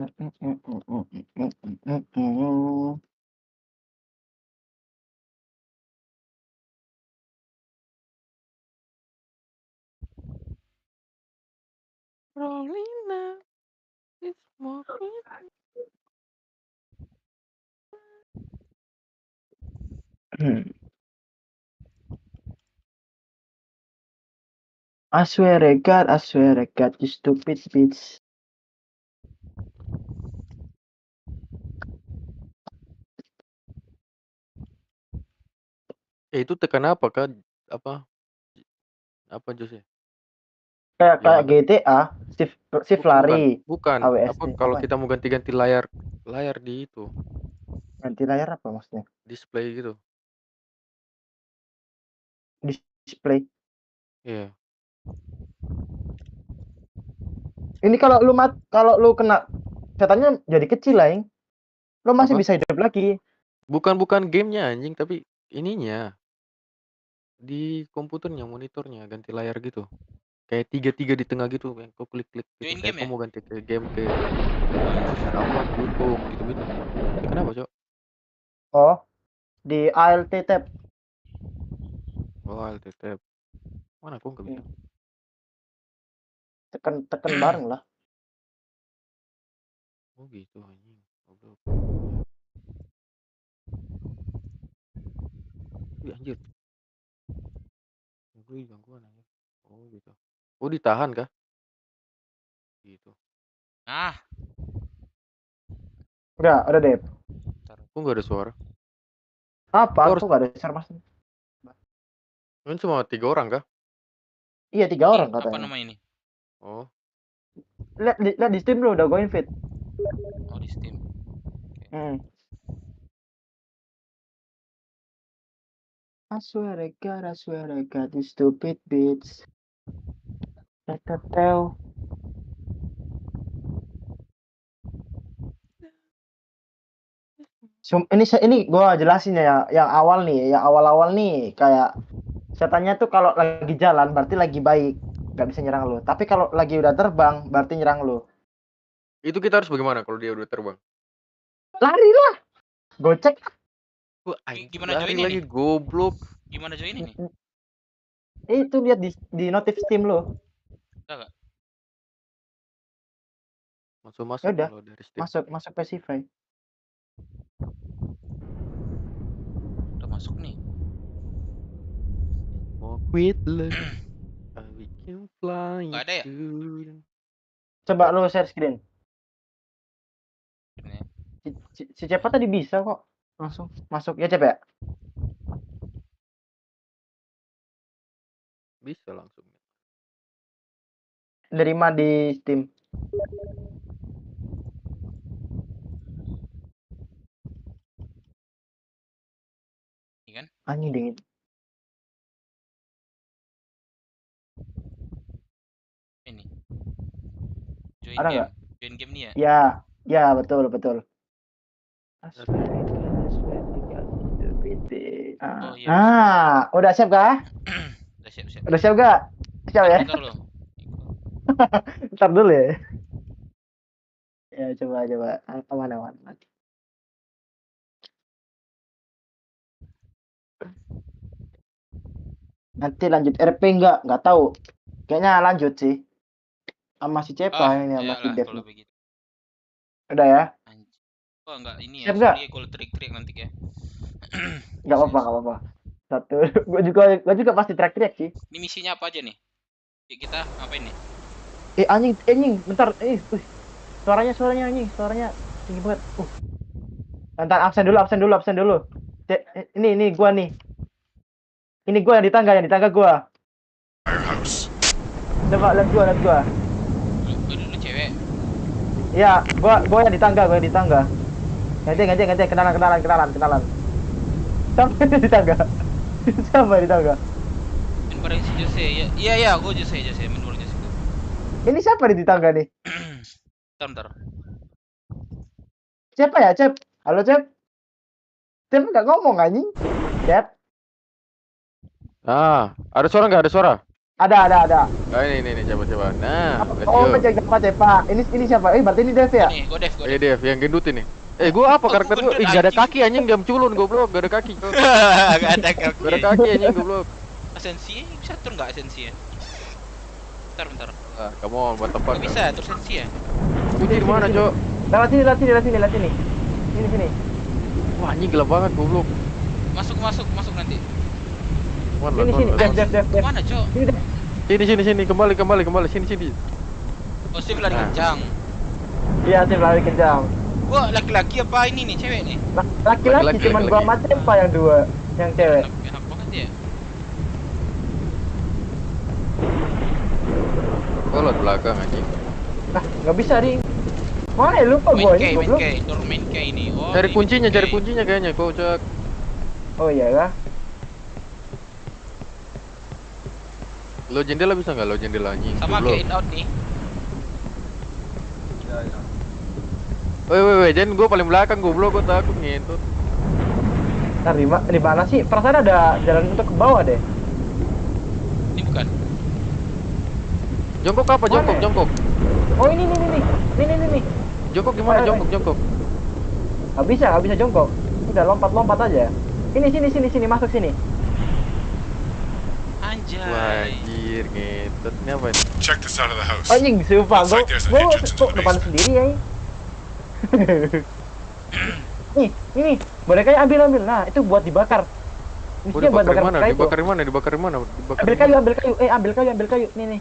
Rolina, it's more I swear to God, you stupid bitch. itu tekan apa kan? Apa Jose? Kayak Yang GTA, shift lari, bukan. Apa AWSD, kalau apa? kita mau ganti-ganti layar di itu, Ganti layar apa maksudnya? display gitu. Display. Iya. Ini kalau lu kena setannya jadi kecil lah, lu masih Apa? bisa hidup lagi. Bukan gamenya anjing, tapi ininya di komputernya, monitornya ganti layar gitu. Kayak tiga di tengah gitu, yang kau klik-klik gitu. Join Kayak game kau ya? mau ganti ke game ke apa YouTube gitu-gitu. Itu kenapa, Cok? Oh, di ALT tab. Oh, LTT. Mana aku nggak bisa. Tekan bareng lah. Oh gitu anjing. Goblok. Wih, anjir. Gue gangguan anjir. Oh gitu. Oh ditahan kah? Gitu. Ah, Udah deh. bentar. Kok nggak ada suara? Apa? Kok Aku harus gak ada share mas. kan cuma 3 orang kah? Iya 3 Ini orang apa katanya. nama ini? Oh. Lihat di Steam lu udah gue invite. Oh, di Steam. Hmm. I swear to God, you stupid bitch. Tell. Ini gua jelasin ya, yang awal-awal nih kayak setannya tuh kalau lagi jalan berarti lagi baik, nggak bisa nyerang lu. Tapi kalau lagi udah terbang berarti nyerang lu. Itu kita harus bagaimana kalau dia udah terbang? Lari lah, gocek. Wah, anjing Gimana lari joinnya lagi nih? goblok. Gimana join ini? Itu lihat di notif Steam lo. Udah gak? Masuk Ya udah, kalau dari Steam. masuk Pacify. Udah masuk nih. Walk with love. We can fly. Gak ada ya? Coba lo share screen. Ini. Si Cepa tadi bisa kok langsung masuk ya Cep ya. Bisa langsung. Nerima di Steam. Ini kan? Anjing dingin. Ini. Join Ada game. nggak? Join game nih ya? Ya betul. Oh iya. Udah siap kah? Udah siap. Udah siap gak? Siap ya? Bentar lo. Ntar dulu ya. Ya coba. Aman. Nanti lanjut RP nggak tahu. Kayaknya lanjut sih. Sama si Cepa ini sama si Iyalah Dev. kalau begitu. Udah ya? Anjing. Oh enggak ini ya. Siap nggak? Sorry ya kalau teriak-teriak nanti ya. Nggak apa-apa. Satu. Gue juga pasti teriak-teriak sih. Ini misinya apa aja nih? Kita ngapain nih? Anjing, bentar. Suaranya anjing, suaranya tinggi banget. Bentar, absen dulu. Ini gua nih. Ini gua yang di tangga gua. Coba lihat gua. Lu cewek. Iya, gua yang di tangga. Ganti, kenalan. Siapa yang di tangga? Siapa yang di tangga? Main bareng si Jose. Iya, aku Jose. Main bareng Jose. Ini siapa di tangga nih? Bentar. Siapa ya, Cep? Halo, Cep? Cep nggak ngomong anjing. Cep? Ada suara nggak? Ada suara? Ada. Ah, ini coba. Nah, let's Oh, go. Pak. Ini siapa? Berarti ini Dev ya? Nih, gue dev, gue Eh, dev. Dev, yang gendut ini. Gua apa Oh, karakter gua? gendut, Gak ada anjing. kaki anjing, jam culun goblok, gak ada kaki. Gak Gak ada ada kaki. kaki anjing goblok. Asensi bisa turun nggak asensi ya? Bentar. Ah, come on, buat tempat. Nggak bisa turun asensi ya? Kunci di mana, Cok? Lewat sini. Sini. Wah, anjing gelap banget goblok. Masuk nanti. Mana, Sini. Dev. Kemana, Cok? Sini, Dev. Sini, kembali sini. Oh, Steve lari Nah. kencang. Iya, Dev lari kejam. Gua laki-laki apa ini nih, cewek nih? Laki-laki cuman gua laki-laki. macam Pak yang dua, yang cewek. Enak banget ya. Oh, lewat belakang anjing. Nah, nggak bisa ring. Mana ya lupa gua ini Main goblok. K, turun main K ini. Oh, Cari ini kuncinya main K. kayaknya, kocak. Oh iya kah? Lo jendela bisa nggak? Lo jendela anjing. Sama goblok. kayak in out nih. Woi, jangan gua paling belakang goblok, gua takut ngentut. Ntar di mana sih? Perasaan ada jalan untuk ke bawah deh. Ini bukan. Jongkok apa? Mana? Jongkok. Oh ini nih. Jongkok gimana? Ayo, Jongkok. Nggak bisa jongkok. Udah lompat aja. Sini masuk sini. Anjay. Wah, anjir ngentut. Ini apa ini? Check the side of the house. Anjing, sumpah Looks like there's an gua entrance into kok the depan basement. sendiri ya. Ini bonekanya ambil. Nah, itu buat dibakar. Oh, Mestinya buat bakar kayu. Dibakar di mana? Dibakar di mana? Ambil kayu. Ambil kayu. Nih.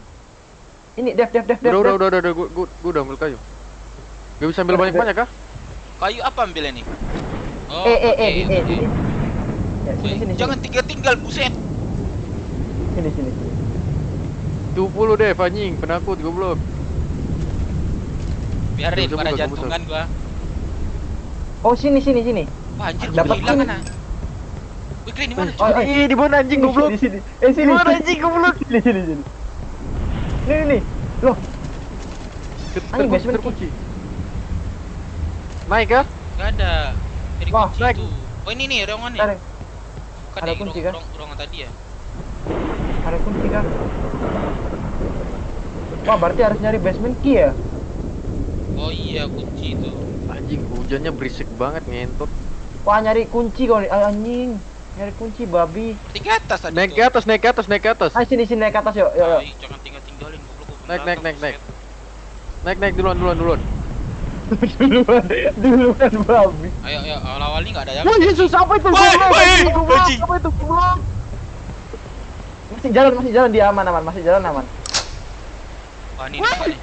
Ini Dev. Udah, gua udah ambil kayu. Gak bisa ambil banyak-banyak kah? Kayu apa ambilnya nih? Oh, Oke. oke. Ya, sini. Jangan tinggal buset. Sini. 20 deh, anjing, penakut goblok. Biarin Coba, pada coba, jantungan gua. Oh, sini. Wah, anjir Dapat gua hilang ini. mana? Wih, keren di mana? Oh, Cok? Ih, di mana anjing goblok? Sini. Di mana anjing goblok? Sini. Nih. Loh, Anjing, basement Terkunci. Naik kah? Gak ada. Dari Wah, kunci naik. itu. Oh, ini nih ruangan nih. ada Bukan ada nih, kunci kan? ruangan tadi ya. kunci kan? Wah, berarti harus nyari basement key ya? Oh iya, kunci itu. Anjing, hujannya berisik banget ngentut. Wah, nyari kunci kau nih. Anjing. Nyari kunci babi. Berarti ke atas tadi Naik tuh. ke atas. Ah, sini naik ke atas yuk. Ay, jangan tinggalin goblok gua Naik, belakang, naik. buset. Naik duluan. Duluan babi. Ayo, awal-awal ini gak ada yang. Wah, Yesus, apa itu? Woi, Goblok, woi, anjing, goblok. anjing. Apa itu? Goblok. Masih jalan dia aman. Masih jalan aman. Wah, ini apa nih?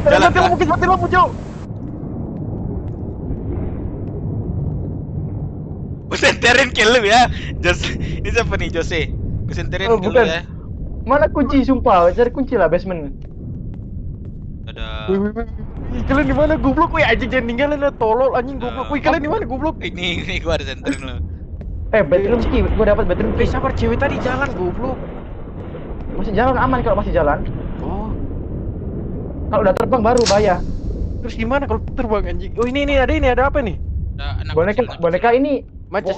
Jalan kah? mati lampu, Cok. Gue senterin kill lu ya. Ini siapa nih, Jose? Gue senterin Oh, kill lu bukan. ya. Mana kunci, sumpah? Cari kunci lah basement. Ada. Wih, kalian di mana goblok? Wih, anjing jangan ninggalin lah, tolol anjing goblok. Wih, kalian di mana goblok? Ini gua ada senterin lu. Bedroom key, gua dapat bedroom key. Sabar, cewek tadi jalan goblok. Masih jalan aman kalau masih jalan. Oh, Kalau udah terbang baru bahaya. terus gimana kalau terbang anjing? Oh, ini ada apa nih? Ada anak Boneka kecil. ini Matches.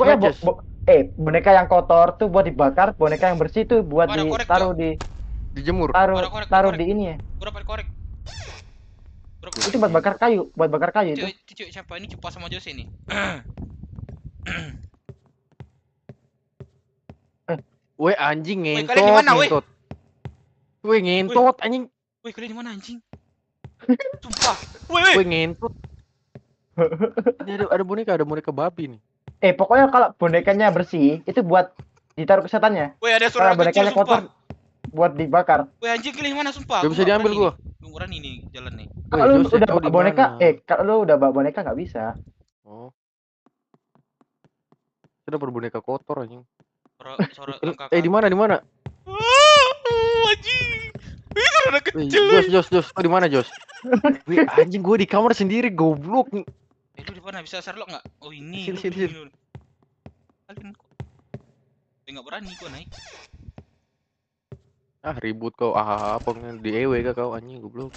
boneka yang kotor tuh buat dibakar, boneka yang bersih tuh buat Ada korek, ditaruh Cok. di Dijemur. Korek. taruh di ini ya. Gua dapat korek. Itu buat bakar kayu, itu. Cewek siapa ini? Cupa sama Jose nih. Weh, anjing Weh, ngentot. kalian di mana, weh? Weh, ngentot anjing. Wih, kalian di mana anjing? Sumpah. Wih. Weh, ngentot. Ini ada boneka babi nih. Pokoknya kalau bonekanya bersih itu buat ditaruh ke setannya. Wih, ada Kalau suara kecil bonekanya sumpah. kotor buat dibakar. Wih, anjing kalian di mana sumpah? Gak bisa diambil gua. Lumuran ini jalan nih. Kalau lu Jose, udah kau bawa di boneka, mana? kalau lu udah bawa boneka nggak bisa. Oh. Kita berboneka kotor anjing. Suara langkah. Di mana? Anjing. Itu anak Wih, kecil. Jos, kau di mana, Jos? Wih, anjing gue di kamar sendiri goblok nih. Lu di mana? Bisa Sherlock enggak? Oh, ini. Sini. Kalian kok. Enggak berani gua naik. Ah, ribut kau. Apa di EW kah kau anjing goblok.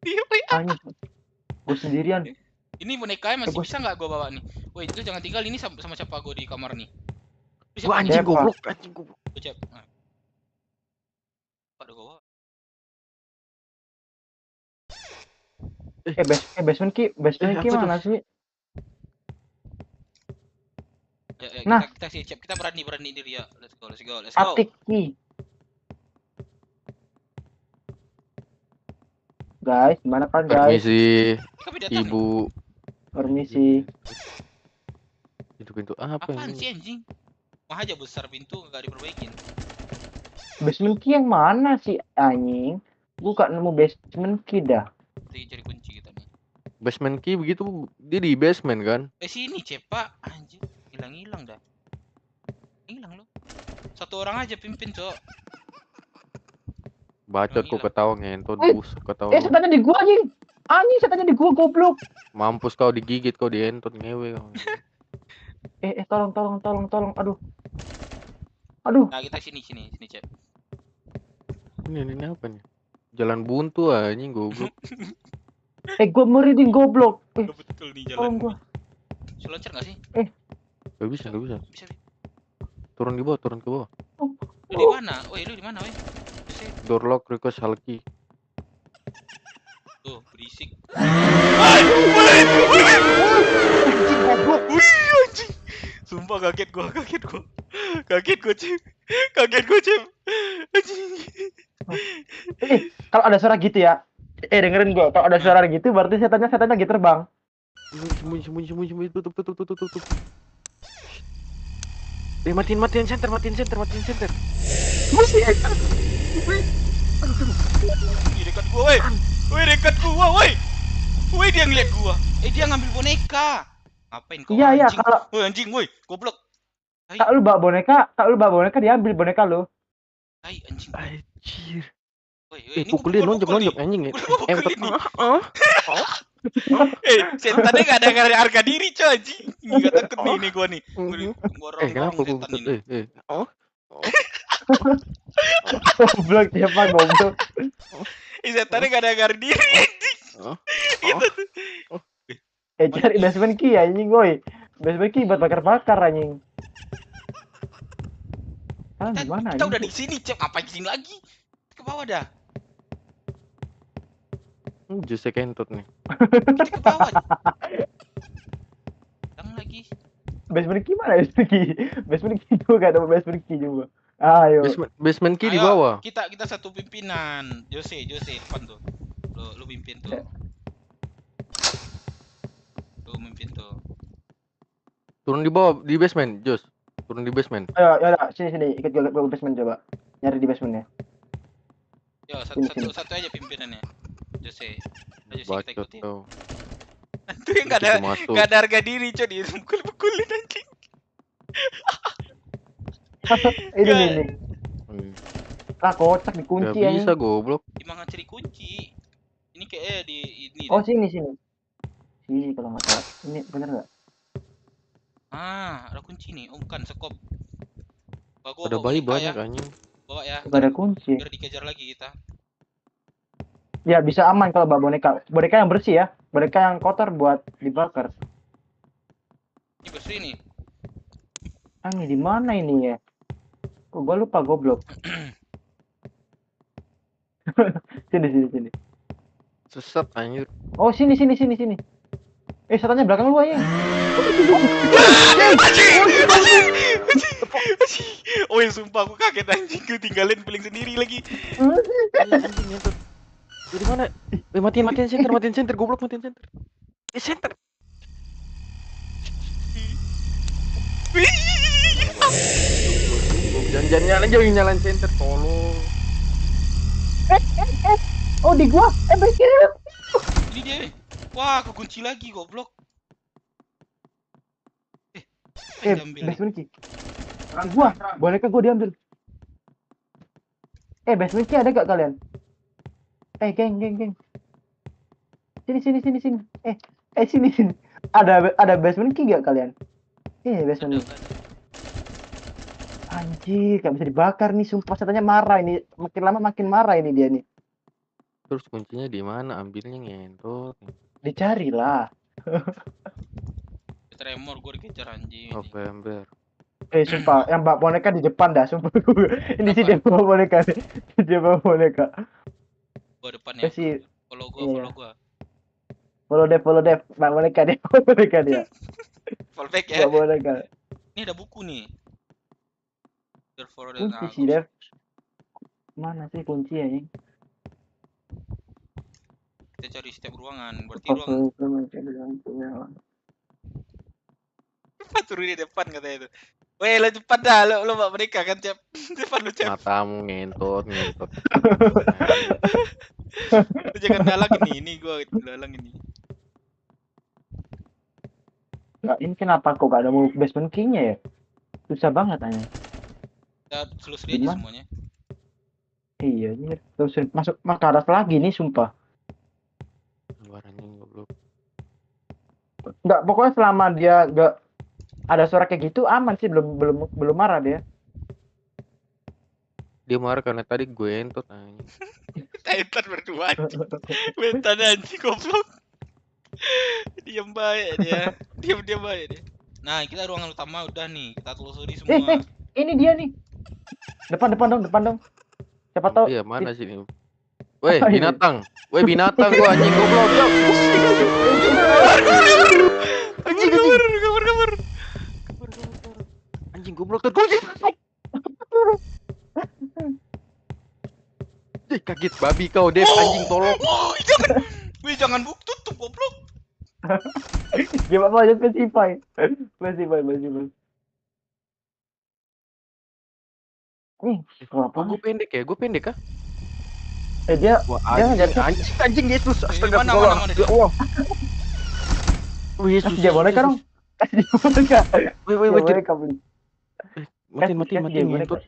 Iya, wih. Anjing. Gue sendirian. Ini bonekanya masih Gua- bisa nggak gua bawa nih? Woi, itu jangan tinggal ini sama siapa gua di kamar nih. Itu Wah siapa nih? anjing Siapa? goblok, anjing goblok. Gua cek. Nah, aduh, gua bawa. Basement Ki Apa tuh? mana sih? Ya, Nah. kita siap. Kita berani diri ya. Let's go. Let's go. Atik Ki. Guys, gimana kan guys? Permisi, Kami datang nih. Ibu. Permisi. Pintu apa Apaan ini? sih anjing? Mah aja besar pintu nggak diperbaikin. Basement Ki yang mana sih anjing? Gua gak nemu basement Ki dah. Cari kunci kita nih. Basement key begitu, dia di basement kan? Sini cepak anjing. Hilang dah. Hilang lo. Satu orang aja pimpin, Cok. Bacot kok Hilang. ketawa ngentot, Eh, busuk ketawa. setannya di gua anjing. Anjing setannya di gua goblok. Mampus kau digigit, kau dientot ngewe kau. Tolong. Aduh. Nah, kita sini, Cep. Ini apa nih? Jalan buntu anjing goblok. Gua merinding goblok. Betul nih Tolong jalan. gua. Bisa loncat nggak sih? Gak bisa. Bisa. Turun ke bawah. Lu di mana? Woi, lu di mana, woi? Door lock request hall key. Tuh, berisik. Goblok. Wih, anjing. Sumpah kaget gua, Cep. Cep. Anjing. Kalau ada suara gitu ya. Dengerin gua. Kalau ada suara gitu berarti setannya lagi terbang. Sembunyi, tutup. Matiin center. Ih, dekat gua, woi. Dekat gua, woi. Woi, dia ngeliat gua. Dia ngambil boneka. Ngapain kau? Iya, anjing? kalau Woi, anjing, woi. Goblok. kalau lu bawa boneka diambil boneka lu. Hai, anjing. Anjir. Woi, ini Pukulin gua pukul lonjok nih. anjing ya. Gua pukulin nih. Setannya gak ada harga diri, coy, anjing. Gak takut nih gua nih. Gua Kenapa rongrong gua setan ini. Goblok siapa goblok. Setannya gak ada harga diri, anjing. Gitu tuh. Cari basement key anjing woi. Basement key buat bakar-bakar anjing. Di mana Kita anjing? udah di sini, Cep. Ngapain sini lagi? Ke bawah dah. Jose kentut nih. Kita ke bawah. Datang lagi. Basement key mana basement key? Basement key juga gak ada basement key juga. Ayo. Basement key di Ayo, bawah. Kita satu pimpinan. Jose depan tuh. Lu pimpin tuh. Lu mimpin tuh. Turun di bawah di basement, Jos. Turun di basement. Ayo, ya sini ikut gue ke basement coba. Nyari di basementnya. Yo, Sini. satu aja pimpinannya. Jose kita Bacot ikutin. kau. Itu yang gak ada harga diri, coy. Dia pukul-pukulin anjing. Ini. Kocak dikunci Gak anjing. bisa goblok. Gimana cari kunci? Ini kayak di ini. Oh, sini. Sini kalau nggak salah. Ini bener nggak? Ada kunci nih. Oh, bukan sekop. Ada bayi banyak anjing. Bawa ya. Gak ada kunci. Biar dikejar lagi kita. Ya bisa aman kalau bawa boneka. Boneka yang bersih ya. Boneka yang kotor buat dibakar. Ini bersih nih. Ini di mana ini ya? Kok gua lupa goblok. Sini. Sesat anjir. Oh, sini. Setannya belakang lu aja. Oh, sumpah aku kaget anjing. Gue tinggalin paling sendiri lagi. Anjing ngentot. Dari mana? Matiin center goblok, matiin center. Center. Jangan nyalain center, tolong. Oh, di gua. Berkiri. Ini dia. Wah, kekunci lagi goblok. Diambil. Basement key. Gua, boneka gua diambil. Basement key ada gak kalian? Geng. Sini. Sini. Ada basement key gak kalian? Basement key. Anjir, gak bisa dibakar nih. Sumpah setannya marah ini. Makin lama makin marah ini dia nih. Terus kuncinya di mana? Ambilnya ngentot. Dicari lah. Tremor gue dikejar anjing. November. Sumpah, yang bawa boneka di depan dah, sumpah gue. Ini sih dia bawa boneka nih. Dia bawa boneka. Gua depan ya. Kasih, Follow gua, iya. follow gua. follow Dev, bawa boneka dia, bawa boneka dia. Follow back ya. Bawa boneka. Ini ada buku nih. Therefore, Kunci sih, Dev. Mana sih kunci ya, ini? Kita cari setiap ruangan. Berarti ruangan turun di depan katanya itu. Weh, lo cepat dah, lo bawa mereka kan Cep. Depan lo Cep. Matamu ngentot. Lo jangan dalang ini gua dalang ini. Nah, ini kenapa kok gak ada mau basement key-nya ya? Susah banget aja. Kita selusuri aja semuanya. Iya, ini terus masuk makaras lagi nih, sumpah. Luar anjing goblok. Enggak, pokoknya selama dia gak ada suara kayak gitu aman sih, belum marah dia. Dia marah karena tadi gue entot anjing. Titan berdua anjing. Bentar anjing goblok. Diam baik dia. Diam baik dia. Nah, kita ruangan utama udah nih. Kita telusuri semua. Ini dia nih. Depan dong. Siapa tahu. Iya, mana sih ini? Weh, binatang. Weh, binatang gua anjing goblok. Kabur. Anjing goblok terkunci. Kaget babi kau, Dev, anjing tolong. Jangan tutup goblok. Gimana aja specify. Nih, apa? Gue pendek ya? Gue pendek kah? Dia Wah, jatuh. anjing Yesus. Mana Ya Allah. Oh, Yesus. Dia boneka dong. Kasih dia boneka. Weh, Boneka beli. mati Kasih dia boneka. ngentut.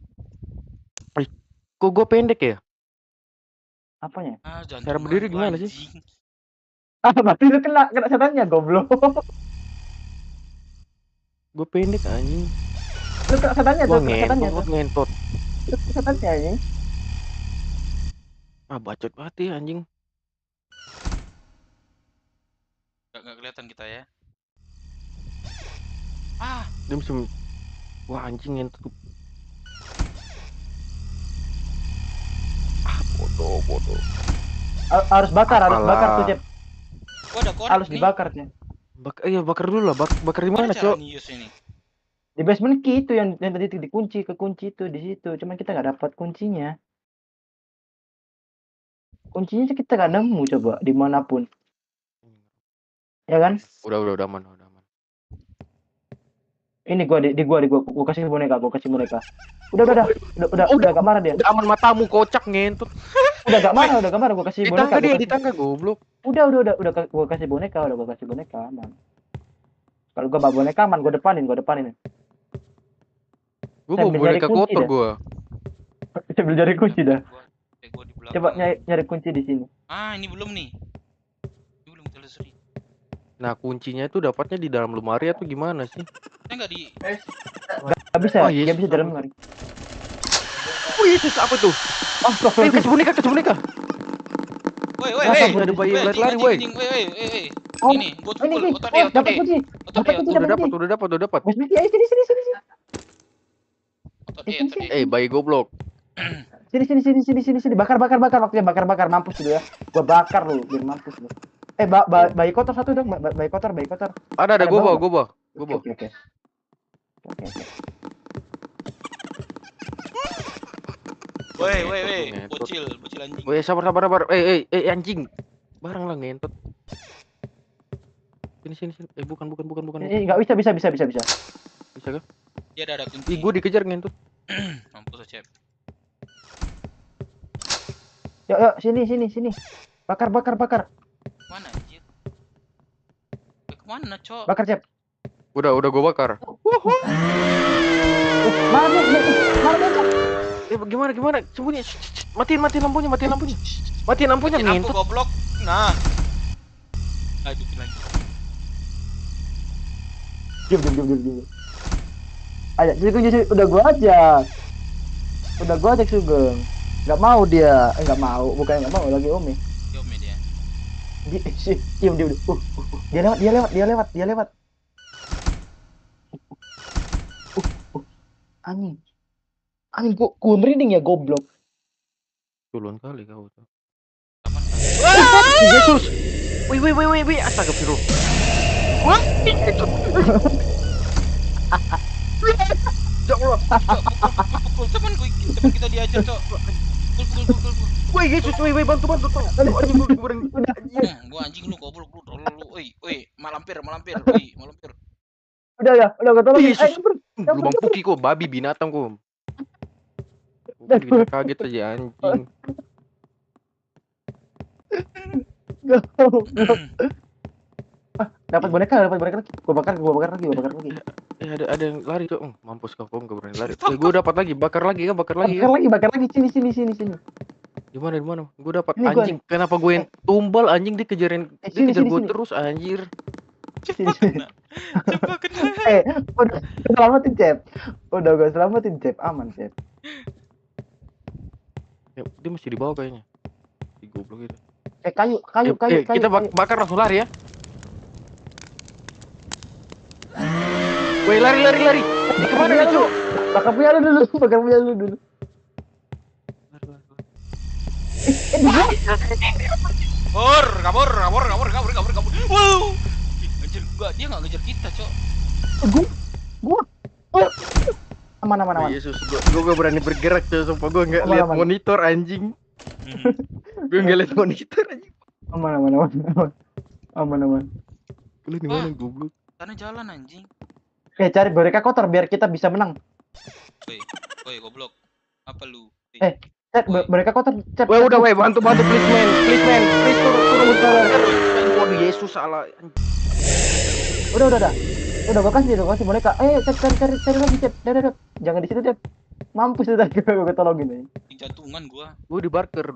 Kok gue pendek ya? Apanya? Cara berdiri gimana sih? Mati lu kena setannya goblok. Gue pendek anjing. Lu kena setannya Gue tuh, ngentot. Lu kena setannya anjing. Bacot banget ya anjing. Gak kelihatan kita ya. Dia mesti. Wah, anjing ngentot. Bodoh. Harus bakar tuh, Cep. Gua ada korek Harus nih. dibakar, Cep. Bakar dulu lah. Bakar di mana, Cok? Ini? Di basement key itu yang tadi dikunci, kekunci itu di situ. Cuman kita nggak dapat kuncinya. Kuncinya kita nggak nemu coba dimanapun. Ya kan? Udah aman. Ini gua kasih boneka, Udah gak marah dia. Aman matamu kocak ngentot. Udah gak marah gua kasih boneka. Di tangga goblok. Udah gua kasih boneka, aman. Kalau gua bawa boneka aman, gua depanin. Gua bawa boneka kotor gua. Sambil cari kunci dah. Gua di belakang. Coba nyari kunci di sini. Ini belum nih. Ini belum telusuri. Nah, kuncinya itu dapatnya di dalam lemari atau gimana sih? Enggak di Gak bisa, Yesus, gak bisa dalam lemari. Oh, Yesus, apa tuh? Kasih boneka. Woi. Ada bayi yang lari, woi. Woi. Oh, Ini, gua pukul. ini. Otot Dapat kunci. Udah dapat. Sini. Otot. Bayi goblok. Sini. Bakar waktunya bakar. Mampus dulu ya. Gua bakar lu, biar mampus lu. Bayi kotor satu dong, bayi kotor. Ada gua bawa. Oke. Woi. Bocil anjing. Woi, sabar. Anjing. Barang lah ngentot. Sini. Bukan. Enggak bisa. Bisa kah? Dia ada kunci. Gua dikejar ngentot. Mampus Cep. Yuk, sini. Bakar. Mana anjir? Kemana, Cok? Bakar, Cep. Udah gua bakar. Mana dia, Cep? Gimana? Sembunyi. Matiin lampunya. Matiin lampunya Matiin lampu ngentot. goblok. Nah. Bikin lagi. Diam. Ayo, sini udah gua ajak Sugeng. Enggak mau dia. Enggak mau, bukan enggak mau lagi Omi. Yome dia. Diam diam. Dia lewat. Anjing. Anjing gua merinding ya goblok. Culun kali kau tuh. Aman. Yesus. Wih, astagfirullah. Wah, itu. Ya Allah. Pukul teman kita diajar, Cok. Pukul. Wih, Yesus, wih, bantu tuh. Anjing gua berani. Gua anjing lu goblok lu tolol lu. Oi, malampir. Oi, malampir. Udah gua tolongin. Yesus. Kabur. Lubang puki kok, babi binatang kok. Kita kaget aja anjing. Dapat boneka lagi. Gua bakar lagi. Ada yang lari tuh. Mampus kau enggak berani lari. Gua dapat lagi, bakar lagi kan. Bakar lagi. Sini. Di mana? Gua dapat Ini gua anjing. Kenapa gue yang tumbal anjing dia kejar gua sini. terus anjir. Cepat kena. Udah selamatin Cep. Gua selamatin Cep, aman Cep. Ya, dia masih di bawah kayaknya. Di goblok itu. Kayu. Kita bakar langsung lari ya. Woi, lari. Di kemana ya, Cok? Bakar punya lu dulu. Kabur. Wow. Anjir, dia enggak ngejar kita, Cok. Gua. Aman. Oh, Yesus, gua gak berani bergerak tuh, sumpah gua nggak lihat Aman. monitor anjing. Gua nggak lihat monitor anjing. Aman. Lu di mana goblok? Sana jalan anjing. Cari boneka kotor biar kita bisa menang. Woi, goblok. Apa lu? Cep, boneka kotor. Cep. Woi, udah woi, bantu please man. Please turun. Waduh, Yesus salah. Udah. Udah gua kasih boneka. Cep cari lagi Cep. Udah. Jangan di situ Cep. Mampus udah gua tolongin aja. Jantungan gua. Gua di barker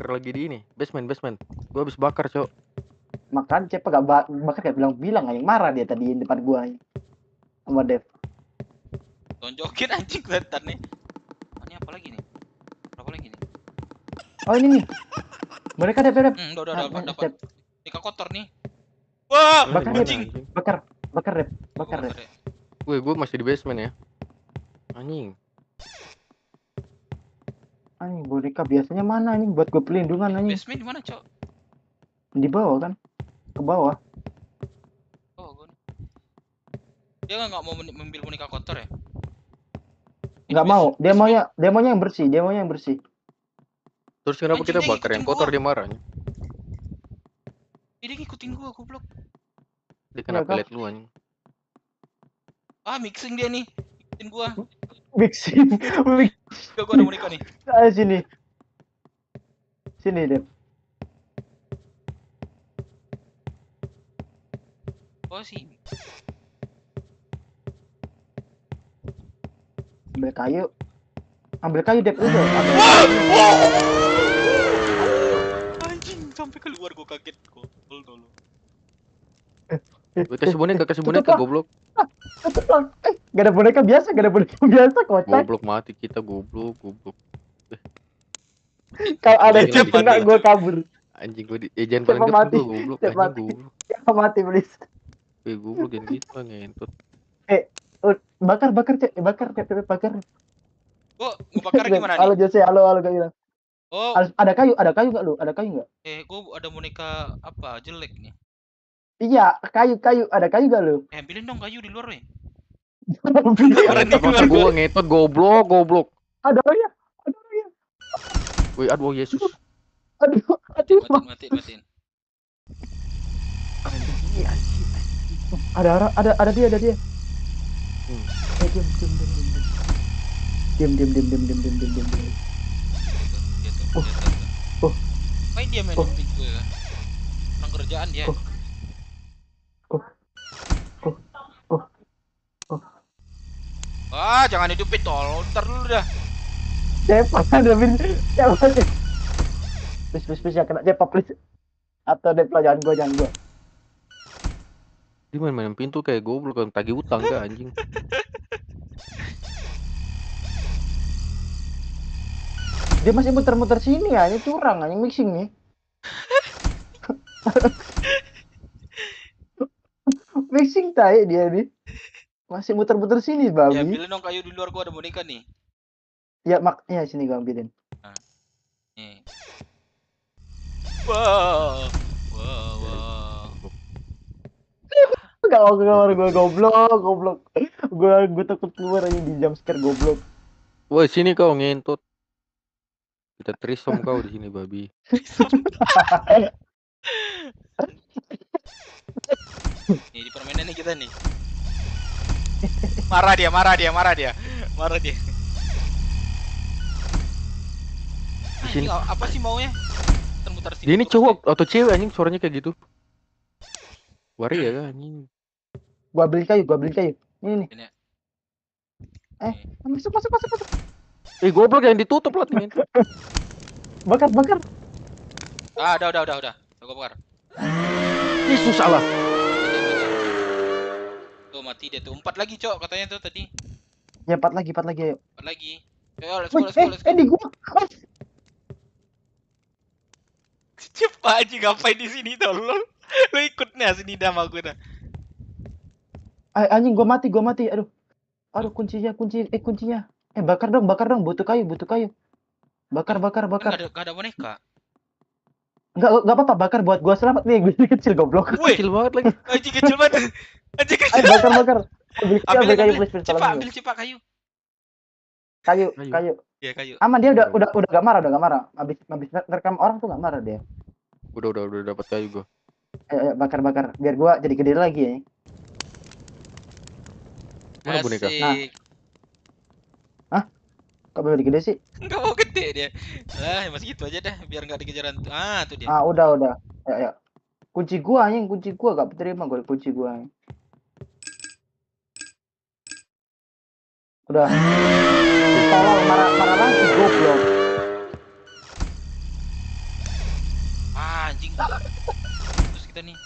lagi di ini. Basement. Gua habis bakar, Cok. Makan Cep bakar gak bilang yang marah dia tadi di depan gua. Sama Dev. Tonjokin anjing bentar nih. Ini apa lagi nih? Oh ini nih. Boneka Dev. Udah dapat. Ika kotor nih. Wah, Bakar anjing. Bakar Dev. Woi, gua masih di basement ya. Anjing. Anjing boneka biasanya mana anjing buat gue pelindungan anjing. Basement di mana, Cok? Di bawah kan? Ke bawah. Oh, gua. Dia nggak mau mengambil boneka kotor ya? Nggak mau. Dia maunya yang bersih. Terus kenapa Anjing, kita dia bakar yang ngikutin kotor gua. dia marahnya? Dia ngikutin gua, goblok. Dia kenapa Iya, lihat lu anjing? Mixing dia nih. Ngikutin gua. Mixing. Gua ada boneka nih. Sini. Sini Dev. Oh sih. Ambil kayu Dev udah. Anjing, sampai keluar gua kaget kok. Tolong. Gue kasih boneka goblok. Gak ada boneka biasa kocak. Goblok mati kita goblok. Kalau ada Anjing, Cep kena gue kabur. Anjing gue jangan paling Siapa mati? depan gua goblok Siapa anjing mati? goblok. Siapa mati please. Goblok jangan gitu lah ngentot. Bakar Cep. Bakar. Gua bakar gimana Halo nih? Jose, halo Kak Gilang. Oh, Ada kayu nggak lu? Ada kayu nggak? gua ada boneka apa jelek nih. Iya, kayu. Ada kayu nggak lu? Ambilin dong kayu di luar, weh. Ngentot masa gua ngentot goblok. Ada orangnya. Woi, aduh Yesus. Aduh. Matiin. Ada dia. Hmm. Diam. Main dia main pintu ya. Orang kerjaan dia. Jangan hidupin tol. Ntar dulu dah. Cepat please ya kena cepat please. Atau Dev jangan gua. Dia main pintu kayak goblok kan tagih utang gak anjing. Dia masih muter-muter sini ya, ini curang anjing mixing nih. Mixing tai dia nih. Masih muter-muter sini Ya babi. ambilin dong kayu di luar, gua ada boneka nih. Ya maknya sini gua ambilin. Nih. Wow. Wow, wow. Gak mau keluar gue goblok. Gue takut keluar aja di jump scare goblok. Woi, sini kau ngentut. Kita trisom kau di sini babi. Nih di permainan nih kita nih. Marah dia. Marah dia. Di sini. Anjing, apa sih maunya? Muter-muter sini. Dia ini cowok atau cewek anjing suaranya kayak gitu. Wari ya kan anjing. Gua beli kayu. Ini nih. Ini. Masuk. Goblok yang ditutup lah tingin. Bakar. Udah. Gua bakar. Ih susah lah. Tuh mati dia tuh. 4 lagi, Cok, katanya tuh tadi. Ya 4 lagi ayo. 4 lagi. Ayo, let's Wih, go. di gua. Cepat aja ngapain di sini tolong. Lu ikut nih sini sama gue dah. Anjing gua mati. Aduh kuncinya. Bakar dong, butuh kayu. Bakar. Enggak ada boneka. Enggak apa-apa, bakar buat gua selamat nih, gue kecil goblok. Wih, Kecil banget lagi. anjing kecil banget. Anjing Ayo kecil. bakar. Ambil kayu please. Ambil cepat kayu. Kayu. Iya, kayu. Aman dia udah gak marah. Habis rekam orang tuh gak marah dia. Udah dapat kayu gua. Ayo bakar. Biar gua jadi gede lagi ya. Mana boneka? Asik. Kok baru gede sih? Enggak mau gede dia. Lah, masih gitu aja dah biar enggak dikejar hantu. Ah, tuh dia. Udah. Ayo. Kunci gua gak terima gua kunci gua. Udah. Tolong marah lagi goblok. Anjing. Terus kita nih.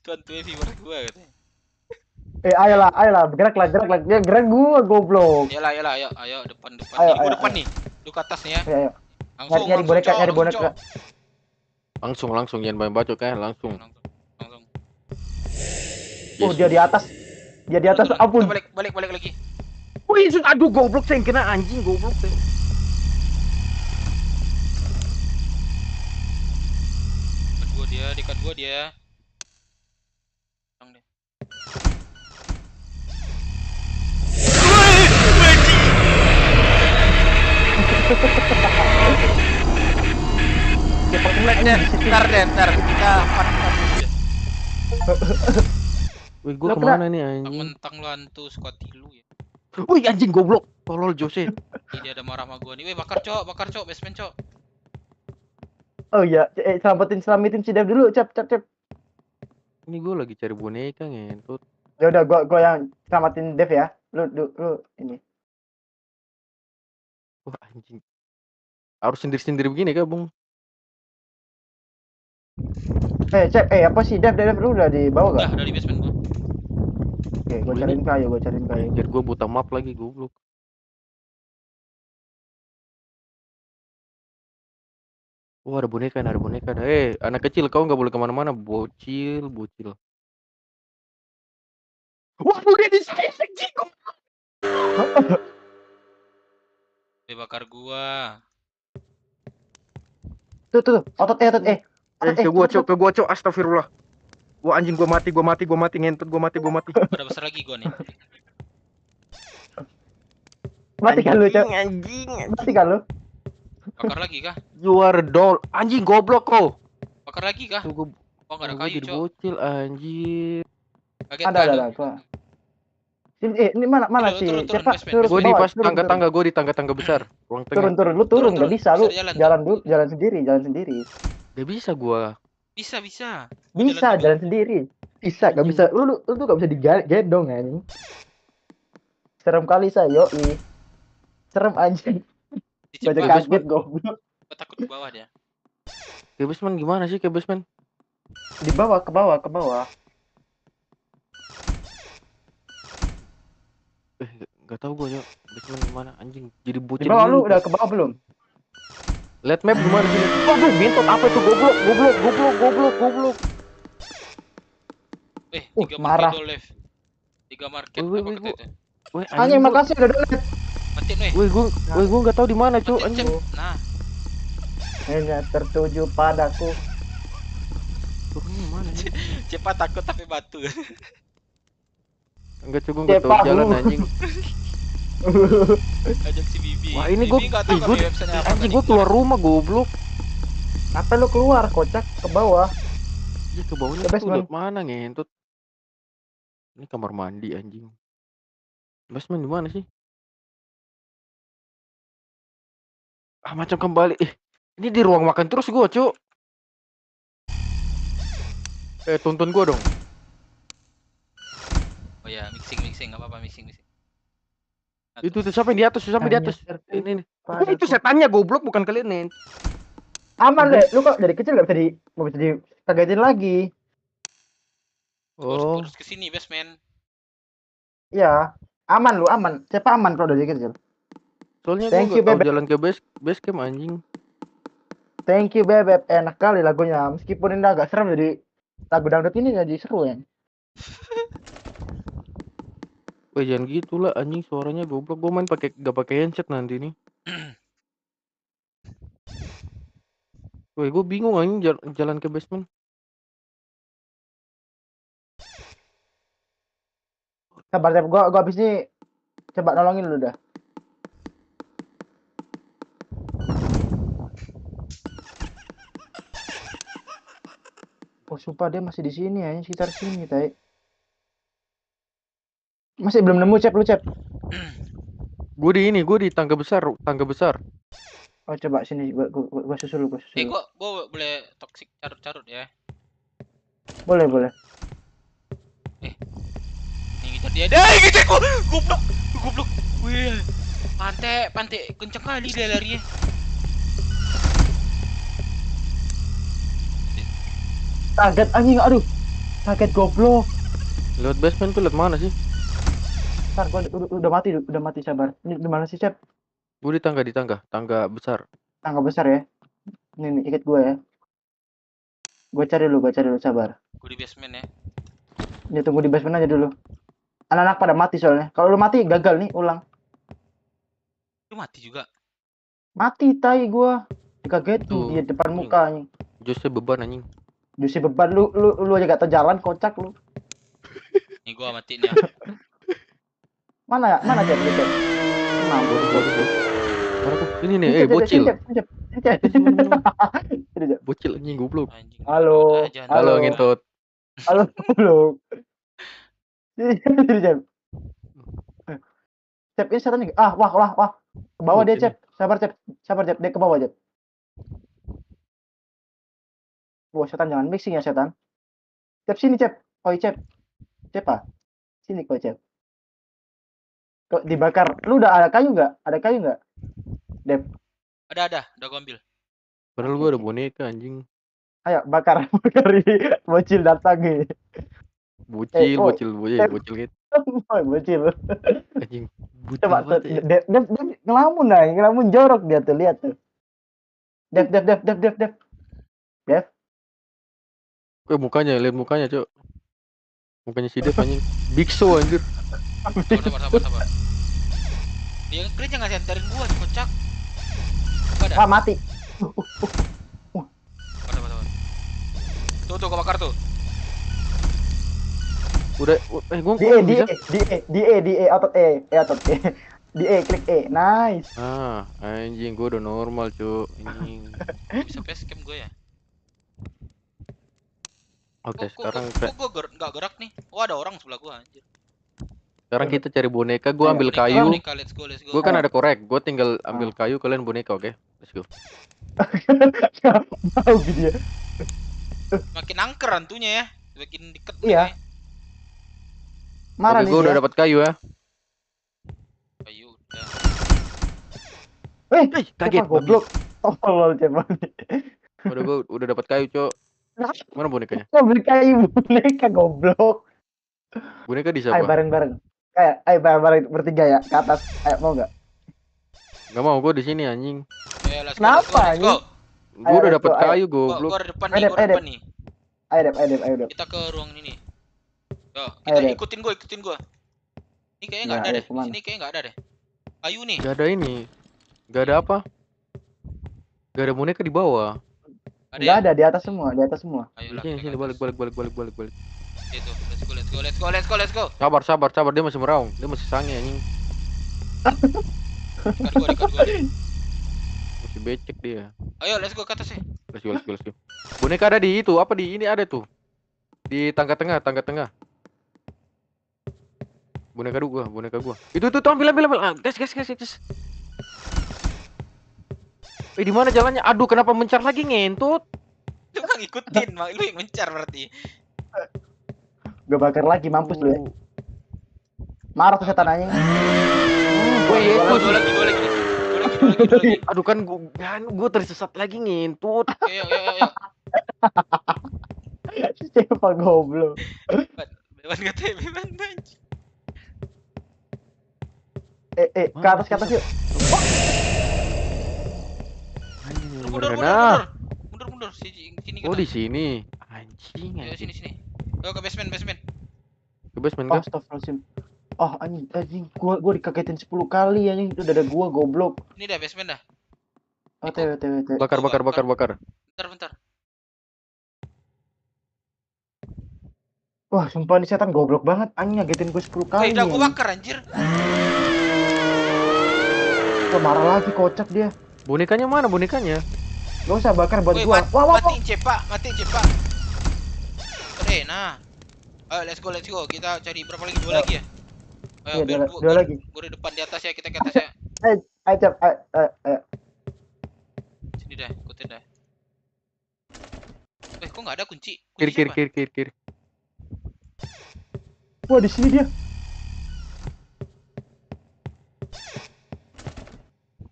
Tuan tuh viewer gua katanya. Ayolah, gerak lah. Dia gerak gua goblok. Yalah, ayo depan. Ayo, Ini gua ayo, depan nih. Lu ke atas nih ya. Ayo. Langsung Nyari boneka, Cok. Langsung jangan banyak bacot kan, langsung. Oh, dia di atas. Ampun. Kita balik lagi. Wih, aduh goblok saya yang kena anjing goblok saya. Dekat gua dia. Tang deh. Ntar kita Wih, gua kemana nih anjing? mentang lu hantu squad lu ya. Wih, anjing goblok. Tolol Jose. Ini dia ada marah sama gua nih. Weh, bakar cok, basement cok. Oh iya, selamatin si Dev dulu, cep. Ini gua lagi cari boneka ngentut. Ya udah, gua yang selamatin Dev ya. Lu ini. Wah, anjing. Harus sendiri-sendiri begini kah, Bung? Cep, apa sih Dev lu udah di bawah Udah gak? dari basement gua. Oke, gua cariin kayu. Anjir, gua buta map lagi goblok. Wah, ada boneka. Anak kecil kau nggak boleh kemana-mana, bocil. Wah, udah di saya anjing. Bakar gua. Tuh. Otot. Ke gua, Cok. Astagfirullah. Wah, anjing gua mati ngentut, gua mati. Ada besar lagi gua nih. Mati kan lu, Cep? Anjing. Mati kan lu? Bakar lagi kah? You are a doll. Anjing goblok kau. Bakar lagi kah? Tuh gua Oh, enggak ada kayu, jadi cok. bocil anjir. Kaget Ada. kan? Gua. Ini mana sih? Turun, Cepat basement. turun. Gua di bawah, pas tangga-tangga, gua di tangga-tangga besar. Ruang tengah. Turun. Lu turun, Turun. nggak bisa lu. Bisa Jalan dulu, jalan sendiri. Gak bisa gua. Bisa. Bisa, jalan sendiri. Bisa, nggak bisa. Lu tuh nggak bisa digendong anjing. Serem kali saya, yoi. Serem anjing. Baca kaget goblok. Gua takut ke bawah dia. Ke basement gimana sih ke basement? Di bawah, ke bawah. Gak tau gua ya basement gimana anjing. Jadi Di bocil bawah lu mulu. udah ke bawah belum? Lihat map gimana sini? Waduh, bintot apa itu? Goblok. Tiga Marah. market left. Tiga market Woi, apa woi, kata woi, itu? woi, Anjing anjing gua. makasih udah donat. Matiin weh. Woi, gua nggak tahu di mana, Cuk, Matiin anjing. cep. Nah, Hanya tertuju padaku. Turunnya mana nih? cepat takut tapi batu. Enggak, Cuk, gua nggak tahu jalan Cepaku. anjing. Ajak si Bibi. Wah, ini Bibi nggak tahu kami websitenya apa anjing tadi. gua keluar rumah goblok. Apa lu keluar kocak ke bawah? Ih, ke bawahnya Ke tuh basement. lihat mana ngentut. Ini kamar mandi anjing. Basement di mana sih? Ah, macam kembali. Ini di ruang makan terus gua, Cuk. Tonton gua dong. Oh ya, mixing nggak apa-apa mixing. Nah, Itu tuh siapa yang di atas? Siapa di Hanya atus? tertuju Ini. padaku. Itu setannya goblok, bukan kalian, Nen. Aman deh, lu kok dari kecil gak bisa dikagetin lagi. Oh, harus kesini basement. Iya, aman lu aman. Siapa aman kalau dari kecil? soalnya gua Thank you nggak tahu bebek, jalan ke base camp anjing. thank you bebek. Enak kali lagunya. Meskipun ini agak serem jadi lagu dangdut ini jadi seru ya. Wah, jangan gitulah anjing, suaranya goblok. Gua main nggak pakai headset nanti nih. Woi, gua bingung anjing jalan ke basement. Sabar, gua habis ini coba nolongin lu dah. Oh, sumpah dia masih di sini ya, sekitar sini, tai. Masih belum nemu, Cep, lu, Cep. Gua di tangga besar. Oh, coba sini gua susul. Gua boleh toxic carut ya. Boleh. Nih ngejar dia. Dah, ngejar gua. Goblok. Wih. Pantai kenceng kali dia larinya. Kaget anjing, aduh. Kaget goblok. Lewat basement tuh lihat mana sih? Ntar gua udah mati sabar. Ini di mana sih, Cep? Gua di tangga besar. Tangga besar ya. Nih, ikat gua ya. Gua cari dulu, sabar. Gua di basement ya. Dia tunggu di basement aja dulu. Anak-anak pada mati soalnya. Kalau lu mati gagal nih, ulang. Lu mati juga. Mati tai gua. Dikagetin Tuh, di depan anjing. muka anjing. Justru beban anjing. Jusi beban lu aja gak tau jalan, kocak lu. Nih gua matiin ya. Mana Cep lu, Cep? Mampus Waduh. Mana tuh? Ini nih, Cep, bocil. Cep. Sini, Cep. Bocil anjing goblok. Anjing. Halo. Aja, Halo, Halo. ngentot. Halo, goblok. Sini, Cep. Cep, ini setan nih. Wah. Ke bawah dia, Cep. Sabar, Cep. Dia ke bawah, Cep. Wah, setan jangan mixing ya, setan. Cep, sini, Cep. Koi, Cep. Cep, sini, koi, Cep. Kok dibakar? Lu udah ada kayu nggak? Dep. Ada, udah gua ambil. Padahal gua ada boneka anjing. Ayo, bakar ini. Bocil datang nih. Bocil gitu. Bocil. Anjing. Bocil Coba tuh, banget ya. Dep ngelamun jorok dia tuh, lihat tuh. Dep. Mukanya, lihat mukanya, Cok. Mukanya si Dev anjing. Bikso anjir. Sabar. Dia kerja ngasih antarin gua, kocak. Ah, mati. Sabar. Tuh, kebakar tuh. Udah, gua Di otot klik E. Nice. Anjing gua udah normal, Cuk. Anjing. Bisa facecam gua ya. Oke, sekarang gua nggak gerak nih. Oh, ada orang sebelah gua anjir. sekarang kita cari boneka, gua ambil Boneka, kayu. boneka, let's go. Gua kan ada korek, gua tinggal ambil kayu, kalian boneka, oke? Let's go. Tahu dia. Makin angker hantunya ya. Makin deket. Iya. Marah Oke, nih gua dia. udah dapat kayu ya. Kayu udah. Kaget goblok. Tolol coba. Gua udah dapat kayu, Cok. Mana bonekanya? Kok beli kayu boneka goblok. Boneka di Ayo siapa? bareng. Ayo bareng bertiga ya ke atas. Ayo mau nggak? Gak mau, gua di sini anjing. Ya, let's go, let's go, Kenapa, let's go. Gua Ayo, udah let's dapet go, ayo. kayu Gua goblok. ada depan Ayo, nih, Dep, gua ayo, ada depan nih. Ayo Dep, ayo Dep, ayo Dep. Kita ke ruang ini nih. Yo, Ayo, kita Dep. ikutin gua. Ini kayaknya nggak Ya, ada ayo, deh. Di kemana? sini kayaknya nggak ada deh. Kayu nih. Gak ada ini. Gak ada apa? Gak ada boneka di bawah. Ada Enggak ya? ada, di atas semua, di atas semua. Ayolah, Sini kita sini ke balik atas. balik balik balik balik balik. Itu, let's go, let's go, let's go, let's go, let's go. Sabar sabar sabar, dia masih meraung. Dia masih sange anjing. Dekat gua nih. Masih becek dia. Ayo, let's go ke atas ya. Let's go, let's go, let's go. Boneka ada di itu, apa di ini ada tuh. Di tangga tengah, tangga tengah. Boneka gua, boneka gua. Itu tuh ambil ambil ambil. Ah, gas gas gas gas. Di mana jalannya? Aduh, kenapa mencar lagi ngentut? Lu kan ngikutin, lu yang mencar berarti. Gue bakar lagi, mampus lu ya. Marah tuh setan anjing. Wih, Dua lagi. Aduh kan gua tersesat lagi ngentut. Ayo. Siapa goblok? Beban katanya, beban anjing. Ke atas yuk. Mundur. Sini Oh, kita. di sini. Anjing. Ayo Anjing. sini. Ayo ke basement. Ke basement Oh, kah? astagfirullahaladzim. Oh, anjing, gua dikagetin 10 kali anjing, itu dada gua goblok. Ini dah basement dah. Oh, TW. Bakar. Bentar. Wah, sumpah ini setan goblok banget, anjing ngagetin gua 10 kali. Udah nih, gua anjing. bakar anjir. Wah, marah lagi, kocak dia. Bonekanya mana bonekanya? Gak usah bakar buat Woi, gua. Wah. matiin cepak. Nah. Ayo let's go. Kita cari berapa lagi? Dua lagi ya? Ayo, Iya, biar dua lagi. Gua di depan di atas ya, kita ke atas ya. Ayo, Cap, ayo. Sini dah, ikutin dah. Kok nggak ada kunci? Kiri. Wah, di sini dia.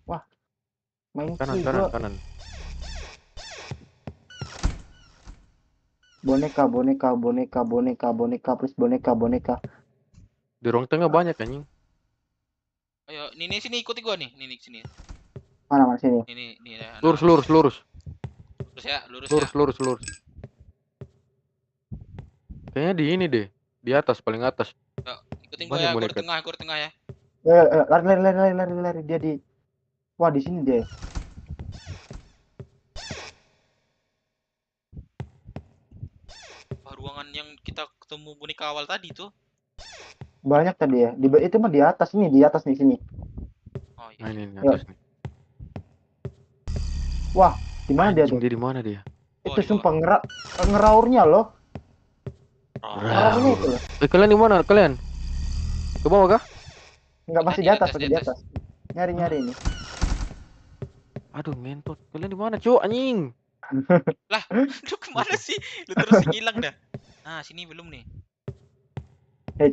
Wah. Main Kanan. sih gua. Boneka, plus boneka. Di ruang tengah banyak anjing. Ayo, ini sini ikuti gua nih. Nih sini. Mana sini? Ini dah. Lurus. Lurus ya. Lurus. Kayaknya di ini deh. Di atas, paling atas. Yuk, ikutin gua Banyak ya, gua boneka. di tengah ya. Lari dia di. Wah, di sini dia. Ruangan yang kita ketemu boneka awal tadi tuh. Banyak tadi ya. Itu mah di atas nih sini. Oh iya. Nah, ini atas nih. Wah, di mana dia Anjing, tuh? dia di mana dia? Oh, Itu di sumpah ngeraurnya loh. bawah. Ngeraurnya itu loh. Kalian di mana? Kalian? Ke bawah kah? Enggak, masih Di di atas, atas, masih di di atas. atas. Nyari ini. Aduh, ngentot. Kalian di mana, Cuk? Anjing. Lu kemana sih? Lu terus hilang dah. Nah, sini belum nih.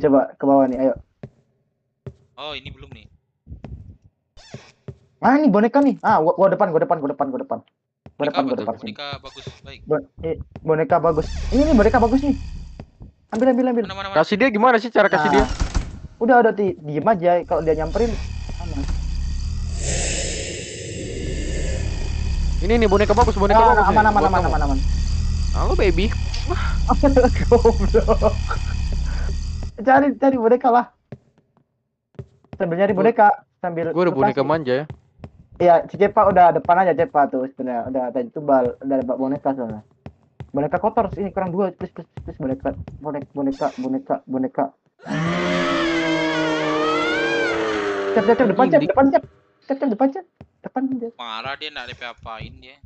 Coba ke bawah nih, ayo. Oh, ini belum nih. Ah, ini boneka nih. Ah, gua depan. Gua depan sini. Boneka bagus. Baik. Boneka bagus. Ini boneka bagus nih. Ambil. Mana? Kasih dia gimana sih cara kasih dia? Udah diem aja. Kalau dia nyamperin aman. Ini nih boneka bagus, boneka Ah, bagus. nih. Buat kamu. aman. Halo, baby. Goblok. Cari boneka lah. Sambil nyari boneka, sambil Gue ada boneka lokasi. manja ya. Iya, si Cepa udah depan aja Cepa tuh sebenarnya. Udah tadi tebal, udah ada boneka soalnya. Boneka kotor ini kurang 2, please boneka. Cep depan Cep. Cep depan dia. Marah dia enggak apa-apain dia.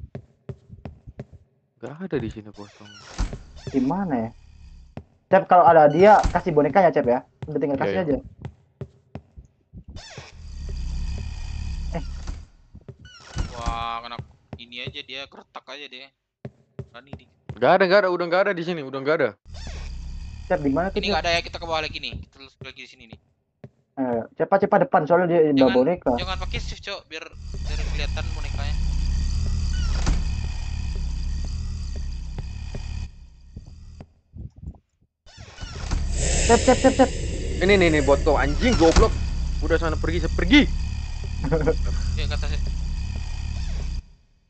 Gak ada di sini kosong. Di mana ya? Cep, kalau ada dia kasih bonekanya Cep ya. Udah tinggal kasih Iya. aja. Wah, kena ini aja dia, keretak aja dia. Berani di. Gak ada, udah gak ada di sini, udah gak ada. Cep di mana tuh? Ini nggak ada ya, kita ke bawah lagi nih. Kita terus lagi di sini nih. Cepa depan soalnya dia bawa boneka. Jangan pakai shift, Cok, biar kelihatan bonekanya. Cep. Ini nih botol anjing goblok. Udah sana pergi. Ya ke atas ya.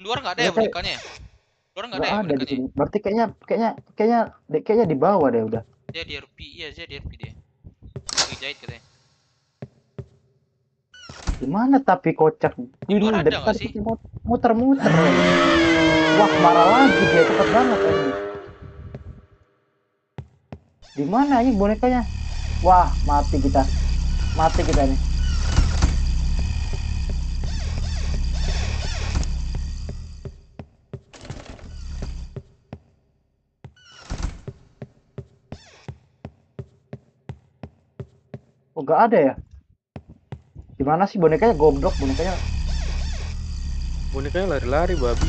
Luar nggak ada ya Iya, kayak- bonekanya? Luar nggak Nggak ada ya ada di bonekanya? sini. Berarti kayaknya di bawah deh udah. Dia di RP, iya dia di RP dia. Lagi jahit katanya. Gimana tapi kocak? Di luar Ini ada dari nggak tadi sih? kita muter-muter. Wah, marah lagi dia cepet banget ini. Di mana ini bonekanya? Wah, mati kita. Mati kita nih. Oh, nggak ada ya? Gimana sih bonekanya goblok bonekanya? Bonekanya lari-lari babi.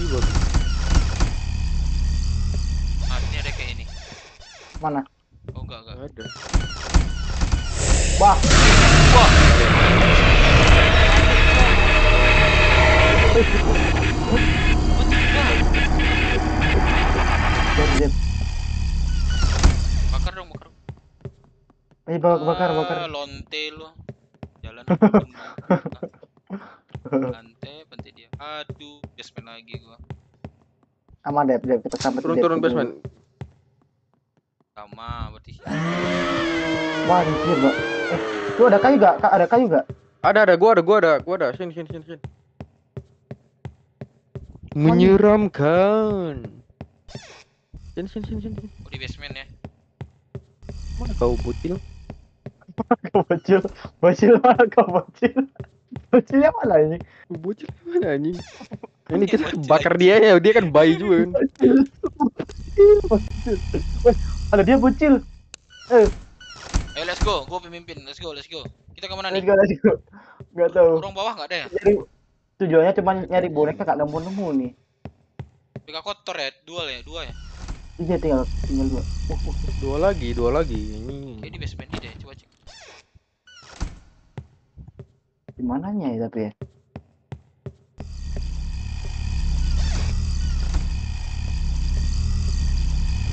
Nah, ini ada kayak ini. Mana? Oh enggak. Nggak ada. Wah, Wah, Jep. bakar dong, bakar. Ayo bakar. Lonte lo. Jalan. Lantai, penting dia. Aduh, basement lagi gua. Aman deh, kita sampai Turun basement. Sama berarti. Wah, anjir, Mbak. Lu ada kayu gak? Kak, ada kayu gak? Ada, gua ada. Sini. Menyeramkan. Sini. Oh, di basement ya. Mana kau bocil? Kau bocil mana kau bocil? Bocilnya mana ini? Bocil mana anjing? Ini Iya, kita bocil bakar lagi. dia ya, dia kan bayi juga kan. Bocil. Weh, ada dia bocil. Ayo let's go, gua pemimpin. Let's go. Kita kemana nih? Let's go. Gak tahu. Orang bawah nggak ada ya? Nyari, tujuannya cuma nyari boneka gak nemu nih. Bika kotor ya, dua ya. Iya, tinggal dua. Dua lagi. Ini. Kayak di basement ini deh, coba cek. Di mananya ya tapi ya?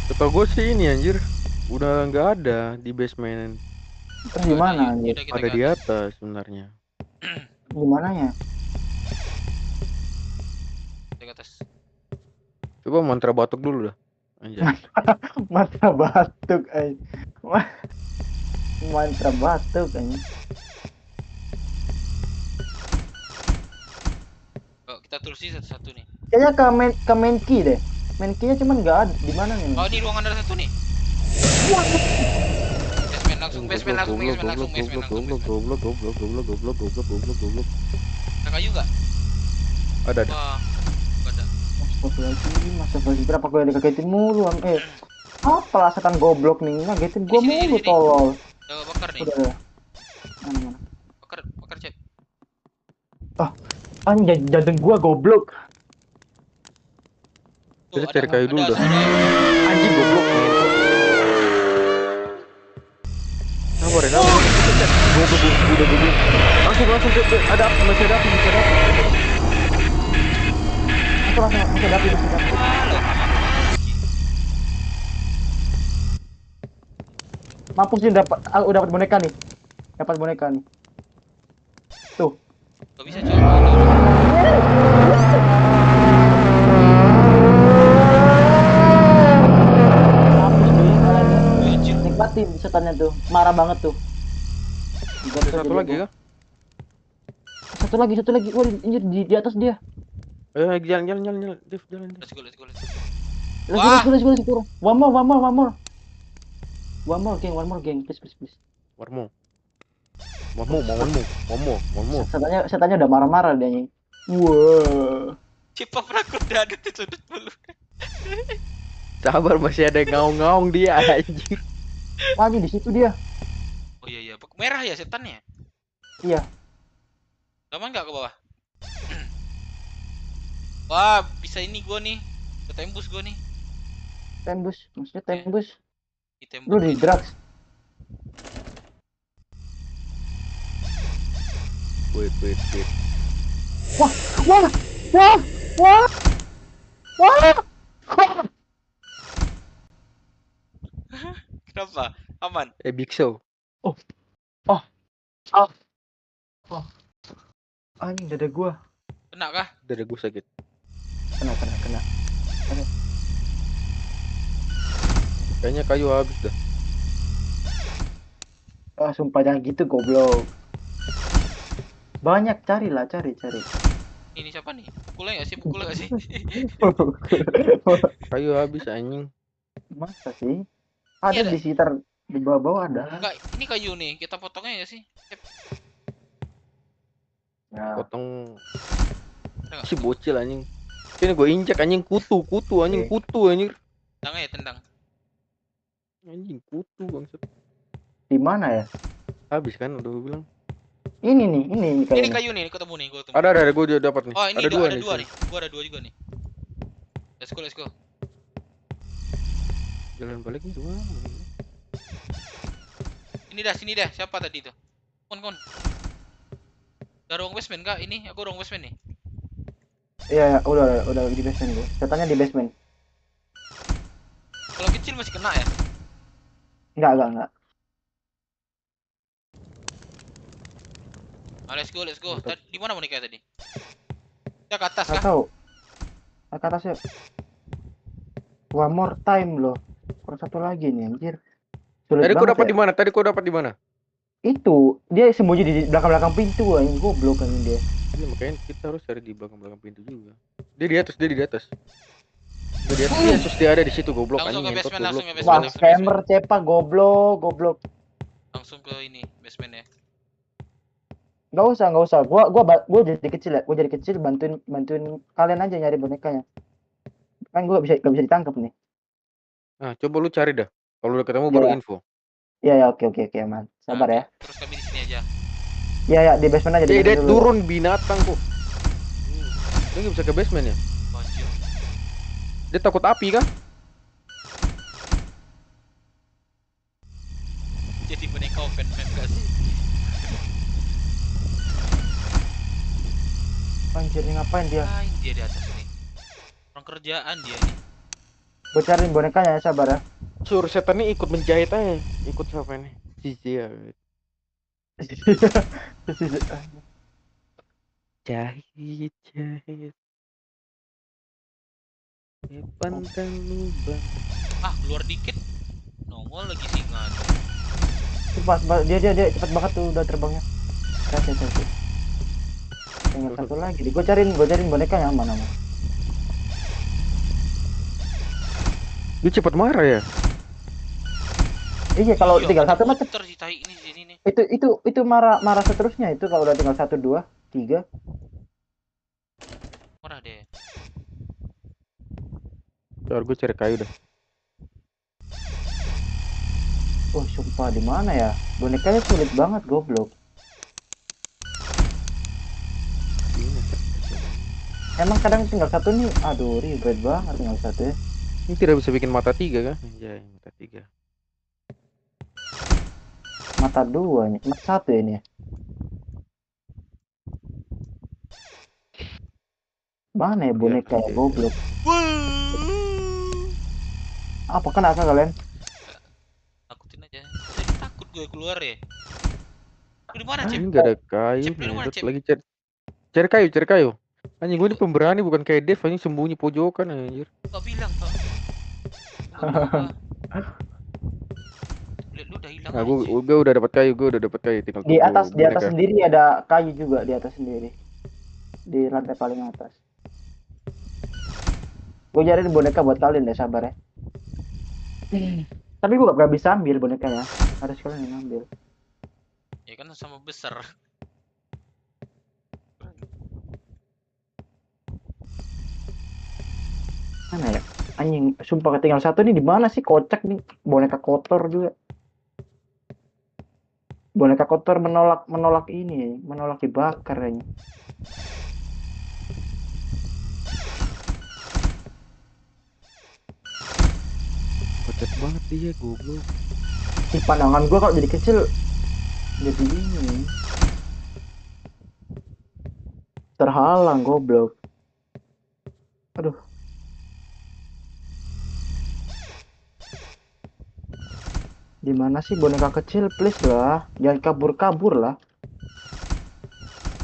Kata gue sih ini anjir. Udah nggak ada di basement. Terus di mana anjir? Yaudah, kita Ada ke di atas. atas sebenarnya. Di mananya? Kita ke atas. Coba mantra batuk dulu dah. Anjir. Mantra batuk anjir. Mantra batuk anjir. Oh, kita terusin satu-satu nih. Kayaknya ke main key deh. Main key-nya cuman nggak ada. Di mana nih? Oh, ini ruangan ada satu nih. Basement langsung. Goblok. Ada kayu nggak? Ada. Wah, nggak ada. Astagfirullahaladzim, kenapa gue dikagetin mulu? Apa setan goblok nih, ngagetin gue Sini, mulu sini. tolol. Udah bakar nih. Udah. Mana? Bakar cek. Anjay, jantung gue goblok. Tuh, Kita cari kayu dulu dah. ada. Anjing goblok. Sabar ya. Goblok. Langsung ada api, masih ada api. Masih ada api. Mampus sih udah dapat boneka nih. Tuh. Gak bisa cek. Mampus dulu kalian. Anjir. Nikmatin setannya tuh, marah banget tuh. Satu lagi kah? Satu lagi. Wah, anjir di atas dia. Ayo jalan. Div, jalan. Let's go. Let's Wah. go. One more. One more, geng. Please. Warmo. Setannya udah marah-marah dia nih. Wah. Cipa kuda ada di sudut mulut. Sabar, masih ada ngaung-ngaung dia anjing. Wah, di situ dia. Oh iya. Merah ya setannya. Iya. Aman nggak ke bawah? Wah, bisa ini gua nih. Ketembus gua nih. Maksudnya tembus. Ditembus. Lu di drugs. Wait. Wah. Kenapa? Aman. Big Show. Anjing dada gua. Kena kah? Dada gue sakit. kena. Kayaknya kayu habis dah. Ah, sumpah jangan gitu goblok. Banyak cari. Ini siapa nih? Pukulnya nggak sih? Kayu habis anjing. Masa sih? Ini Ada ada. di sekitar di bawah ada. Enggak, ini kayu nih. Kita potongnya nggak sih? Ya. Potong Ada nggak? si bocil anjing. Ini gue injek anjing kutu anjing Oke. kutu anjing. Tendang ya, tendang. Anjing kutu bangsat. Di mana ya? Habis kan udah gue bilang. Ini Ini kayaknya. kayu nih, ketemu nih, gua ketemu. Ada gue udah dapat nih. Oh, ini Ada dua nih. nih. Gua ada dua juga nih. Let's go. Jalan baliknya gimana? Sini dah. Siapa tadi itu? Kon. Ada ruang basement kah? Ini aku ruang basement nih. Iya, udah di basement gue. Katanya di basement. Kalau kecil masih kena ya? Enggak. Ah, let's go. Mantap. Di mana boneka tadi? Kita ke atas Enggak kah? tahu. Ke atasnya. One more time loh. Kurang satu lagi nih anjir. Sulit Tadi kau banget dapat ya. di mana? Tadi kau dapat di mana? Itu dia sembunyi di belakang pintu anjing, goblok kan dia. Iya makanya kita harus cari di belakang pintu juga. Dia di atas. Dia di atas. Dia terus dia ada di situ goblok Langsung anjing ke ngentot basement, langsung goblok. ke basement. Wah, scammer cepak goblok. Langsung ke ini basement ya. Enggak usah. Gua jadi kecil ya. Gua jadi kecil bantuin kalian aja nyari bonekanya. Kan gua gak bisa ditangkap nih. Nah, coba lu cari dah. Kalau udah ketemu Iya, baru ya. info. Iya, oke, aman. Sabar Nah, ya. Terus kami di sini aja. Iya, di basement aja, di Dia basement dulu. turun binatang kok. Dia nggak bisa ke basement ya? Anjir. Dia takut api kah? Jadi boneka open map gak sih? Anjir, ini ngapain dia? Ngapain dia di atas nih? Orang kerjaan dia nih. Gua cariin bonekanya ya, sabar ya. Suruh setan ini ikut menjahit aja. Ikut siapa ini? Cici ya. Jahit. Pantang lubang. Keluar dikit. Nongol lagi singa. Cepat, dia cepat banget tuh udah terbangnya. Kasih. Tinggal satu lagi. Gua cariin bonekanya aman. Dia cepat marah ya? Iya, kalau tinggal satu mah Muter si tai ini di sini nih. itu marah seterusnya itu kalau udah tinggal 1 2 3. Marah deh. Ntar gue cari kayu dah. Oh, sumpah di mana ya? Bonekanya sulit banget goblok. Emang kadang tinggal satu nih, aduh ribet banget tinggal satu ya. Ini tidak bisa bikin mata 3 kan? Anjay, mata 3. Mata 2 nih, mata 1 ini ya. Mana ya boneka ya goblok? Apa kena kalian? Takutin aja. Jadi takut gue keluar ya. Lu di mana, Cep? Ini gak ada kayu. Cep, lu di mana, Cep? Lagi cari kayu. Anjing gue ini pemberani bukan kayak Dev anjing sembunyi pojokan anjir. Gak bilang, Pak. Lihat lu udah hilang Nah, aja. gue udah dapat kayu, tinggal Di tunggu atas boneka. sendiri ada kayu juga di atas sendiri. Di lantai paling atas. Gue cariin boneka buat kalian deh, sabar ya. Tapi gue gak bisa ambil bonekanya. Harus kalian yang ambil. Ya kan sama besar. Mana ya? Anjing, sumpah ketinggal satu nih di mana sih? Kocak nih, boneka kotor juga. Boneka kotor menolak ini, menolak dibakar ini. Kocak banget dia goblok. Di pandangan gua kalau jadi kecil jadi ini. Terhalang goblok. Aduh. Di mana sih boneka kecil, please lah. Jangan kabur lah.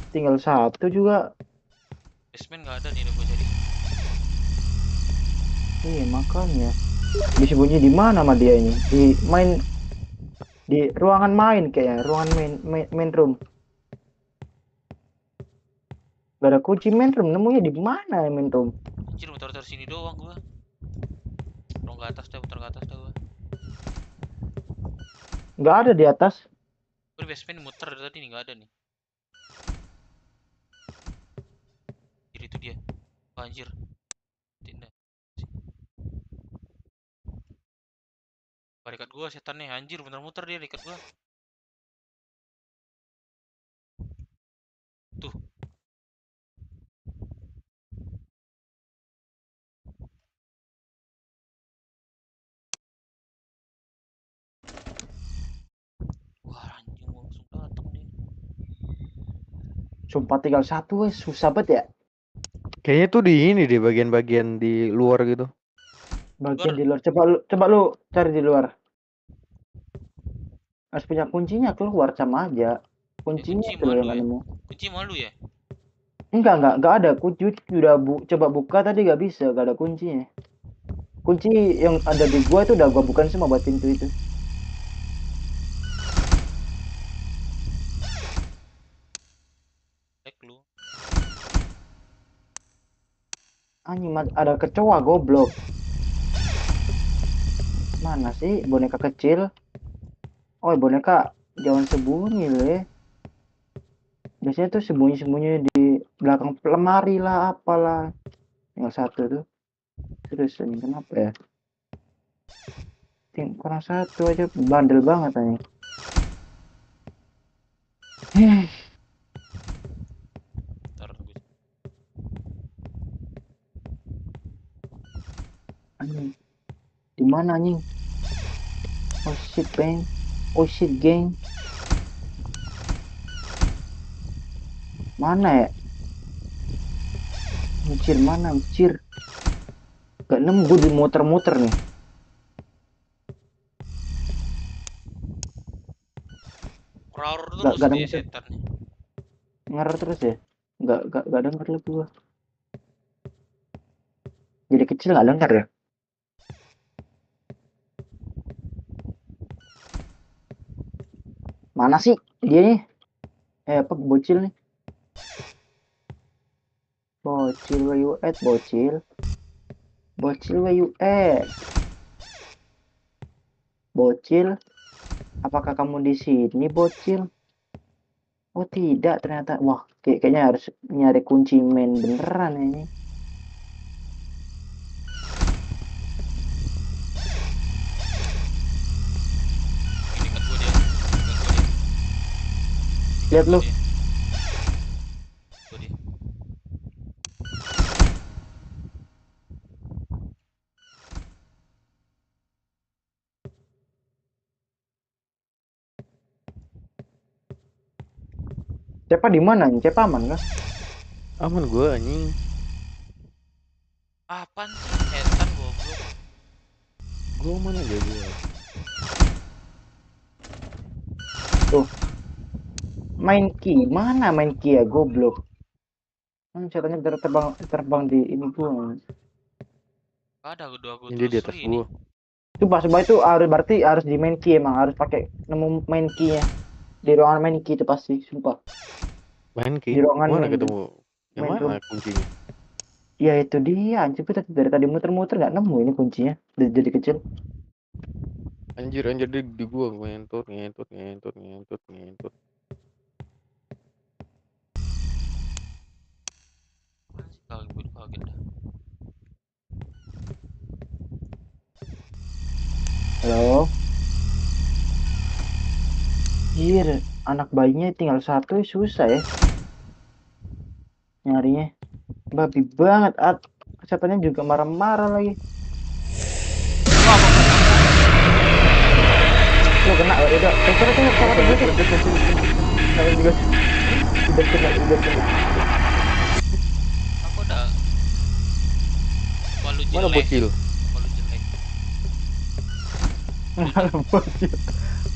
Tinggal satu juga. Basement gak ada nih, udah gue jadi. Iya makanya. Disembunyi di mana sama dia ini? Di ruangan main kayaknya, ruangan main room. Gak ada kunci main room, nemunya di mana main room? Anjir muter-muter sini doang gua. Dong ke atas dah, muter ke atas dah gua. Gak ada di atas. Gua di basement muter dari tadi nih, nggak ada nih. Jadi itu dia. Oh, anjir. Tindak. Barikat gua setannya anjir muter-muter dia dekat gua. Tuh. Wah anjing gua langsung datang dia. Sumpah tinggal satu wes, susah banget ya. Kayaknya tuh di ini deh bagian-bagian di luar gitu. Bagian Luar. di luar. Coba lu cari di luar. Harus punya kuncinya keluar sama aja. Kuncinya Kunci tuh yang malu nggak ya. nemu. Kunci malu ya. Enggak ada. Kunci udah coba buka tadi gak bisa, gak ada kuncinya. Kunci yang ada di gua itu udah gua bukan semua buat pintu itu. Lek lu. Anjing ada kecoa goblok. Mana sih boneka kecil? Oh boneka jangan sembunyi le. Biasanya tuh sembunyi-sembunyi di belakang lemari lah apalah. Tinggal satu tuh. Terus ini kenapa ya? Kurang satu aja bandel banget anjing. Ntar gua. Anjing. Di mana anjing? Oh shit, bang. Oh shit, geng. Mana ya? Anjir, mana anjir? Gak nemu, gue di muter-muter nih. Raur Gak terus ada dia muter. setan. Ngerer terus ya? Gak denger lagi gua. Jadi kecil gak denger ya? Mana sih dia nih? Apa bocil nih? Bocil where you at, bocil? Bocil where you at? Bocil? Apakah kamu di sini, bocil? Oh tidak, ternyata. Wah, kayaknya harus nyari kunci main beneran ini. Dekat gua dia. Dekat gua dia. Lihat lu. Gua dia. Cepa di mana nih? Cepa aman kah? Aman gue anjing. Apaan sih setan goblok. Gue aman aja gue. Tuh. Main key. Mana main key ya, goblok? Ceritanya terbang di ini gua. Ada dua gua Ini dia di atas telusuri ini. gue. Coba itu berarti harus di main key emang harus pakai nemu main key-nya. Di ruangan main key itu pasti, sumpah. Main Di key. ruangan Mana yang ketemu? Yang main room. mana kuncinya? Ya itu dia, anjir gue dari tadi muter-muter nggak nemu ini kuncinya. Jadi kecil. Anjir di gua ngentut. Apaan sih kaget dah. Halo. Anjir, anak bayinya tinggal satu susah ya. Nyarinya. Babi banget. Kesetannya juga marah-marah lagi. Lo kena, udah. Tengok, juga. Udah kena. Aku udah. Walu Mana jelek. bocil? Walu jelek.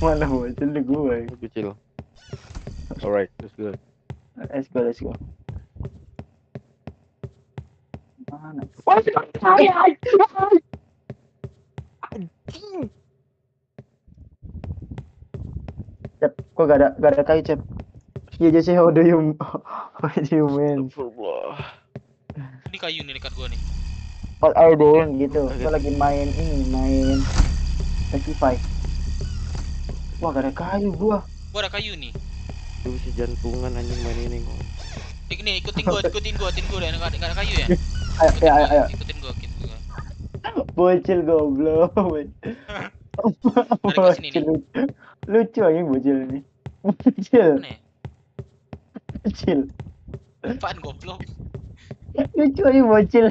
Mana bocil di gue. Mana bocil? Alright, that's good. Let's go. Mana? Wah, Anjing. Cep, kok gak ada kayu, Cep? Iya, just how do you how do you mean? Astagfirullah. Ini kayu nih dekat gua nih. What are you doing gitu? Oke. Gua lagi main Spotify. Wah, gak ada kayu gua. Gua ada kayu nih. Lu bisa jantungan anjing main ini kok. Nih, ikutin gua deh. Enggak ada kayu ya? Ayo. Ikutin gua. Bocil goblok. Dari gua sini nih. Lucu aja bocil ini. Bocil. Mana ya? Bocil. Apaan goblok? Lucu aja bocil.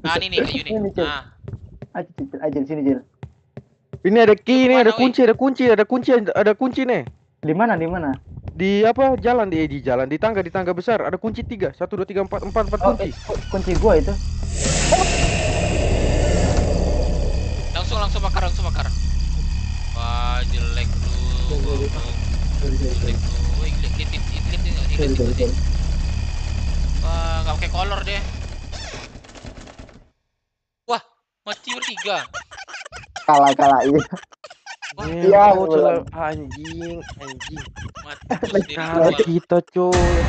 Ah, ini nih kayu nih. Ini, Cil. Ah, Aja sini, Cil. Ini ada key nih, Kemana, ada kunci nih. Di mana? Di apa? Jalan di jalan di tangga besar ada kunci 3. 1 2 3 4 4 Oh, kunci. kunci gua itu. langsung bakar. Wah, jelek lu. Jelek lu. Woi, lihat. Wah, enggak pakai kolor deh. Wah, mati bertiga. Kalah iya. Wah, Iya, bocil beneran. anjing. mati terus diri Kalah gua. kita, coy.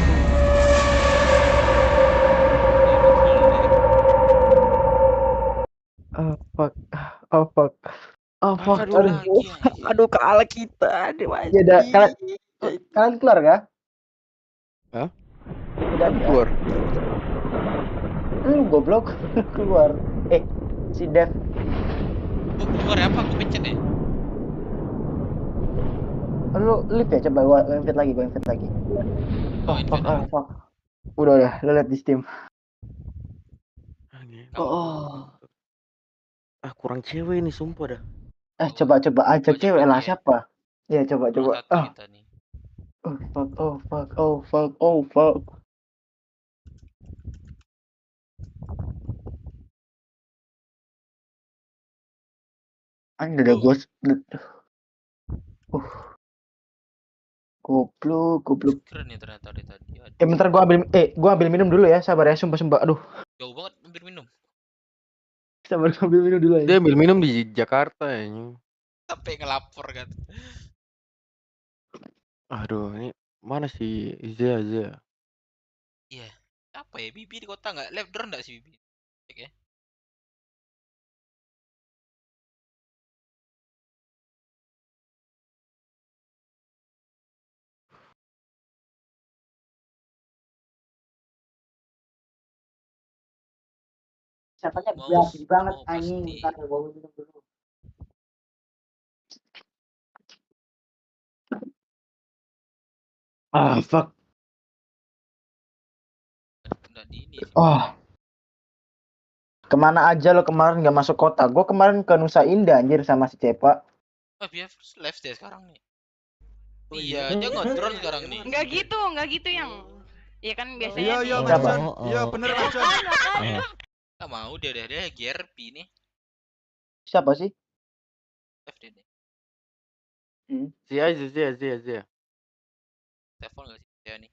Fuck. Oh fuck. Aduh, lagi anjing. Aduh, kalah kita. Aduh, Ya udah, kalian keluar kah? Hah? Udah Aku keluar. Lu goblok keluar. Si Dev. Gua keluar ya apa? Gua pencet ya. Lu lift ya, coba gua invite lagi. Oh, invite aja. Fuck. Udah, lu lihat di Steam. Kamu- Kurang cewek nih sumpah dah. Coba ajak Ajak cewek lagi lah, ya. siapa? Ya, coba. Nomor satu kita nih. Oh fuck. Ada ghost. Goblok. Keren nih ternyata dari tadi. Aduh, Bentar gua ambil minum dulu ya, sabar ya, sumpah. Aduh, jauh banget hampir minum. sabar, gua ambil minum dulu Dia aja. ambil minum di Jakarta ya. Sampai ngelapor kan. Aduh, ini mana sih Zia? Iya. Apa ya? Bibi di kota nggak? Left door nggak sih Bibi? Cek ya. Siapanya Mau banget mau anjing. pasti. Bentar, gua minum dulu. Fuck. Nggak di ini sih. Kemana aja lo kemarin gak masuk kota? Gue kemarin ke Nusa Indah anjir sama si Cepa. Oh, biar left deh sekarang nih. Iya, dia nge-drone sekarang nih. Enggak gitu yang. Ya kan biasanya Iya, nih. Siapa? Iya, bener Macan. Nggak mau dia GRP nih. Siapa sih? Left deh. Zia. Telepon nggak sih dia nih?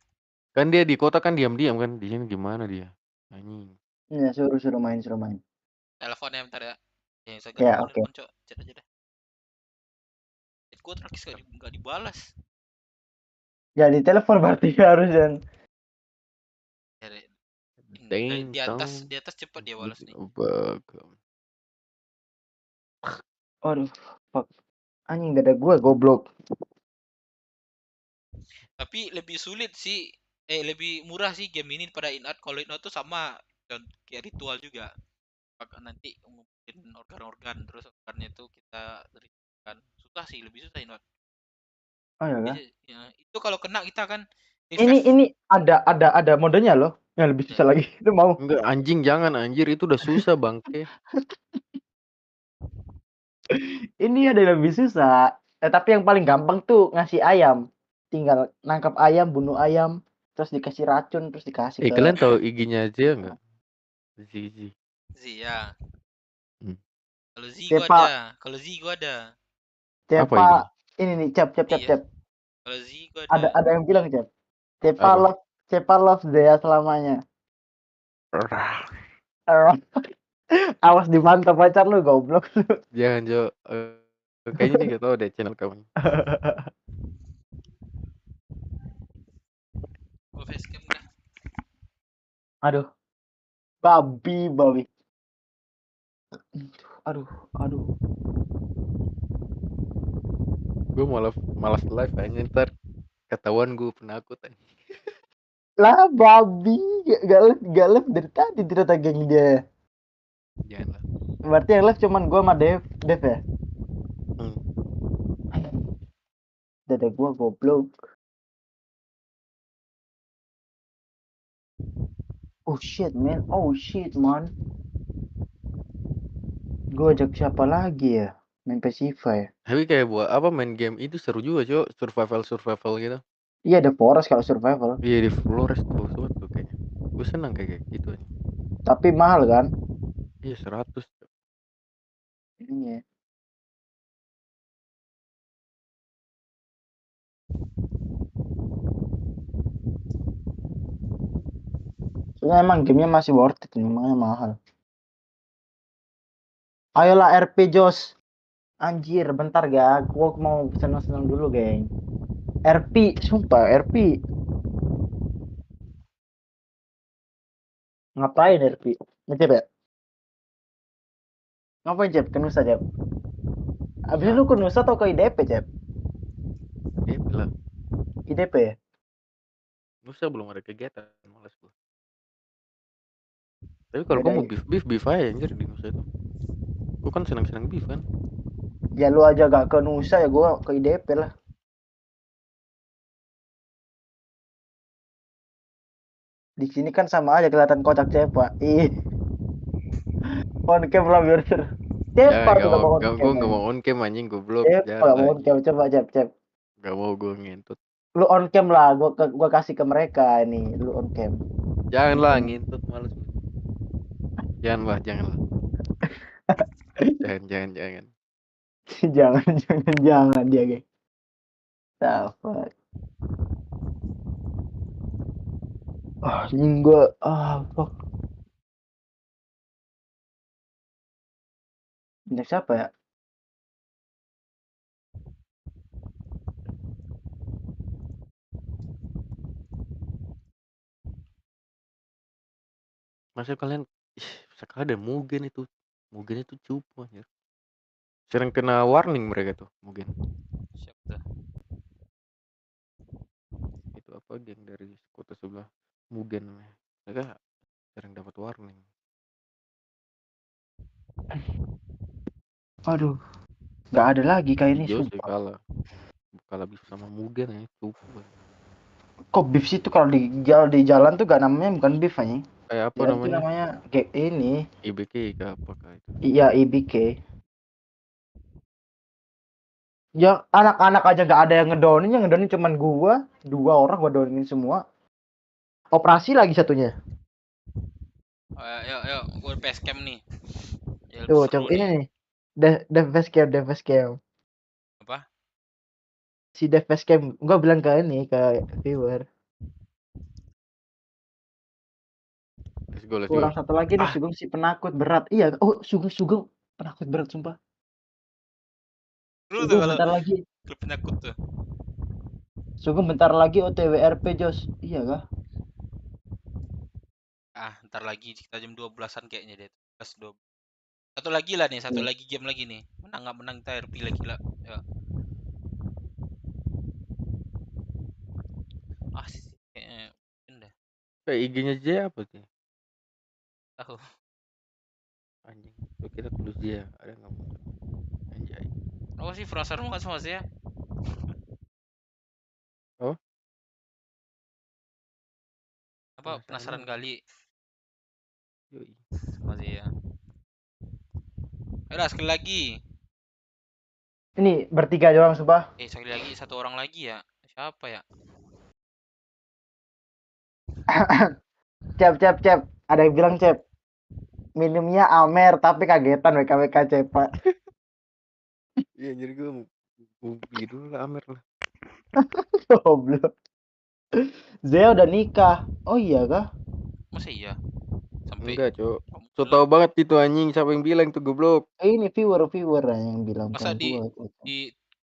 Kan dia di kota kan diam-diam kan. Di sini gimana dia? Anjing. Iya, suruh main. Telepon ya bentar ya. Yang saya Ya, telepon oke. cok, chat aja deh. Chat gua terakhir nggak dibalas. Ya di telepon berarti harus dan. Di atas cepet dia balas nih. Aduh, fuck. Anjing gak ada gue goblok. Tapi lebih sulit sih, lebih murah sih game ini pada in-out. Kalau in-out tuh sama kayak ritual juga. Nanti ngumpulin organ-organ, terus organnya tuh kita berikan. Susah sih, lebih susah in-out. Oh ya kan? Ya, itu kalau kena kita kan Ini ada modenya loh yang lebih susah lagi. Itu mau? Enggak, anjing jangan anjir, itu udah susah bangke. Ini ada yang lebih susah. Tapi yang paling gampang tuh ngasih ayam. Tinggal nangkap ayam, bunuh ayam, terus dikasih racun, terus dikasih ke. Kalian tahu IG-nya Zia enggak? Zizi. ya. Kalau Z gua ada. Cepa ini nih, Cep. Iya. Kalau Z gua ada. Ada yang bilang, Cep. Cepa love Zea selamanya. Awas dimantap pacar lu goblok. Jangan Jo, kayaknya dia nggak tahu deh channel kamu. Gua facecam dah. Aduh, babi. Aduh. Gue malas live aja ntar ketahuan gue penakut aja. Lah babi, gak live dari tadi ternyata geng dia. Jangan lah. Berarti yang live cuman gua sama Dev ya. Dada gua goblok. Oh shit man. Gua ajak siapa lagi ya? Main Pasifa ya. Tapi kayak buat apa main game itu seru juga Jo, survival gitu. Iya ada Forest kalau survival. Iya di Flores tuh bagus banget tuh kayaknya. Gue senang kayak gitu aja. Tapi mahal kan? Iya 100. Iya. Soalnya emang gamenya masih worth it nih, makanya mahal. Ayolah RP Jos. Anjir, bentar ya. Gua mau senang-senang dulu, geng. RP, sumpah RP. Ngapain RP? Ngecep ya? Ngapain Cep? Ke Nusa Cep? Abis itu lu ke Nusa atau ke IDP Cep? Lah, IDP ya? Nusa belum ada kegiatan, malas gue. Tapi kalau gue Beda mau ya? beef aja anjir di Nusa itu. Gue kan senang beef kan. Ya lu aja gak ke Nusa ya gua ke IDP lah. Di sini kan sama aja kelihatan kocak Cepa. Ih. On cam lah biar seru. Cepa tuh gak mau on Gue cam. gak mau on cam anjing goblok. Cepa gak mau on cam. Coba Cep. Gak mau gue ngintut. Lu on cam lah. Gua kasih ke mereka ini. Lu on cam. Jangan lah ngintut males. Jangan lah. jangan jangan dia geng. Sahabat. Ini gue fuck. Ini siapa ya? Masa kalian sekali ada Mugen itu cupu anjir. Sering kena warning mereka tuh Mugen. Siap dah. Itu apa geng dari kota sebelah Mugen. Mereka sering dapat warning. Aduh. Gak ada lagi kayak ini Jose sumpah. kalah beef sama Mugen ya cupu. Kok beef sih tuh kalau di jalan tuh gak namanya bukan beef aja. Kayak apa Ya, itu namanya? namanya kayak ini. IBK kah apakah itu? Iya IBK. Ya anak-anak aja gak ada yang ngedownin, yang ngedownin cuman gua, 2 orang gua downin semua. Operasi lagi satunya. Yuk, gue facecam nih. Ya, Tuh, seru coba ini nih. nih. Dev Facecam. Apa? Si Dev Facecam, gua bilang ke ini ke viewer. Let's go. Kurang satu lagi nih, Sugeng si penakut berat. Iya, Sugeng penakut berat sumpah. Lu tuh kalau bentar lagi. klub penakut tuh. Sugeng bentar lagi OTW RP Jos. Iya kah? Ntar lagi kita jam 12-an kayaknya deh. Plus 2. Satu lagi lah nih, satu Iya. lagi game lagi nih. Menang nggak menang kita RP lagi lah. Ya. Kayaknya dah. Kayak IG-nya J apa sih? Tahu. Anjing. Lu kira tulus dia ada nggak mau? Anjay. Oh sih penasaran banget sama saya. Oh? Apa penasaran kali Yoi. sama saya. Ayo sekali lagi. Ini bertiga doang sumpah. Sekali lagi satu orang lagi ya. Siapa ya? Cep. Ada yang bilang Cep. Minumnya Amer tapi kagetan WKWK Cep Pak. Iya jadi gue mau beli dulu lah Amer lah. Goblok. Zea udah nikah. Oh iya kah? Masa iya? Sampai Enggak, Cok. So tau banget itu anjing, siapa yang bilang tuh goblok. Ini viewer yang bilang Masa bukan gua. di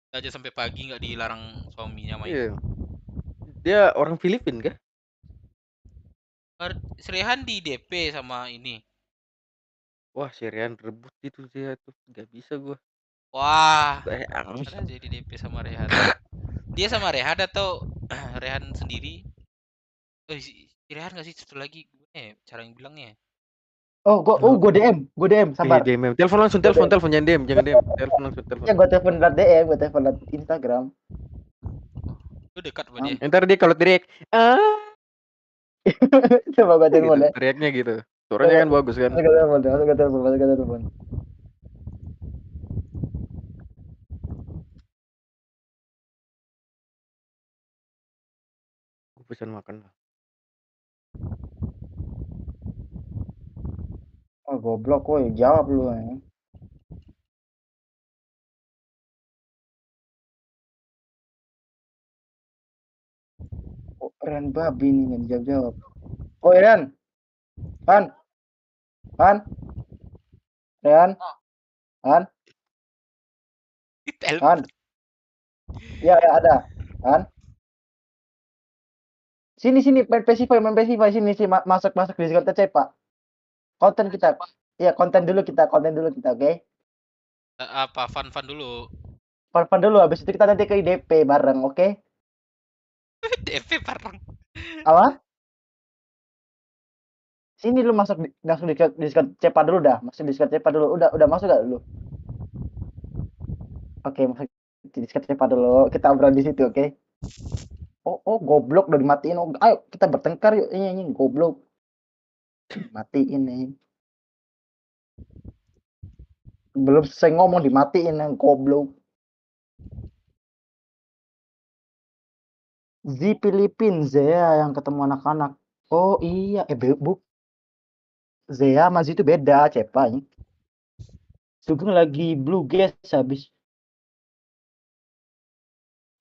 aja sampai pagi nggak dilarang suaminya main. Iya. Dia orang Filipin kah? Srehan di DP sama ini. Wah, si Rian rebut itu dia tuh. Gak bisa gua. Wah, Sayang. ada jadi DP sama Rehan. Dia sama Rehan atau Rehan sendiri? Si Rehan nggak sih satu lagi? Gimana ya cara yang bilangnya? Gua DM, Iya, sabar. DM. Telepon langsung, telepon jangan DM. Telepon langsung, telepon. Ya gua telepon lewat DM, gua telepon lewat Instagram. Lu dekat sama dia. Ntar dia kalau teriak, Coba gua gitu, telepon ya. teriaknya gitu. Suaranya kan bagus kan. Masuk ke telepon. Gue pesan makan lah. Oh, goblok woi, jawab lu ya. Oh, Ren babi nih nggak jawab. Oh, Ren. Han. Ren. Han. Ya ada. Han. Sini main Pesify sini masuk Discord aja, Pak. Konten kita. Iya, konten dulu kita, oke? Apa fun dulu. Fun dulu, habis itu kita nanti ke IDP bareng, oke? DP bareng. Apa? Sini lu masuk langsung Discord Cepa dulu dah. Masuk Discord Cepa dulu. Udah masuk gak lu? Oke, masuk Discord Cepa dulu. Kita obrol di situ, oke? Oh, goblok udah dimatiin. Oh, ayo kita bertengkar yuk. Ini goblok. Matiin nih. Belum selesai ngomong dimatiin yang goblok. Z Filipin, Zea yang ketemu anak-anak. Oh iya, bu. Zea sama Z itu beda, Cepa. Sugeng lagi blue gas habis.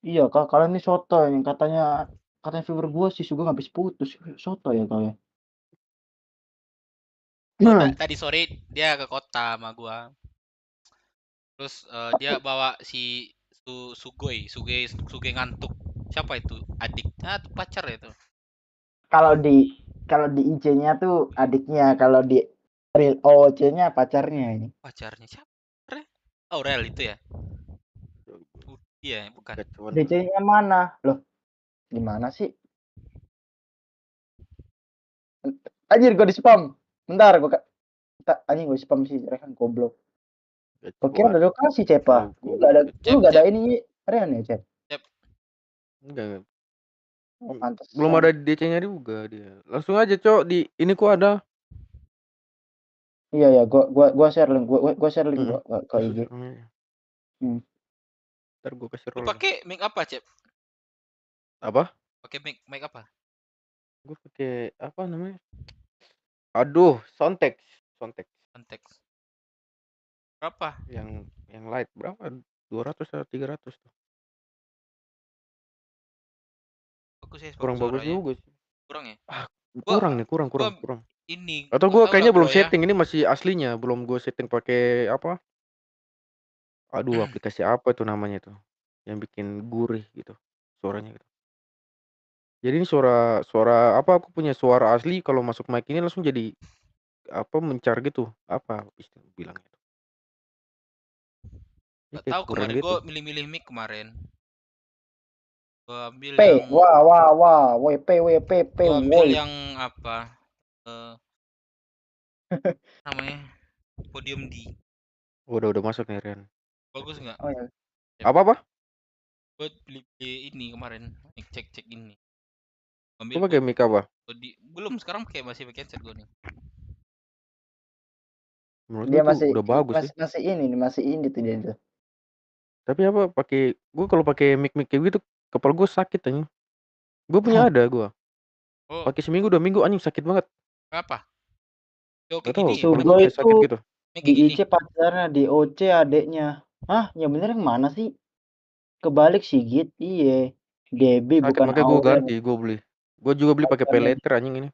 Iya, kalau ini soto yang katanya viewer gue sih Sugeng habis putus. Soto ya kau ya. Tadi sore dia ke kota sama gua. Terus dia bawa si Sugoi ngantuk. Siapa itu? Adik? Tuh pacar itu. Kalau di IG-nya tuh adiknya, kalau di real OC-nya pacarnya ini. Pacarnya siapa? Aurel itu ya? Iya, bukan. DC-nya mana? Loh, gimana sih? Anjir, gue di spam. Bentar, anjing gue spam sih, Rehan goblok. Gue kira ada lokasi, Cepa. Lu gak ada ini, Rehan ya, Cep? Enggak. Oh, pantas. Belum ada DC-nya juga dia. Langsung aja, Cok, di ini ku ada. Iya, gua share link, gua share link ke IG. Ntar gua kasih roll. Lu pakai mic apa, Cep? Apa? Pakai mic apa? Gua pakai apa namanya? Aduh, Sontex. Berapa? Yang light berapa? 200 atau 300 tuh. Bagus ya, Kurang bagus juga sih. Kurang ya? Kurang. Ini. Atau gua kayaknya belum setting, ini masih aslinya, belum gua setting pakai apa? Aduh, aplikasi apa itu namanya tuh? Yang bikin gurih gitu suaranya gitu. Jadi ini suara apa, aku punya suara asli kalau masuk mic ini langsung jadi apa, mencar gitu. Apa istilah bilangnya itu? Gak tahu kemarin gitu. Gue milih-milih mic kemarin. Gue ambil yang WP. Gue ambil yang apa? Namanya Podium D. Udah masuk nih, Ren. Bagus nggak? Oh, ya. Apa? Gue beli ini kemarin, cek ini. Ambil pakai mic apa? Belum, sekarang masih pakai headset gue nih. Menurut dia udah bagus sih. Masih ini tuh dia tuh. Tapi apa gue kalau pakai mic kayak gitu kepala gue sakit anjing. Gue punya ada gue. Pakai seminggu 2 minggu anjing sakit banget. Apa? Gak tahu, Sugo itu sakit gitu. Di IC pacarnya, di OC adeknya. Hah, yang bener yang mana sih? Kebalik Sigit, iye. Debbie sakit, bukan makanya gue ganti, gue beli. Gue juga beli pakai pay later anjing ini.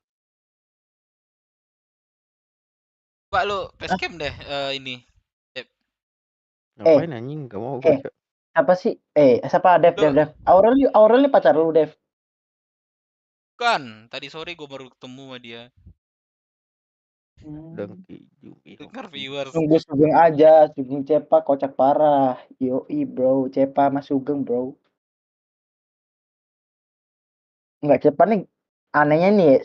Pak lu facecam deh ini. Ngapain anjing? Gak mau gue, Cok. Apa sih? Siapa Dev? Lu Aurel nih pacar lu, Dev. kan tadi sore gue baru ketemu sama dia. Dengki Jumi. Dengar viewers. Tunggu Sugeng aja, Sugeng Cepa kocak parah. Yoi bro, Cepa sama Sugeng bro. Enggak, Cepa nih anehnya nih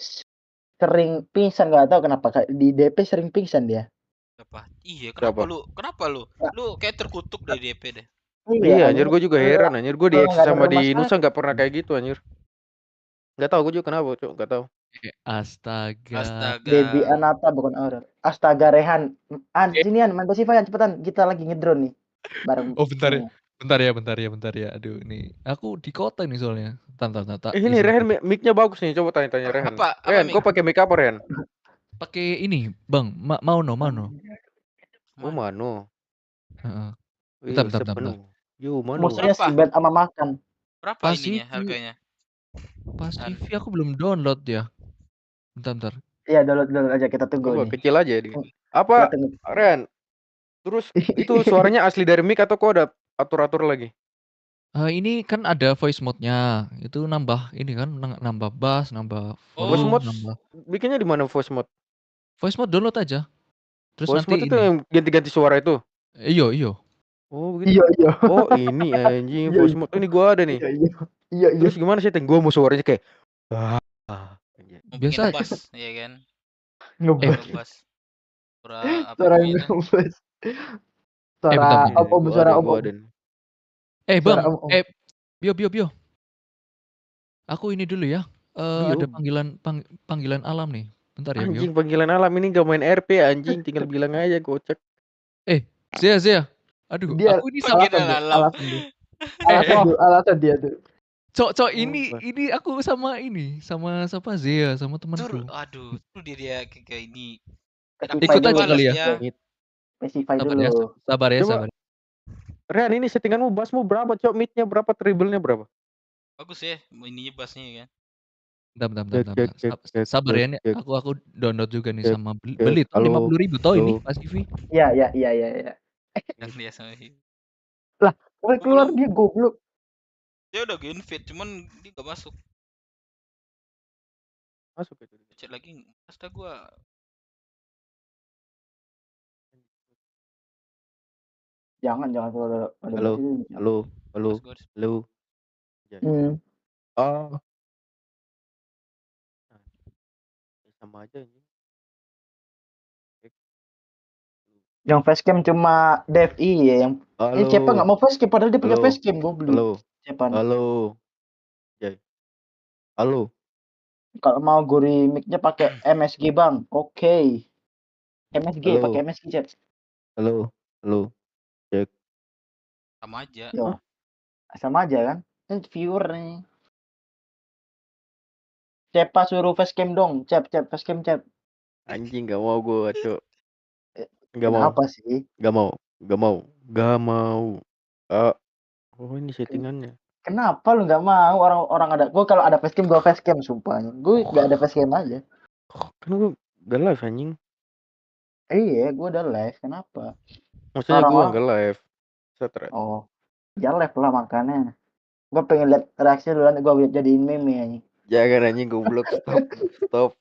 sering pingsan, nggak tahu kenapa di DP sering pingsan dia. Apa? Iya, kenapa Siapa? lu? Kenapa lu? Lu kayak terkutuk dari DP deh. Iya, anjir gue juga heran anjir. Gue di Kalau Eksis nggak ada sama rumah di Nusa sakit. nggak pernah kayak gitu anjir. Nggak tahu gue juga kenapa, Cok. Nggak tahu. Astaga. Debbie Astaga. Anata bukan Aurel. Astaga Rehan. Sinian main Pasifa cepetan, kita lagi ngedrone nih. Bareng. Oh bentar ya. Bentar ya. Aduh, ini aku di kota nih soalnya. Tanta. Ini Rehan mic-nya bagus nih. Coba tanya-tanya Rehan. Apa Rehan, mic? kau pakai mic apa, Rehan? Pakai ini, Bang. Mau no. Oh, Mano. Heeh. Iya, Bentar. sepenuh. Yo, Mano. Musuhnya Berapa? Sibet sama makan. Berapa Pasif. ininya harganya? Pasifi aku belum download ya. Bentar. Iya, download aja, kita tunggu Coba nih. kecil aja dia. Apa, Kita tunggu. Ren? Terus itu suaranya asli dari mic atau kok ada atur-atur lagi? Ini kan ada voice mode-nya. Itu nambah ini kan nambah bass, nambah Voice volume, mode nambah. bikinnya di mana voice mode? Voice mode download aja. Terus Voice nanti mode itu ini. yang ganti-ganti suara itu? Iya. Oh, begitu. Iya. Oh, ini anjing Iya, voice mode. Ini gua ada nih. Iya. Terus gimana sih? Gua mau suaranya kayak anjing. Mau bikin Biasa. ngebas, ya kan? Ngebas. Suara apa Suara namanya? ngebas. bentar. Suara Gua om. ada. Bang. Suara om. Bio. Aku ini dulu ya. Bio. Ada panggilan alam nih. Bentar ya, Bio. Anjing panggilan alam ini gak main RP anjing, tinggal bilang aja gocek. Zia. Aduh, Dia aku ini sama alasan dia tuh. Cok, ini aku sama siapa Zia, sama temanku. Aduh, tuh dia kayak ini. Ikut aja kali ya. Specify Sabar ya. dulu. Sabar ya. Ren, ini settinganmu bassmu berapa, Cok? Mid-nya berapa, treble-nya berapa? Bagus ya, ininya bassnya kan. Bentar. Sabar ya, nih. Aku download juga nih sama beli tuh 50.000 toh ini Pasifi. Iya. Yang dia sama Lah, keluar dia goblok. dia udah gue invite, cuman dia gak masuk. Masuk itu. Chat lagi, pasta gua. Jangan kalau ada Halo. Oh. Sama aja ini. Yang facecam cuma Dev yang Cepa nggak mau facecam padahal dia punya facecam goblok. Halo. Halo. Kalau mau guri mic-nya pakai MSG, Bang. Oke. MSG, pakai MSG, Cep. Halo. Cek. Sama aja. Yo. Sama aja kan? Kan viewer nih. Cepa suruh facecam dong. Cep facecam, Cep. Anjing gak mau gue, Cok. Gak mau. Apa sih? Gak mau. Oh, ini settingannya. Kenapa lu nggak mau? Orang ada. Gue kalau ada facecam gue facecam sumpah. Gue nggak ada facecam aja. Kan gue gak live anjing. Iya, gue udah live. Kenapa? Maksudnya gue gak live. Setret. Oh, ya live lah makanya. Gue pengen lihat reaksi lu nanti gue jadiin meme anjing. Jangan anjing goblok, stop.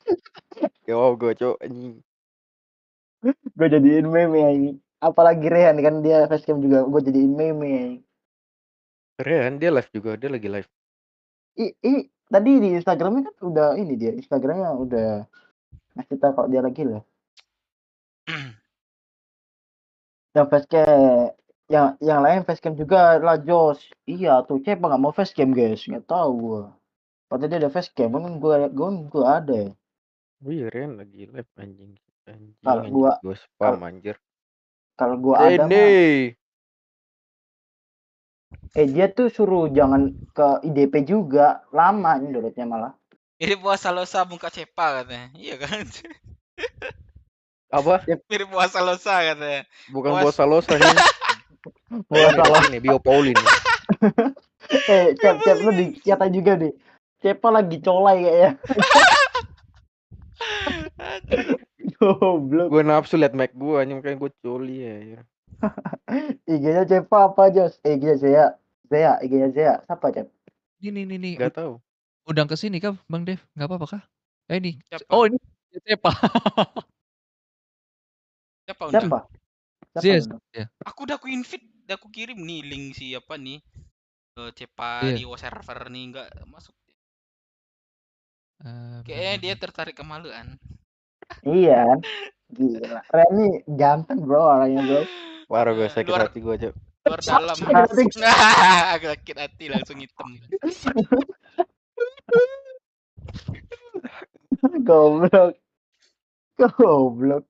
Gak mau gue, Cok, anjing. Gue jadiin meme anjing. Apalagi Rehan kan dia facecam juga, gue jadiin meme anjing. Rehan dia live juga, dia lagi live. Tadi di Instagramnya kan udah ini dia, Instagramnya udah ngasih tahu kalau dia lagi lah. Yang facecam, yang lain facecam juga lah Jos. Iya tuh Cepa nggak mau facecam guys, nggak tahu gue. Padahal dia ada facecam, kan gue ada. Oh iya Rehan lagi live anjing. Kalau gue spam anjir. Kalau gue ada mah. Dia tuh suruh jangan ke IDP juga, lama ini downloadnya malah. Mirip puasa losa muka Cepa katanya. Iya kan? Apa? Mirip puasa losa katanya. Bukan puasa losa nih. Puasa losa nih, Bio Paulin. Cep lu dicata juga nih. Cepa lagi colai kayaknya. Goblok. Gue nafsu liat mic gue anjing, makanya gue coli ya. IG-nya Cepa apa, Jos? IG-nya Zea. IG-nya Zea. Siapa, Cep? Nih. Gak tahu. Undang ke sini kah, Bang Dev? Nggak apa-apa kah? Ini. Siapa? Oh, ini Cepa. Siapa undang? Siapa? Zia. Aku udah aku invite, udah aku kirim nih link siapa nih. Cepa Iya. Rio server nih nggak masuk. Kayaknya dia tertarik kemaluan. Iya. Gila. Ren nih ganteng, bro, orangnya, bro. Parah gue, sakit Luar- hati gue, Cok. Luar dalam. Sakit Sakit hati langsung hitam. Goblok. Goblok.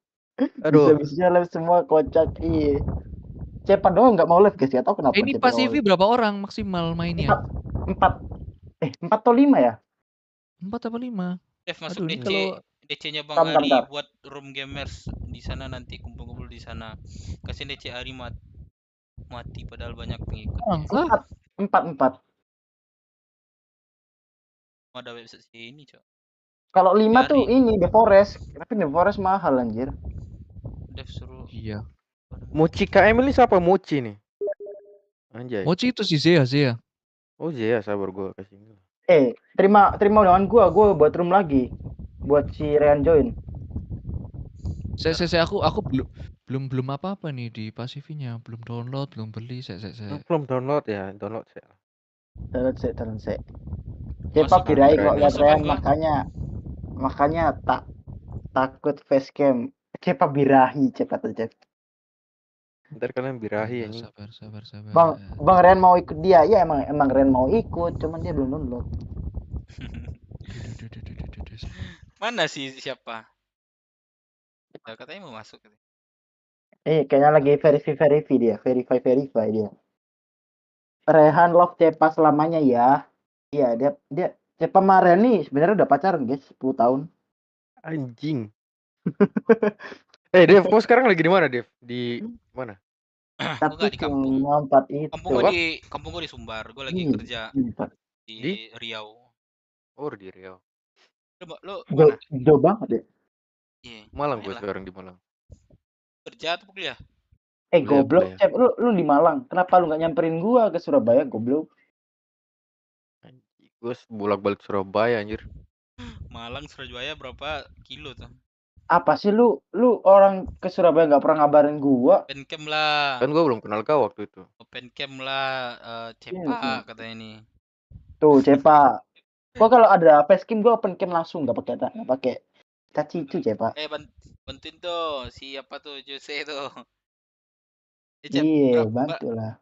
Aduh. Bisa-bisanya live semua kocak. Iya. Cepa doang nggak mau live, guys. Gak tau kenapa. Ini Cepa Pasifi berapa orang maksimal mainnya? 4 atau 5 ya? 4 apa 5? Dev masuk Aduh, ini DC. kalau- DC-nya Bang Bentar, Ari bentar. buat room gamers di sana, nanti kumpul-kumpul di sana. Kasih DC Ari mati padahal banyak pengikut. Lah. 4. Ada website ini, Cok. Kalau 5 tuh Dari. ini The Forest. Tapi The Forest mahal anjir. Dev suruh. Iya. Mochi KM ini siapa Mochi nih? Anjay. Mochi itu si Zia. Oh Zia, sabar gue kasih. Terima undangan gua buat room lagi. Buat si Ryan join. Aku belum apa-apa nih di Pasifinya, belum download, belum beli. Belum download ya, download saya. Talent sih. Cepa Masuk, pirai kok lihat masuk, Ryan, Bang, makanya takut facecam. Cepa birahi, Cepa tuh, Cep. Ntar kalian birahi anjing. Sabar. Bang Ren mau ikut dia. Ya emang Ren mau ikut, cuman dia belum download. Mana sih siapa? Ya, katanya mau masuk. Kayaknya lagi verify dia. Rehan love Cepa selamanya ya. Iya, dia Cepa sama Ren nih sebenarnya udah pacaran, guys, 10 tahun. Anjing. Dev, kau sekarang lagi di mana, Dev? Di mana? Tapi di kampung. Ngompat itu. Kampung gua di Sumbar. Gua lagi Iya, kerja di Riau. Oh, di Riau. Lu mana? Jauh banget ya. Iya. Malang gue sekarang di Malang. Kerja atau kuliah? Goblok, kuliah. Cep, lu di Malang. Kenapa lu nggak nyamperin gua ke Surabaya, goblok? Anjing, gue bolak-balik Surabaya anjir. Malang Surabaya berapa kilo tuh? Apa sih lu orang ke Surabaya nggak pernah ngabarin gua? Open cam lah. Kan gue belum kenal kau waktu itu. Open cam lah, Cepa katanya ini. Tuh, Cepa. Gua kalau ada facecam gua open cam langsung, nggak pakai caci itu, Cepa. Bantuin tuh siapa tuh Jose tuh. Iya, bantu lah.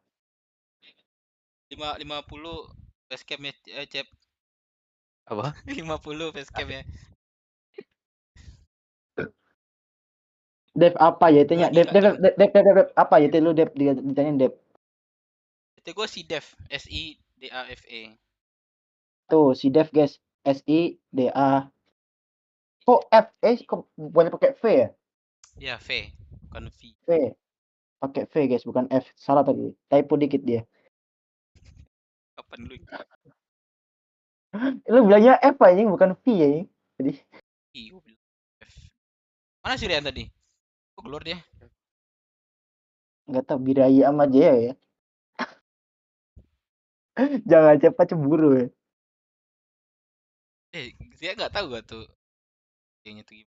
50 facecam ya, Cep. Apa? 50 facecam ya. Dev apa ya tanya? Dev apa ya lu Dev ditanyain Dev. Itu gue si Dev, SIDAFE. Tuh si Dev guys, SIDA. Kok F kok bukannya pakai V ya? Ya V, bukan V. V. Pakai V guys, bukan F. Salah tadi. Typo dikit dia. Kapan lu? Lu bilangnya F aja, bukan V ya. Jadi gue bilang F. Mana si Rian tadi? Kok keluar dia? nggak tahu birahi sama Jaya ya. Jangan cepat cemburu ya. Dia nggak tahu gak tuh kayaknya tuh.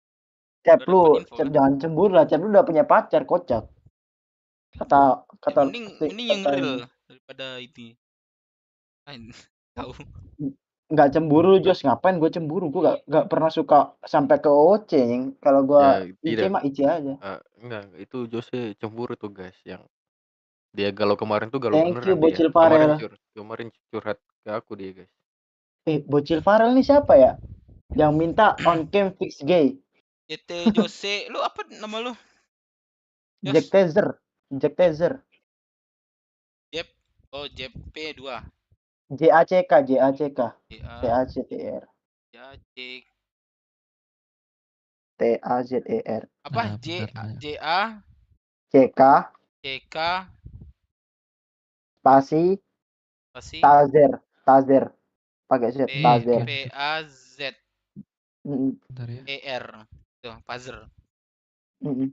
Cep lu, jangan cemburu lah. Cep lu udah punya pacar, kocak. Kata mending yang real daripada itu. Tahu. Nggak cemburu Jos, ngapain gue cemburu, gue nggak pernah suka sampai ke OC kalau gue IC mah IC aja. Enggak, itu Jose cemburu tuh guys, yang dia galau kemarin tuh galau beneran. Thank you Bocil Farel. Kemarin curhat ke aku dia guys. Bocil Farel nih siapa ya yang minta on cam fix gay? Itu Jose, lu apa nama lu? Jack Tezer. Jep, oh JP2. JACK. TAZER. Apa? CK. Spasi. Tazer. Pakai Z. Tazer. PAZ. Bentar ya. ER. Tuh, Pazer. Mhm.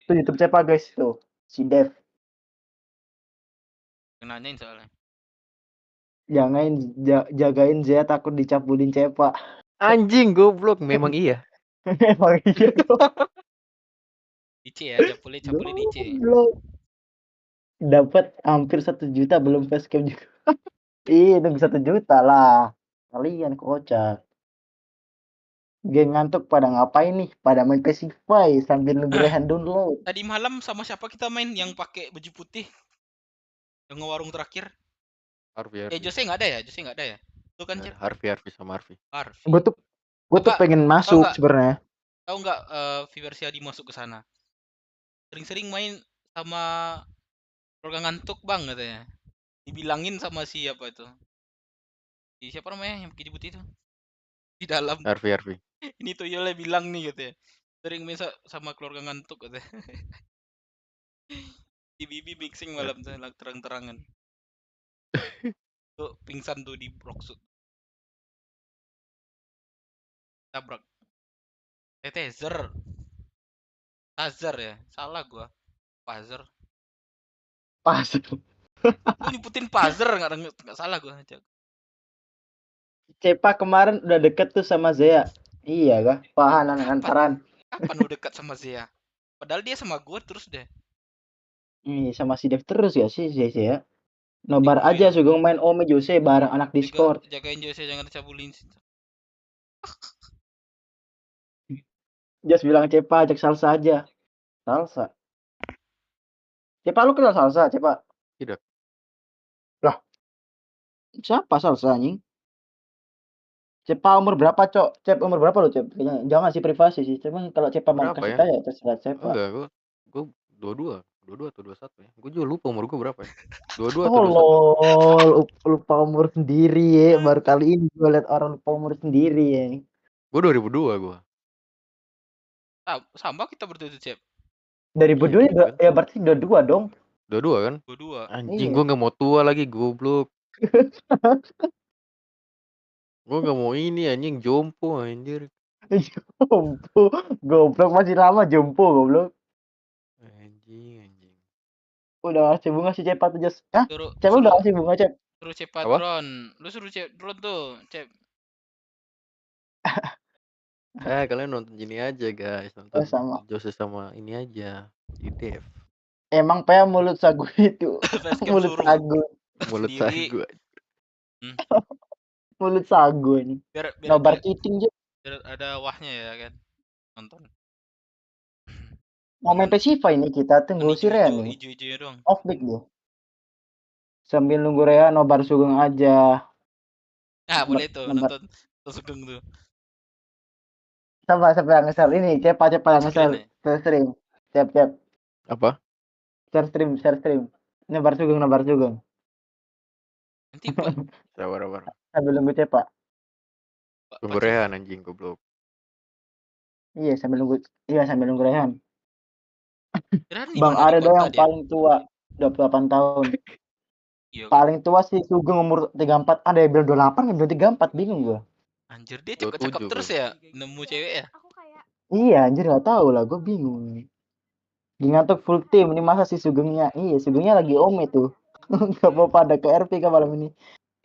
Itu YouTube Cepa guys tuh, si Dev. Nanyain soalnya. Jagain Zea takut dicabulin Cepa. Anjing goblok, memang iya. Emang iya dong. Dice ya, capule dice. Goblok. Dapat hampir 1 juta belum facecam juga. Ih, nunggu 1 juta lah. Kalian kocak. Geng ngantuk pada ngapain nih? Pada main Pesify sambil nunggu Rehan download. Tadi malam sama siapa kita main yang pakai baju putih? Yang warung terakhir? Harvey. Jose nggak ada ya? Jose nggak ada ya? Itu kan Cep? Harvey sama Harvey. Gue tuh pengen masuk sebenarnya. Tahu nggak Viversi Adi masuk ke sana? Sering-sering main sama keluarga ngantuk bang katanya. Dibilangin sama siapa itu? Siapa namanya yang pakai putih itu? Di dalam. Harvey. Ini tuh Yole bilang nih katanya. Sering main sama keluarga ngantuk katanya. Di Bibi mixing malam tuh terang-terangan. Tuh pingsan tuh di Broksud. Tabrak. Tetezer. Hazard ya? Salah gua. Pazer. Lu nyebutin Pazer enggak salah gua. Cepa kemarin udah deket tuh sama Zea. Iya kah? Pahanan antaran. Kapan lu dekat sama Zea? Padahal dia sama gua terus deh. Sama si Dev terus ya sih Zea. Nobar aja Sugeng main Ome Jose bareng anak Discord. Jagain Jose jangan dicabulin. Just bilang Cepa ajak salsa aja. Salsa. Cepa lu kenal salsa, Cepa? Tidak. Lah. Siapa salsa anjing? Cepa umur berapa, Cok? Cep umur berapa lu, Cep? Jangan sih privasi sih. Cuman kalau Cepa mau kasih tahu ya terserah Cepa. Enggak, gua 22 atau 21 ya. Gua juga lupa umur gua berapa ya. 22 atau 21. Lol, lupa umur sendiri ya. Baru kali ini gua lihat orang lupa umur sendiri ya. Gua 2002 gua. Sama kita berdua Cep. 2002 ya berarti 22 dong. 22 kan? 22. Anjing gua enggak mau tua lagi, goblok. Gua enggak mau ini anjing jompo anjir. Jompo. Goblok masih lama jompo goblok. Anjing. Udah ngasih bunga si Cepat tuh Jos. Hah? Cep udah ngasih bunga Cep. Suruh Cepatron. Lu suruh Cepatron tuh, Cep. Kalian nonton gini aja guys, nonton sama Jose sama ini aja, Dev. Emang Pea mulut sagu itu. Mulut sagu. Mulut sagu. Mulut sagu ini. Nobar cheating juga. Biar ada wahnya ya kan. Nonton. Mau main Pesify ini kita tunggu si Rea nih. Hijau-hijaunya doang. Off mic dia. Sambil nunggu Rea nobar Sugeng aja. Boleh tuh nonton Sugeng tuh. Siapa yang ngesel ini? Cepat yang ngesel. Stream. Cep. Apa? Share stream. Nobar Sugeng. Nanti Pak. Sabar. Sambil nunggu Cepak. Tunggu Rehan anjing goblok. Iya, sambil nunggu Rehan. Bang Are Ardo yang paling tua, 28 tahun. Paling tua sih Sugeng umur 34. Ada yang bilang 28, yang bilang 34, bingung gua. Anjir dia cakep terus ya, nemu cewek ya. Iya, anjir enggak tahu lah, gua bingung. Ngantuk full tim ini masa si Sugengnya. Iya, Sugengnya lagi ome tuh. Enggak mau pada ke RP kan malam ini.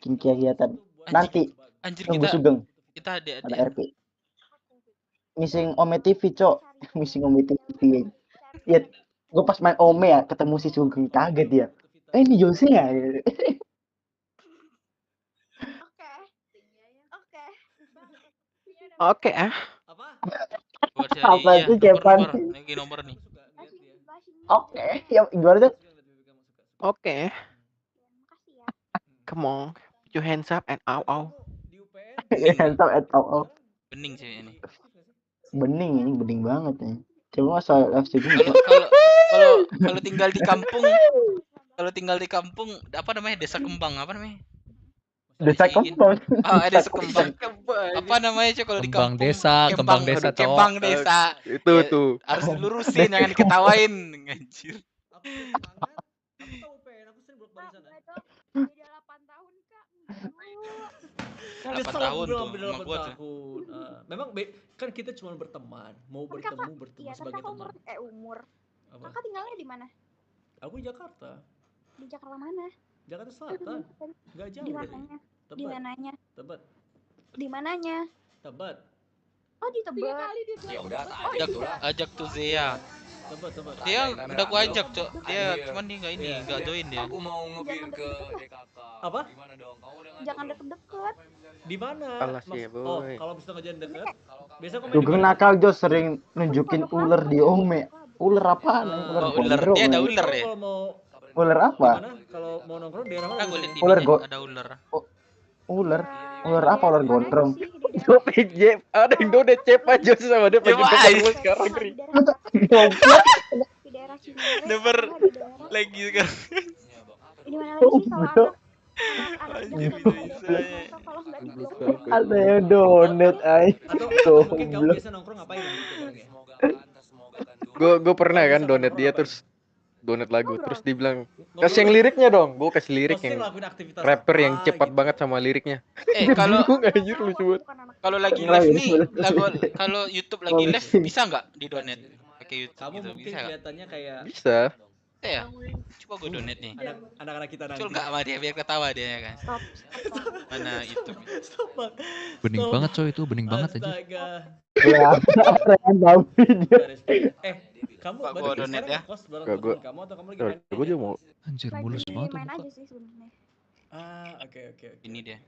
Kegiatan. Nanti anjir tunggu Sugeng. Kita ada RP. Missing Ome TV, Cok. Missing Ome TV. Ya, gue pas main Ome ya ketemu si Sugeng, kaget dia. Ini Jose ya? Oke. Apa itu Cepan? Lagi nomor nih. Oke, ya gimana tuh? Oke. Come on, put your hands up and ow. Hands up and ow. Bening sih ini. Bening banget nih. Coba soal FC kalau tinggal di kampung, apa namanya desa kembang apa namanya? Desa kembang. Desa kembang. Apa namanya cuy kalau di kampung? Kembang desa. Kembang desa. Itu. Harus dilurusin, jangan diketawain, anjir. Kan 8 salah tahun gua tuh hampir sama 8 gua tuh. tahun. Memang kan kita cuma berteman, mau Tapi bertemu iya, tapi sebagai kakak teman. umur. Apa? Kakak tinggalnya di mana? Aku di Jakarta. Di Jakarta mana? Jakarta Selatan. Enggak jauh Di dari. mananya? Di Tebet. mananya? Tebet. Di mananya? Tebet. Oh, di Tebet. Ya udah, Ajak tuh Zea. Tebet. Dia udah gua ajak, Cok. Dia cuman dia enggak Iya. enggak join dia. Aku mau ngebir ke DKK. Apa? Gimana dong? Kamu udah Jangan deket-deket. Di mana? Alas ya, Oh, boy. kalau bisa ngejalan dekat, biasa kau main di Sugeng mana? nakal Jos sering nunjukin ular di Ome. Ular apaan? Ular Oh, ular. gondrong. Dia ada ya. ular ya. Kalau mau Ular apa? gimana? Kalau mau nongkrong daerah mana? Kan gua liat biasanya? Ular TV-nya go- ada ular. Ular. Ya, Ular di apa? Ular daerah mana gondrong. sih? Di daerah- Jope Jep, ada yang dodet Cep aja sama dia pakai Cep pakai aja. terus sekarang Di Ri. daerah- Goblok. di daerah Cinere. Never atau nggak di daerah lagi sekarang. di mana lagi sih kalau Goblok. anak Anjing, yang bisa-bisa ada ya. kalau nggak di blok Ada yang donet ay. Atau mungkin kamu Goblok. biasa nongkrong ngapain gitu orangnya? Gue pernah kan Biasa donet nongkrong dia ngapain? terus donet lagu terus dibilang Ngobrol kasih yang ya? liriknya dong. Gue kasih lirik Maksudnya yang ngelakuin aktivitas rapper apa yang cepat gitu. banget sama liriknya. Kalau Bingung anjir lucu banget. kalau lagi Nggak, live ya, nih, kalau YouTube lagi live bisa nggak di donate pakai YouTube Kamu gitu? mungkin Bisa nggak? kelihatannya kayak Bisa. Ya, coba gue donate nih. anak-anak kita nanti. Cul nggak sama dia biar ketawa dia ya kan. stop Mana YouTube? Stop, Bang. Bening Stop. banget coy itu, bening banget aja. Astaga. Ya, saya tahu video. Garis. Kamu Pak, berarti gua sekarang donate ya. ngekos bareng Nggak, teman kamu atau kamu lagi main? Gue juga mau. Anjir lagi mulus banget tuh main muka. aja sih sebenarnya. Oke. Ini dia.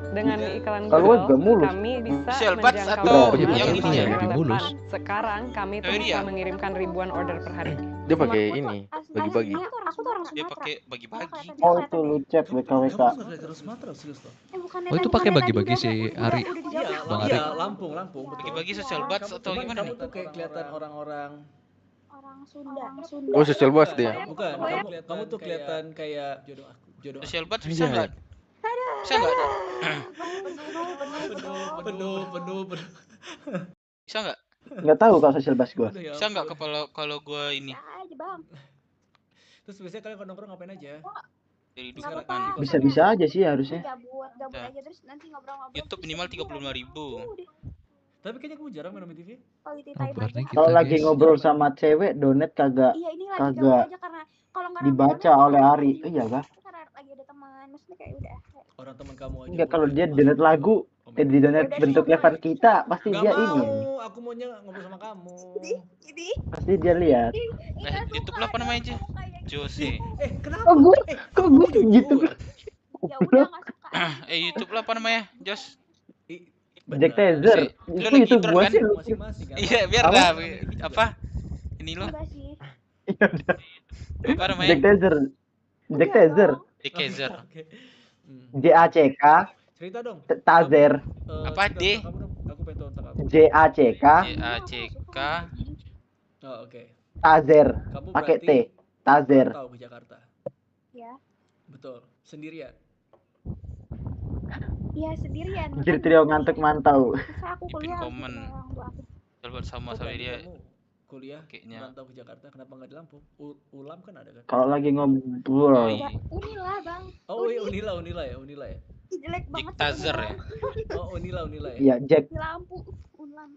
Dengan iklan Kalau Google, juga mulus. kami bisa Shell Buds menjangkau atau teman yang yang ini ya, relevan. lebih mulus. Sekarang kami tuh Yang ini bisa ya? mengirimkan ribuan order per hari. Dia pakai Aku tuh ini asli- bagi-bagi. aku tuh orang Dia Sumatera. pakai bagi-bagi. Oh itu lu chat Kamu WKWK. nggak dari Sumatera serius loh? Bukannya Oh, itu tadi- pakai bukannya bagi-bagi tadi si udah- Ari. udah Iya, dijawab. Bang iya, Ari. Lampung. Betul. Bagi-bagi social buds atau Cuman gimana kamu nih? tuh kayak kelihatan orang-orang. Orang Sunda. Oh social bus dia. Bukan, kamu tuh kelihatan kayak jodoh. Social buds bisa nggak? Bisa nggak? Penuh. Bisa nggak? Nggak tahu kalau social bus gua. Aduh, ya Bisa nggak ampun. kalau gue ini Bisa aja bang. Terus biasanya kalian kalau nongkrong ngapain aja? jadi Nggak dukungan apa-apa. Bisa-bisa aja sih harusnya. Gabut Bisa. aja terus nanti ngobrol-ngobrol. YouTube minimal 35.000. Udah. Tapi kayaknya kamu jarang main TV. Quality Oh, time berarti aja. kita Kalau lagi guys. ngobrol sama cewek, donet kagak Iya ini lagi kagak gabut aja karena kalau nggak dibaca rame-rame, oleh Ari. Iya kah? karena lagi ada teman maksudnya kayak udah Orang teman kamu aja. Enggak kalau boleh dia masuk donet ke lagu, komen. di donet bentuk level kita, pasti Nggak dia mau, ini. aku maunya ngobrol sama kamu. ini Pasti dia lihat. YouTube lah apa namanya aja? Jose. Kenapa? Oh, gue- Eh, kok gue kamu gitu? jujur. ya udah nggak suka. YouTube lah apa namanya? Jos. Ih, Jack bener. Taser. Lu Itu lagi itu intern gua kan? sih. lu- Masing-masing kan? Iya, biar Apa? dah. Apa? Ini lo Enggak sih. Iya udah. apa namanya? Jack Taser. Jack Taser. Di Kezer. Oke. JACK Cerita dong. Tazer. Apa, cerita D? tentang kamu dong. Aku pengen tahu tentang kamu. JACK JACK. Oh, oke. Tazer. Kamu Pakai T. berarti Tazer. tahu ke Jakarta. Ya. Betul. Sendirian. Iya sendirian. Anjir trio ngantuk mantau. Masa aku Ipin kuliah komen. sama orang tua aku. Coba sama Kok sama berarti dia. kamu kuliah Kayaknya. merantau ke Jakarta, kenapa nggak di Lampung? Ulam kan ada kan? Kalau lagi Oh, ngobrol. iya. Unila bang. Oh iya, Unila ya. Ih, jelek banget. Tazer ya. Oh Unila ya. Iya, Jack Di lampu. Ulam.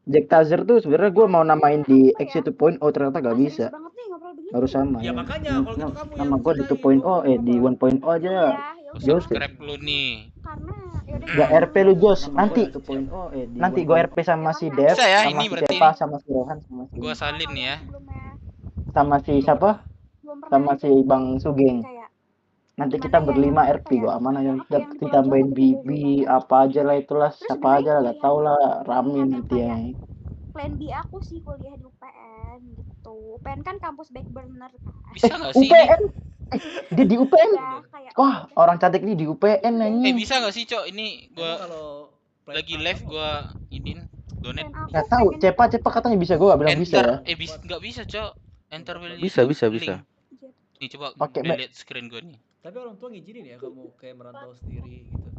Jack Tazer tuh sebenarnya gue mau namain di Exit 2.0 ternyata gak Serius bisa. banget nih ngobrol begini. Harus sama. Ya makanya kalau gitu kamu yang Nama gue di ceritain. 2.0 di 1.0 aja. Ya udah. Jos. Subscribe lu nih. Karena yaudah. Gak RP lu Jos. Nanti di nanti gue RP sama si Dev, Bisa ya, sama ini si berarti Cepa, ini. sama si Rohan, sama si Gua salin nih ya. Sebelumnya sama si siapa? belum pernah Sama si Bang Sugeng. kayak Nanti gimana kita ya, berlima yang RP kayak gua amanah yang apa yang di Pulau ditambahin Jawa Bibi apa aja lah itulah Terus siapa sebenarnya aja lah gak yang- tau lah Ramin yang gitu ya. plan B aku sih kuliah di UPN gitu. UPN kan kampus back burner kan. Bisa nggak sih? UPN dia di UPN. Ya, kayak Wah orang cantik nih di UPN nanya. Bisa nggak sih, Cok? Ini Emang gua kalau plan lagi A live kamu gua inin donate. plan aku Gak tahu pengen Cepa katanya bisa gua gak bilang bisa ya. Enter. Nggak bisa, Cok. Enter value Bisa. link. Nih coba Pakai lihat screen gua nih. tapi orang tua ngizinin ya kamu kayak merantau sendiri gitu.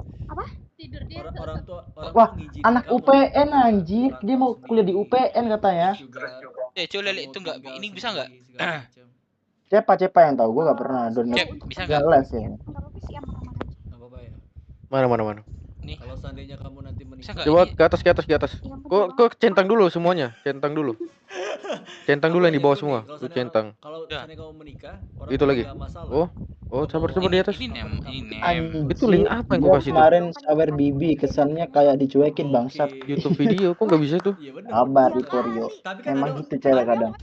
Tidur dia Orang tua Wah, ngizinin anak kamu UPN anjir dia merantau mau kuliah di sendiri, UPN katanya. juga Coba lihat kamu itu nggak? tinggal Ini bisa nggak? sendiri, segala macam. Cepa yang tahu gua gak pernah download. Cep, bisa Gak nggak? les ya. Enggak apa-apa sih aman-aman aja. Nggak apa-apa ya. Mana. Ini Nih. Kalau seandainya kamu nanti Bisa menikah. nggak Coba ini? ke atas ke atas ke atas. Kok centang dulu semuanya, centang dulu. Centang dulu yang di bawah semua. Tuh centang. Kalau Udah. seandainya kamu menikah, orang Itu tua lagi. nggak masalah. Oh, sabar Ngebawa di atas. Ini nem, ini nem. Anjir, Itu link apa yang gua kasih tuh? kemarin sawer Bibi kesannya kayak dicuekin bangsat. YouTube video kok nggak bisa tuh? Iya benar. Sabar itu Rio. Tapi kan Emang ada- gitu cewek kadang.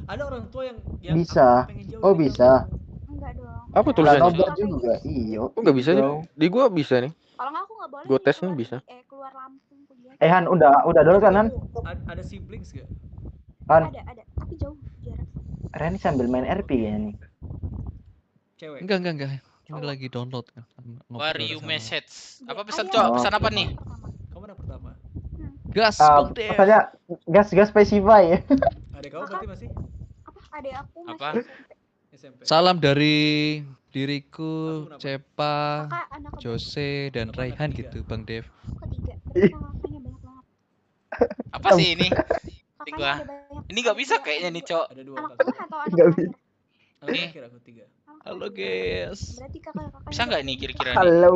Ada orang tua yang Bisa. aku pengen jauh Oh dari bisa. Enggak dong. Apa Lah tulisannya? nobar juga. Iyo. Kok nggak bisa nih? Bro. Di gua bisa nih. Kalau nggak aku nggak boleh. Gua nih tes nih keluar bisa. keluar Lampung kuliah. Han, udah dulu kan Han? Ada siblings gak? Han, Ada, tapi jauh jarak. Reni sambil main RP ya nih. Cewek. Enggak. Ini lagi download kan. Where you message? Apa pesan Ada. cok? Oh. Pesan apa nih? Kamu anak pertama. Gas, Bang Dev. Pesannya gas specify ya. Ada kamu berarti masih Apa? Adek aku masih Apa? SMP. Salam dari diriku, Aku kenapa? Cepa, Kakak anak kedua. Jose, dan Kamu anak Raihan ketiga. gitu, Bang Dev. Ketiga. Berarti kakaknya banyak banget. Apa sih ini? Kakaknya Gua. ada banyak. Ini nggak bisa kayaknya nih cok. Ada dua Anak kakak. tengah atau anak Nggak terakhir? Anak Nih. terakhir aku 3. Anak Halo terakhir. guys. Berarti kakak-kakaknya Bisa nggak nih kira-kira nih? Halo.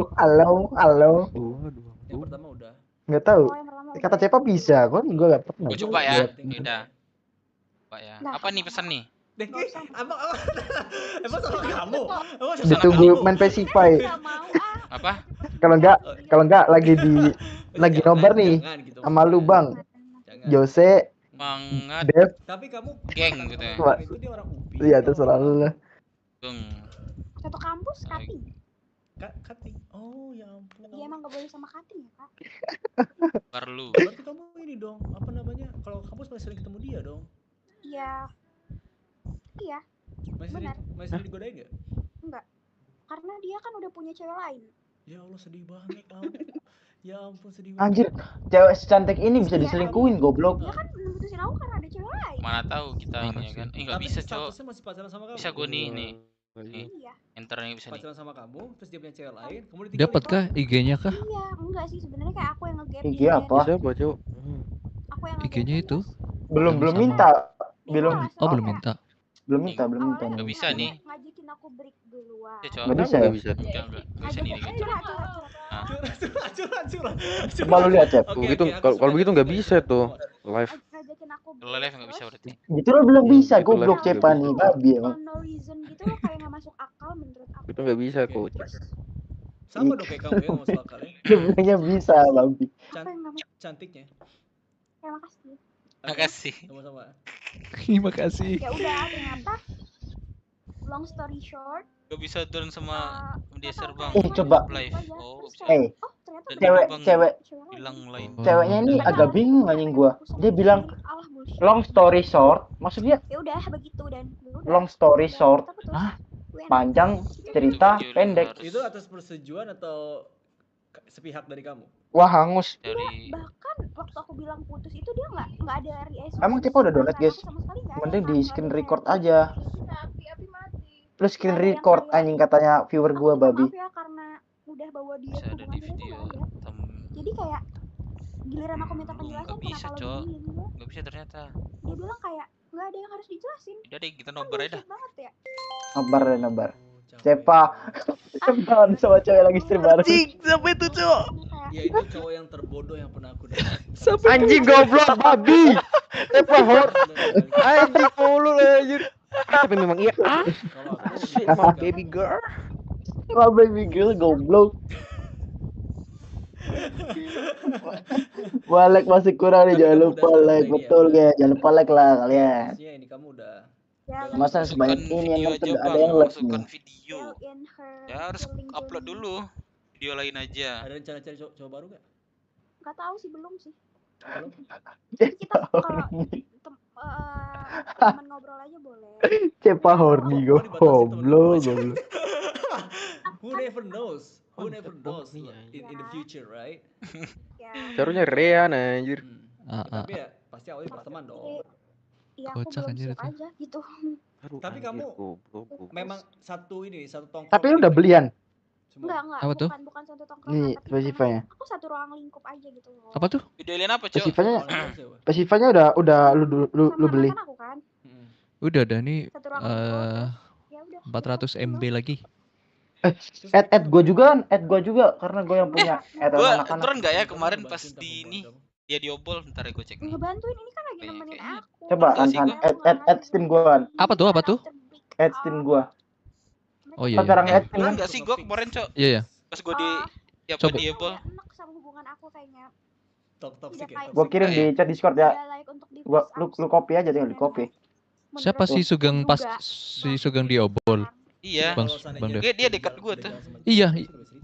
Waduh. Yang pertama udah. Nggak tahu. Oh, yang pertama Kata udah. Cepa bisa, gua nggak pernah. Gua coba ya. Buat- Udah. Coba ya. Nah. Apa nih pesan nih? Dengki, emang sama kamu? Emang sama Ditunggu kamu? main Pesify. Nggak mau ah. Apa? Kalau enggak lagi lagi Jangan, nobar nih jangan gitu sama lu maksudnya. Bang, Jangan. Jose, Banget. Dev. Tapi kamu Geng gitu ya. Wah. itu dia orang UPI. Iya terserah lu lah. Bung. Satu kampus cutting. Cutting. Oh ya ampun. Iya emang nggak boleh sama cutting ya kak. Perlu. Berarti kamu ini dong, apa namanya? Kalau kampus masih sering ketemu dia dong. Iya. Iya. Benar. Masih sering digodain gak? Enggak. Karena dia kan udah punya cewek lain. Ya Allah sedih banget, Ya ampun sedih banget. Anjir, cewek secantik ini bisa diselingkuhin goblok. Dia kan mutusin aku karena ada cewek lain. Mana tahu kita Parah ini ya sih. kan? Nggak Tapi bisa cok. statusnya masih pacaran sama kamu. Bisa gue nih nih. Nih. Iya. Enternya bisa nih. Pacaran sama kamu, terus dia punya cewek lain, kamu ditinggalin. Dapat kah IG-nya kah? Iya, enggak sih sebenarnya kayak aku yang nge-gap IG dia. apa? Bisa apa, Cok? Aku yang IG-nya nge-gap itu? Belum Sama-sama. minta. dia. Belum. Dia Oh, malah belum kayak minta. Belum minta awalnya Nggak bisa nih. ngajakin aku break duluan. Ya cok. Nggak bisa Nggak ya? bisa. Enggak bisa nih gitu. Curhat. Ah. Curhat. Coba lu lihat Cep. Oke, Begitu oke, aku kalau suka begitu itu, nggak suka bisa itu. tuh live. Ngajakin aku Kalau live nggak bisa berarti. Gitu lo belum bisa, Itu goblok live Cepa juga nih, bisa. babi emang. For no reason gitu loh kayak nggak masuk akal menurut aku. Itu nggak bisa, Oke. coach. Sama dong kayak kamu ya, nggak masuk akal ya. Sebenarnya bisa, babi. Apa yang nggak masuk? Cantiknya. Ya makasih. Makasih. Sama-sama. Terima kasih. Ya udah ternyata long story short Gak bisa turun sama dia bang. coba. Live. Oh, bisa. oh ternyata Dan Cewek, Bang cewek. hilang lain. Oh. Ceweknya ini agak bingung anjing gua. Dia bilang alah bullshit. long story short, maksudnya Ya udah begitu dan ya udah. long story Dan short. kita putus. Hah? Gue enak. Panjang cerita Itu video pendek. yang harus Itu atas persetujuan atau sepihak dari kamu? Wah, hangus. dari Bahkan waktu aku bilang putus itu dia nggak ada reaction. Emang Cepa udah download, guys? Sama sekali nggak ada, Mending di nggak screen ada record reaction. aja. Api mati. Lu screen Ada yang record kayak- anjing katanya viewer gua, Aku babi. maaf ya karena udah bawa dia bisa ke ada hubungan di kita tuh video. nggak ada. Jadi kayak giliran aku minta penjelasan Nggak bisa, kenapa lo Cok. begini gitu. Nggak bisa ternyata. Dia bilang kayak nggak ada yang harus dijelasin. Udah deh kita Kan nobar aja dah. bullshit banget ya. Nobar dan nobar. Capek. Cepa. Cepa sama cewek lagi stream bareng. Sampai itu, Cok. Ya itu cowok yang terbodoh yang pernah aku dapat. Anjing goblok babi. Cepa hor. Anjing mulu anjir. Tapi memang iya. Ah, Kalau aku shit, dia my suka- baby girl. Wah, baby girl goblok. Wah, like masih kurang nih, Tapi jangan kamu lupa udah like, ini ya, betul udah- guys, jangan lupa like lah kalian. Maksudnya ini kamu udah Ya, Masa like, sebanyak Masukkan ini video emang aja tidak ada bang. yang like Masukkan nih. video. fill in her Ya harus feeling- upload feeling. dulu. Video lain aja. ada rencana cari cowok baru gak? Nggak tahu sih belum sih. Belum? Tapi kita kalau teman ngobrol aja boleh. Cepa horny Oh, dibatasi goblok, temen-temen aja. goblok. Who never knows? Who Oh, never oh, knows iya, in the future, right? Ya. Seharusnya Rean anjir. Tapi ya pasti awalnya berteman dong. Iya aku Kocak belum anjir siap itu. aja gitu. Aduh, Tapi anjir, kamu goblok. Memang satu ini, satu tongkrong. Tapi lu ini udah belian Enggak, Apa tuh? bukan satu tongkrongan nih tapi spesifanya. aku satu ruang lingkup aja gitu loh. Apa tuh? Video lain apa cok? Spesifanya, Sama spesifanya udah lu beli. mantan aku kan. Udah nih Satu ruang lingkup. Ya udah. 400 MB lagi. Add gue juga, karena gue yang punya add Gua anak-anak. keren nggak ya kemarin pas di ini dia diobol, ntar ya gue cek nih. Ngebantuin ini kan lagi Kayaknya- nemenin kayaknya aku. Coba Enggak sih, gua. add Steam gue, Apa tuh? add Steam gue. Oh iya. Cara iya. nge-add Steam Bener kan? nggak sih gua kemarin, Cok? Iya ya. Pas gua di Coba. diobol. Enak sama hubungan aku kayaknya. Toxic ya. Gue kirim di chat Discord ya. Udah like untuk di Gua push up lu copy aja, tinggal di copy. Siapa Menurut si Sugeng pas juga. si Sugeng diobol? Iya. Bang Dev. Dia dekat gua tuh. Iya,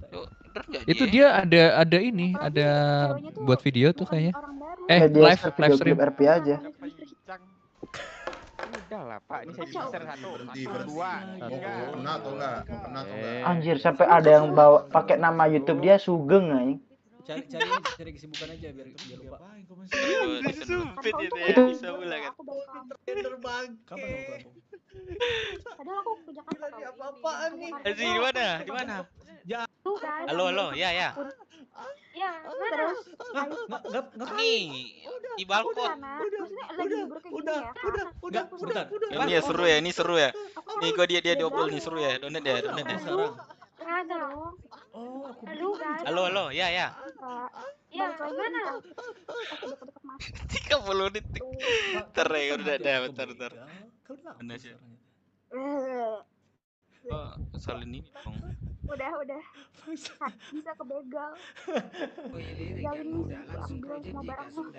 Tuh, bener nggak itu dia? dia ada ini, ada buat video tuh kayaknya. Dia Live video stream. RP aja. Udah lah Pak, ini saya bisa satu, Berhenti. dua, tiga. Kena atau enggak? Kena atau enggak? Anjir, sampai ada yang bawa pakai nama YouTube dia Sugeng anjing. Cari kesibukan aja biar lupa. Sumpit itu ya, Itu bisa pula kan. Kapan kamu ke Lampung? Padahal aku ke Jakarta tau. Apa-apaan nih? Aziz di mana? Di mana? Halo, ya. Ya, terus Enggak. Nih, di balkon. maksudnya lagi libur kayak gini ya. Enggak, bentar. Ini ya seru ya, ini seru ya. Nih gua dia diobol nih seru ya. Donat ya. Sekarang. Kagak dong. Oh, aku Halo, ya. Ya, mana? Aku deket-deket mas. 30 detik. Bentar ya, udah bentar. Kau udah Mana sih? Eh, Oh, salin ini dong. udah. Bisa kebegal. Tinggalin ambil semua barangnya.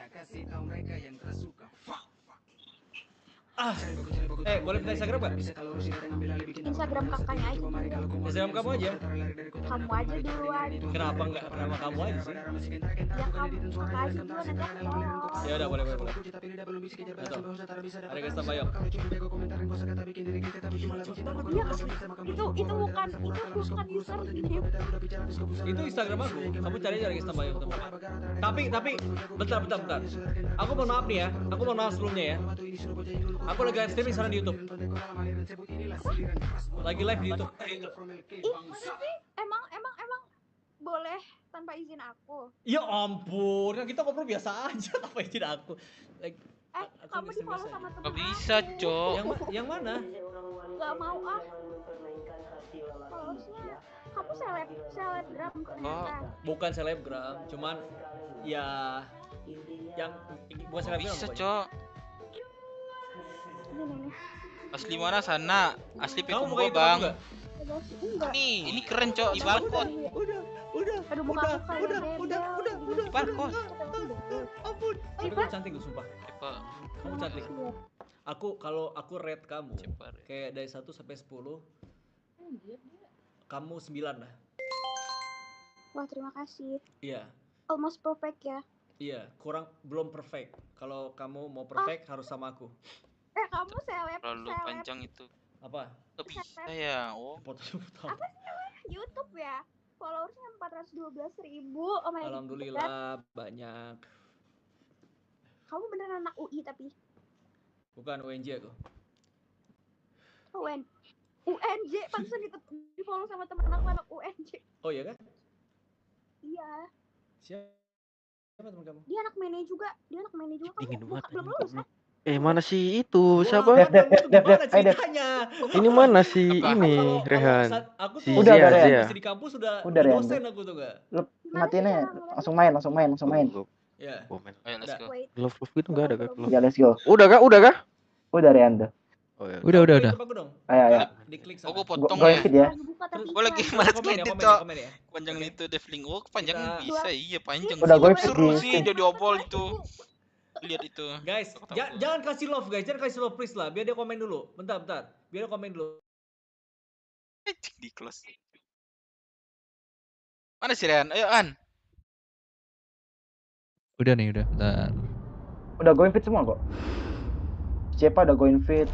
Boleh minta Instagram gak? Instagram kakaknya aja. Instagram kamu aja. Kamu aja duluan. Kenapa kamu aja sih? Ya kamu kakak aja duluan nanti aku follow. Ya udah boleh. Ada guys tambah yuk. Iya, itu bukan username. Itu Instagram aku. Kamu cari guys tambah yuk. Tapi bentar. Aku mohon maaf nih ya. Aku mohon maaf sebelumnya ya. Aku lagi live streaming sekarang di YouTube. Lagi live di YouTube. Emang boleh tanpa izin aku. Ya ampun, kan kita ngobrol biasa aja tanpa izin aku. Like, Kamu di follow sama temen Gak bisa, Cok. yang mana? Gak mau ah. Followersnya kamu selebgram ternyata. Bukan selebgram, cuman ya yang bukan selebgram. Bisa, pokoknya. Cok. Ini. Asli mana sana? Asli Kamu piku mau gua, ikut Bang. aku nggak? Enggak. Ini keren, Cok, di balkon. Aduh, muka aku kayak bebel. Di balkon. Ampun. Tapi kamu cantik loh, sumpah. Cepat. Kamu cantik. Kalau aku rate kamu Cepat. kayak dari 1 sampai 10. Kamu 9 lah. Wah, terima kasih. Iya. Almost perfect ya. Iya, belum perfect. Kalau kamu mau perfect harus sama aku. Kamu seleb. Terlalu panjang itu. Apa? Gak bisa ya. Oh, Apa sih YouTube ya? Followersnya 412.000. Oh my god. Alhamdulillah banyak. Kamu beneran anak UI tapi. Bukan UNJ aku. UNJ langsung di follow sama temen aku anak UNJ. Oh iya kan? Iya. Siapa teman kamu? Dia anak mene juga. Dingin Kamu banget belum ini, lulus kan? goblok. Mana sih itu? Siapa? Gimana ceritanya? Ini mana si Apa? ini, Kalau Rehan? aku Si tuh Udah, Zia, Ren. Zia. masih di kampus udah Ren. dosen aku tuh gak? Lu matiin aja, langsung main. Ya. Komen. ayo let's go. Wait. Love gitu enggak ada kah? Love. Ya let's go. Udah kah? Udah Rian tuh. Oh ya. Udah. Ikut aku dong. Ayo. Diklik Oh, sana. gua potong Gua ya. invite ya. Lagi buka tapi Gua lagi iklan. malas Komen ya, ngedit, komen Cok. ya, komen ya. Panjang itu devling. Oh, kepanjangan Kita- bisa. Iya, panjang. Udah, gua Seru di- sih dia diobol itu. Lihat itu. Guys, jangan kasih love guys, jangan kasih love please lah. Biar dia komen dulu. Bentar. Biar dia komen dulu. Di close. Mana sih Ren? Ayo An. Udah nih, bentar. Udah gue invite semua kok. Siapa udah gue invite?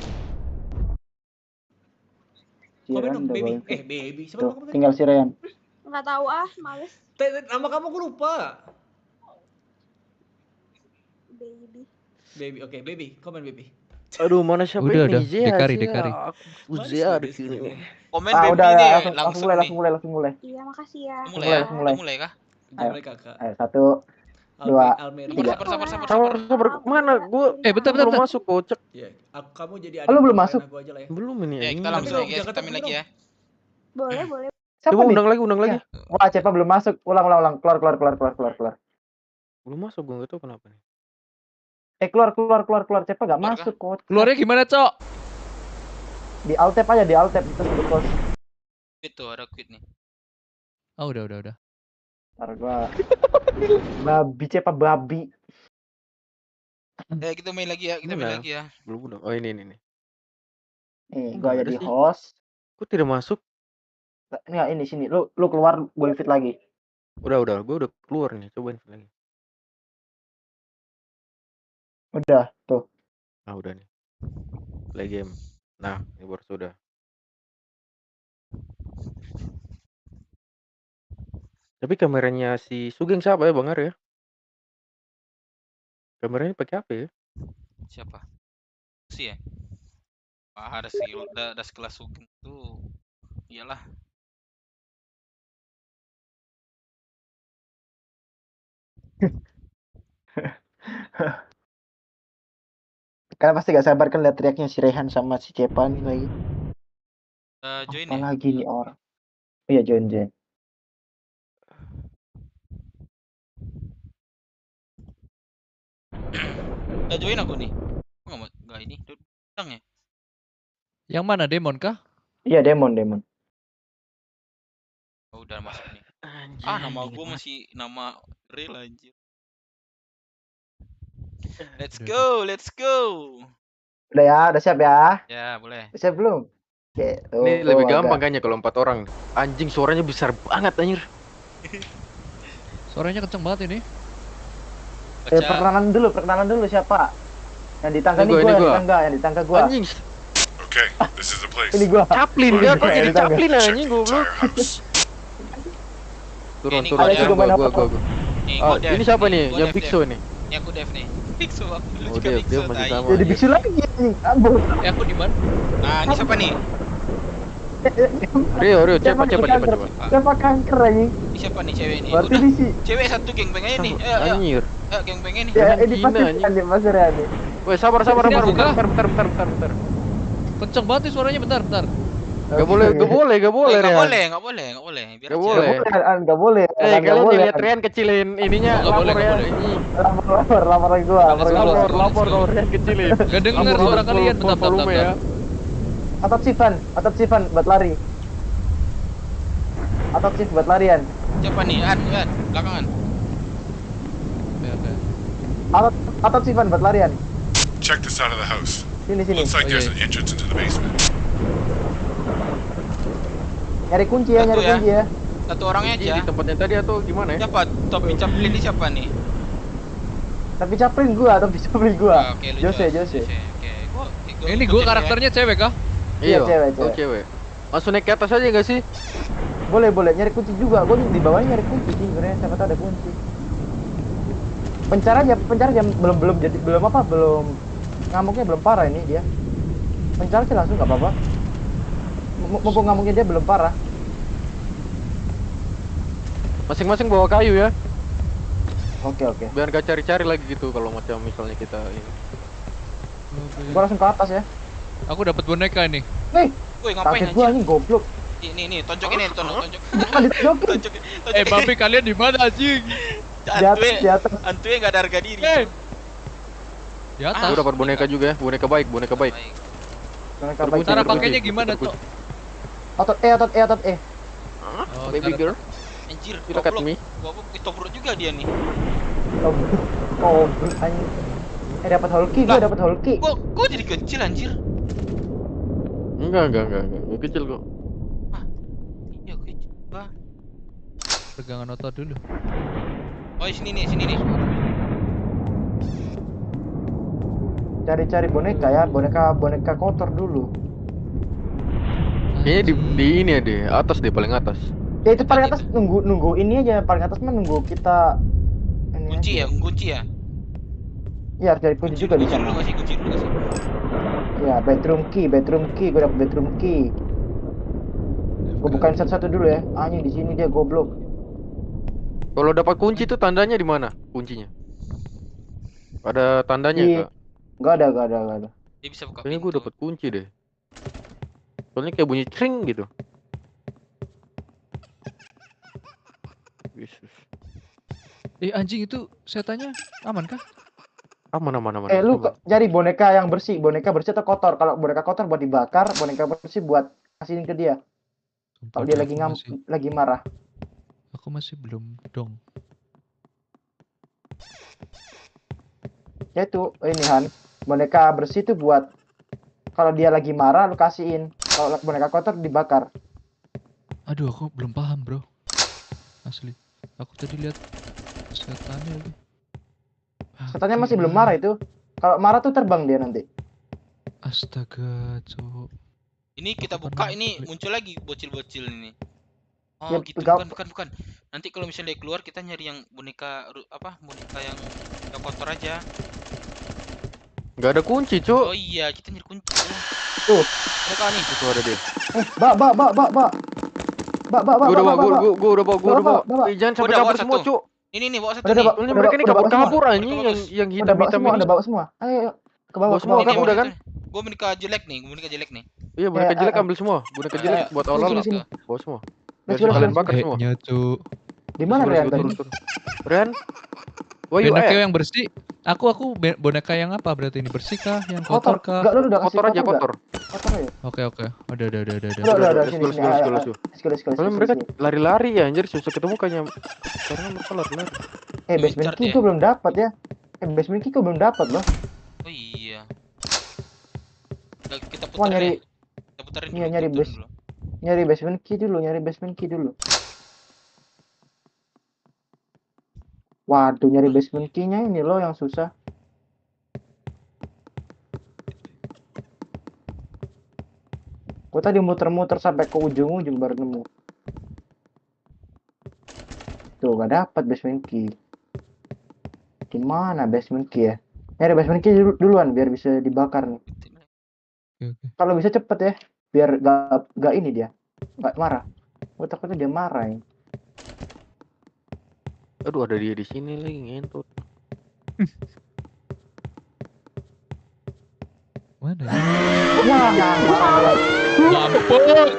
Si Komen Rian dong, udah gue baby. invite. Baby. Siapa Tuh, nama kamu tadi? tinggal si Rian. Nggak tahu ah, males. Nama kamu gue lupa. Baby. Baby, oke, baby. Komen baby. Aduh, mana siapa Udah, ini? Zia. Dekari. Aku Zia di sini. Komen Ah, baby udah, nih. langsung Langsung nih. mulai. Iya, makasih ya. Mulai ya? Mulai. Mulai kah? Jangan mulai kakak. Ayo, 1, 2, Almeri. tiga. Sabar. Mana? Gua bentar. belum masuk kocak. Iya, kamu jadi Lu belum adik masuk? aku aja lah ya. Belum ini Ya, kita anjing. langsung Tapi ya guys, jangan kita main lagi ya. Boleh. Siapa Coba nih? undang lagi. Wah, Cepa belum masuk. Ulang. Keluar. Belum masuk, gua nggak tahu kenapa nih. Keluar. Cepa nggak Keluar masuk kok. Keluarnya gimana, Cok? Di alt tab aja, di alt tab terus di close. Itu ada quit nih. Oh, udah. Ntar gua babi Cepa babi. Kita main lagi ya, Belum udah. Oh ini. Nih, Nggak gua ada jadi sih. host. Kok tidak masuk? Enggak, ini sini. Lu keluar, gue invite lagi. Udah, gua udah keluar nih. Cobain lagi. Udah, tuh. Nah, udah nih. Play game. Nah, ini baru sudah. Tapi kameranya si Sugeng siapa ya, Bang Ar ya? Kameranya pakai apa ya? Siapa? Si ya? Ada sih, udah sekelas Sugeng tuh. Iyalah. Karena pasti gak sabar kan lihat teriaknya si Rehan sama si Cepa nih lagi. Join Apa ya? lagi nih orang? Iya, join. Udah join aku nih. Enggak ini. Datang ya? Yang mana, Demon kah? Iya, Demon. Oh, udah masuk nih. Anjing, Nama gua masih nama real anjir. Let's go. Udah siap ya? Ya, boleh. Udah siap belum? Oke, tuh. Ini lebih gampang kayaknya kalau 4 orang. Anjing, suaranya besar banget anjir. Suaranya kenceng banget ini. Perkenalan dulu siapa? Yang di tangga Ini nih gua. yang di tangga gua. Anjing, Okay, this is the place. Ini gua. Chaplin dia kok jadi Chaplin anjing goblok. Turun. Gua. Nih, Ah, gua Dev. ini siapa nih? Gua Yang Dev, Biksu nih. Ini aku Dev nih. Biksu aku. Lu Oh, juga dia Biksu, masih tai. sama. Jadi bisu lagi anjing. Ambon. Aku di mana? Nah, ini siapa nih? Rio, cepat. Siapa kanker anjing? Ini siapa nih cewek nih? Berarti Udah. di si. Cewek satu geng pengen nih. Ayo. Anjir. Geng pengen nih. Ya, ini Gina, pasti anjing. anjing Mas Riani. Woi, sabar. Ini aku kah? Bentar. Kenceng banget nih suaranya, bentar. Gak boleh, Enggak boleh. Biar Nggak aja. boleh. Enggak boleh. Kalian yang lihat Rian kecilin ininya, Nggak boleh, lapor ya. nggak boleh. Lapor lagi gua. Lapor kalau Rian kecilin. Gak denger suara kalian, bentar. Volume ya. Atau Sivan buat lari. Atau Sif buat larian. Siapa nih? Belakangan. Atau Sivan buat larian. Check the side of the house. Sini. Looks like there's an entrance into the basement. Nyari kunci ya. Satu orangnya Di aja. tempatnya tadi atau gimana ya? Siapa? Topi Chaplin ini siapa nih? Tapi Chaplin gua. Oke, lu Jose. Oke. Ini gue karakternya cewek kah? Iya, cewek. Cewek. Langsung naik ke atas aja gak sih? Boleh nyari kunci juga. Gua di bawahnya nyari kunci sih sebenarnya. Siapa tahu ada kunci. Pencar aja belum ngamuknya belum parah ini dia. Pencar aja langsung nggak apa-apa. Mumpung ngamuknya dia belum parah. Masing-masing bawa kayu ya. Oke. Biar gak cari-cari lagi gitu kalau macam misalnya kita ini. Gua langsung ke atas ya. Aku dapat boneka nih. Woi, ngapain Kaget gua anjir? anjing goblok. Nih, tonjokin. Ditonjokin. Babi kalian di mana anjing? Di atas. Antunya enggak ada harga diri. Di atas. Gue dapat boneka juga ya, boneka baik. Cara pakainya gimana, Cok? Otot E. Oh, Baby cara- girl, Anjir, you look at me. Goblok juga dia nih. Oh, anjing. Dapat Hulky, gua dapat Hulky. Kok jadi kecil anjir? Enggak, gue kecil kok. Iya, kecil. Pegangan otot dulu. Oh, sini nih. Cari boneka ya, boneka kotor dulu. Kayaknya di ini ya deh, atas deh, paling atas. Ya itu paling atas nunggu ini aja, paling atas mah nunggu kita ini aja. Kunci ya. Iya, harus cari kunci juga di sana. Kunci dulu kasih. Ya, bedroom key, gue dapet bedroom key. Gue bukain satu-satu dulu ya. Anjing di sini dia goblok. Kalau dapat kunci tuh tandanya di mana? Kuncinya? Ada tandanya enggak? Enggak ada. Dia bisa buka Kayaknya pintu. gue dapat kunci deh. Soalnya kayak bunyi cring gitu. Anjing itu setannya aman kah? Aman. Lu Aman. cari boneka yang bersih. Boneka bersih atau kotor. Kalau boneka kotor buat dibakar, boneka bersih buat kasihin ke dia. Kalau dia lagi marah. Aku masih belum dong. Ya itu, ini Han. Boneka bersih itu buat kalau dia lagi marah lu kasihin. Kalau boneka kotor dibakar. Aduh, aku belum paham, bro. Asli. Aku tadi lihat setannya lagi. Setannya masih belum marah itu. Kalau marah tuh terbang dia nanti. Astaga, cowok. Ini kita buka, ini muncul lagi bocil-bocil ini. Ya, Oh gitu, bukan. Nanti kalau misalnya dia keluar kita nyari yang boneka boneka yang kotor aja. Gak ada kunci, Cuk. Oh iya, kita nyari kunci. Tuh. Boneka nih. Itu ada dia. Gua udah bawa. Jangan sampai kabur semua, Cuk. Ini bawa satu Udah, nih. udah, Mereka ini bawa kabur semua. anjing yang Udah bawa hitam semua, ini. udah bawa semua. Ayo. Ke bawah Bawa semua ke kan bawah. udah kan? Gua boneka jelek nih. Iya, boneka jelek ambil semua. Boneka jelek buat awal-awal. Sini. Bawa semua. Let's Biar go, kalian let's go. bakar semua. Cuk. Di mana Rian tadi? Rian? Wah, yuk, Boneka yang bersih. Aku boneka yang apa berarti ini, bersih kah? Yang kotor kah? Enggak, lu udah kasih Kotor aja, kotor. Kotor ya? Oke. Udah. Udah, sini. Let's go. Kalian mereka lari-lari ya, anjir, susah ketemu kayaknya. Sekarang mereka lari-lari. Basement key gua belum dapat ya. Basement key gua belum dapat loh. Oh iya. Kita Wah, puterin. Kita puterin dulu. Iya, nyari basement key dulu. Waduh, nyari basement key-nya ini loh yang susah. Gua tadi muter-muter sampai ke ujung-ujung baru nemu. Tuh, gak dapat basement key. Gimana basement key ya? Nyari basement key duluan biar bisa dibakar nih. Oke. Kalau bisa cepet ya, biar gak ini dia, gak marah. Gua takutnya dia marah ya. Aduh, ada dia di sini lagi ngentut. Mana ya? Wah, Mampus.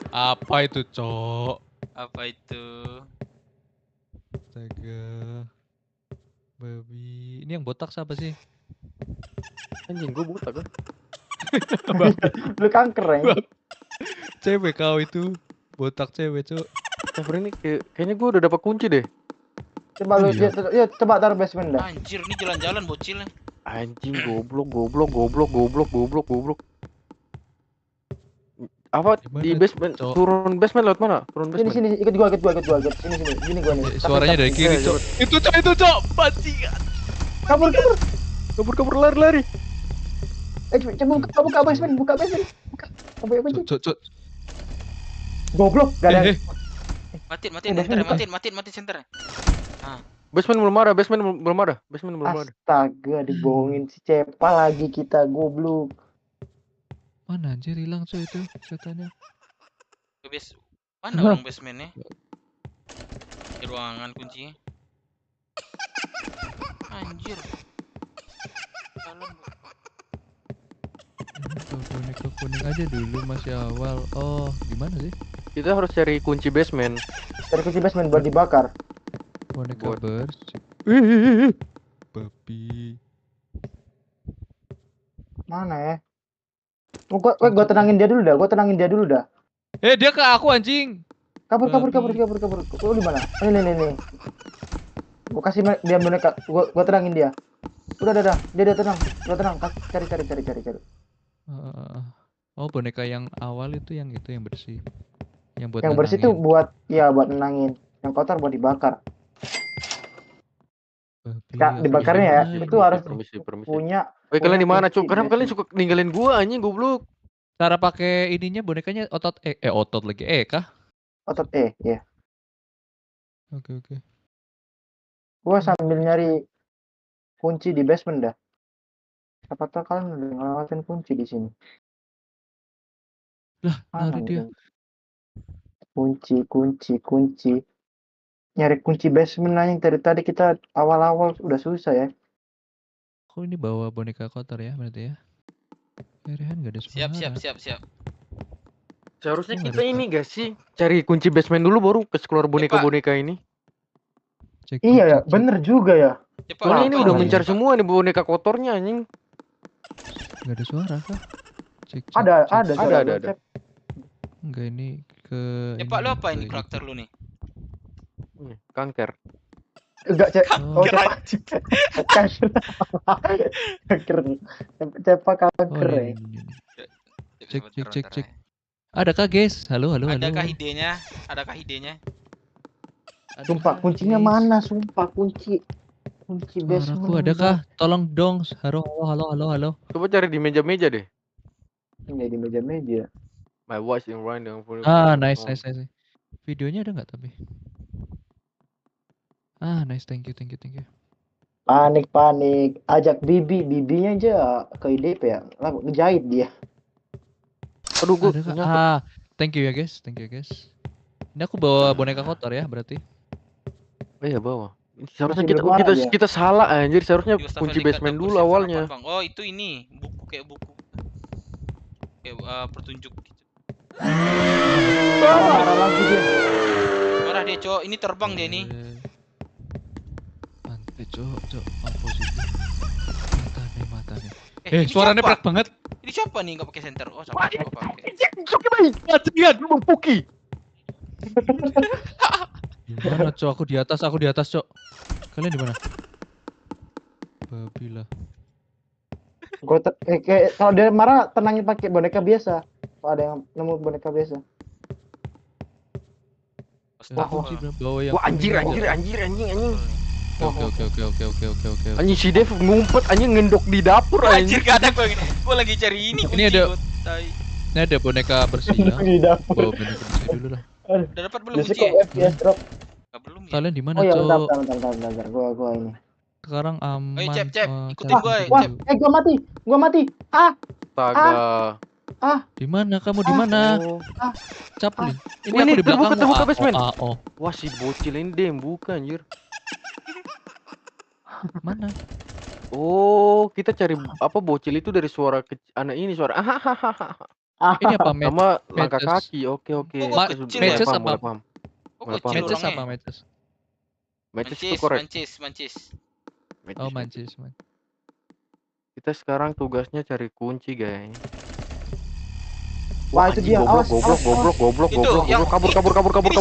Apa itu, Cok? Apa itu? Astaga. Babi. Ini yang botak siapa sih? Anjing, gua botak kan. lu kanker ya. Cewek kau itu. Botak cewek, Cok. Cover ini kayaknya gua udah dapat kunci deh. Coba lu coba taruh basement dah. Anjir, ini jalan-jalan bocilnya. Anjing, goblok. Apa di basement? Turun basement lewat mana? Turun basement. Sini, ikut gua. Sini gua nih. Suaranya dari kiri, Cok. Itu Cok. Bajingan. Kabur, lari. Coba buka basement, buka. Cok. Goblok, gak ada. Matiin senternya. Basement belum ada. Astaga, dibohongin si Cepa lagi kita, goblok. Mana anjir hilang, Cok, itu setannya. Mana orang basementnya? Di ruangan kuncinya. Anjir. Boneka kuning aja dulu masih awal. Oh, gimana sih? Kita harus cari kunci basement. Buat dibakar. Boneka bersih. Babi. Mana ya? Gua tenangin dia dulu dah. Dia ke aku, anjing. Kabur. Lu di mana? Ini. Gua kasih dia boneka. Gua tenangin dia. Udah. Dia tenang. Cari. Oh, boneka yang awal itu yang bersih. Yang bersih itu buat nenangin. Yang kotor buat dibakar. Dibakarnya ya, itu harus punya. Kalian di mana, Cuk? Kenapa kalian suka ninggalin gua anjing, goblok? Cara pakai ininya bonekanya otot lagi kah? Otot ya. Oke. Gua sambil nyari kunci di basement dah. Siapa tahu kalian udah ngelewatin kunci di sini. Lah, ada dia. Kunci. Nyari kunci basement aja yang tadi kita awal-awal udah susah ya. Kok ini bawa boneka kotor ya berarti ya? Rehan gak ada suara. Siap. Seharusnya kita ini gak sih cari kunci basement dulu baru keluar boneka-boneka ini. Cek, Iya ya, cek. bener juga ya. Cepat Soalnya ini apa udah ini? mencar semua nih boneka kotornya anjing. Nggak ada suara kah? Cek, cek, Ada cek. ada suara Ada. Cep. Enggak, ini ke Cepat ini lu nih, apa ini ke karakter lu nih? Kanker. Enggak Cep. Oh Kanker Cep. Kanker. Kanker. Cepa Oh, kanker ya. ini. Cek, Bentar, cek, cek, bentar, cek. ya. Adakah guys? Halo, halo, halo. Adakah idenya? Adakah idenya? Sumpah kuncinya mana? Sumpah kunci basement. Suaraku adakah? Tolong dong. Halo, halo, halo, halo. Coba cari di meja-meja deh. Ini di meja-meja. My watch in right yang full. Nice. Videonya ada nggak tapi? Nice. Thank you. Panik. Ajak bibinya aja ke IDP ya. Lah ngejahit dia. Aduh gua Adakah? nyangkut. Thank you ya guys. Ini aku bawa boneka kotor ya berarti. Oh iya bawa. Seharusnya Masih kita belum ada dia. kita salah anjir. Seharusnya Di kunci Wastafel basement Dekat dulu Dapur awalnya. Bang. Oh itu ini buku. Kayak pertunjuk. Marah lagi dia. Marah dia cowok. Ini terbang dia nih. Mantap cok. Apa sih? Mata nih. Ini Suaranya siapa? berat banget. Ini siapa nih nggak pakai center? Oh sama aku pakai. Joki bayi. Matian lu mempuki. Gimana cok? Aku di atas cok. Kalian di mana? Babi lah. Kalau dia marah tenangin pakai boneka biasa. Kalau ada yang nemu boneka biasa. Kunci bawa yang. Wah anjir. kuning aja. Anjing. Oke. Anjing si Dev ngumpet anjing ngendok di dapur Anjir anjing. gak ada gue lagi cari ini. Ini ada- gua, tai. Ini ada boneka bersih ya. Di dapur. Bawa boneka bersih dulu lah. Udah dapat belum Biasanya kunci? kok FPS drop. Belum ya. Kalian di mana Oh ya cok? bentar. Gua ini. Sekarang aman. Ayo, Cep, ikutin cari gua, kunci. Cep. Gua mati. Astaga. Di mana kamu di mana? Oh. Caplin. Ini Wah, aku ini di belakang. terbuka basement. Oh. Wah si bocil ini deh bukan anjir. Mana? Oh, kita cari apa bocil itu dari suara anak ini suara Ini apa sama langkah matches? kaki. Oke. Oh, gua kecil ya? Matches Mulai apa? paham. Oh, Mulai kecil paham. Matches orangnya. apa matches? Matches itu korek. Mancis. Oh mancis. Kita sekarang tugasnya cari kunci guys. Wah itu dia. Awas. Goblok. Itu yang Kabur. Ini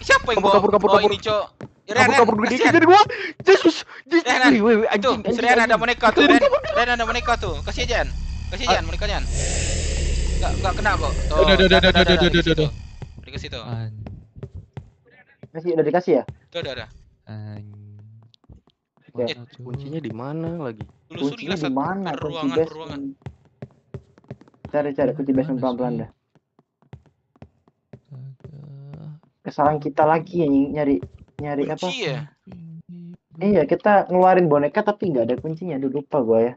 siapa yang bawa? Kabur. Oh ini cok. Kasihan. Jadi gua. Yesus. Ren, Wih, Tuh, anjing. Ren ada boneka tuh. Ren ada boneka tuh. Kasih aja bonekanya. Enggak kena kok. Tuh. Udah. Dikasih tuh. Udah dikasih ya? Udah. Oke. Kuncinya di mana lagi? Kuncinya di mana? Kunci ruangan. basement. Cari kunci basement pelan-pelan dah. Kesalahan kita lagi ya nyari apa? Kunci ya? Iya, kita ngeluarin boneka tapi nggak ada kuncinya. Aduh, lupa gua ya.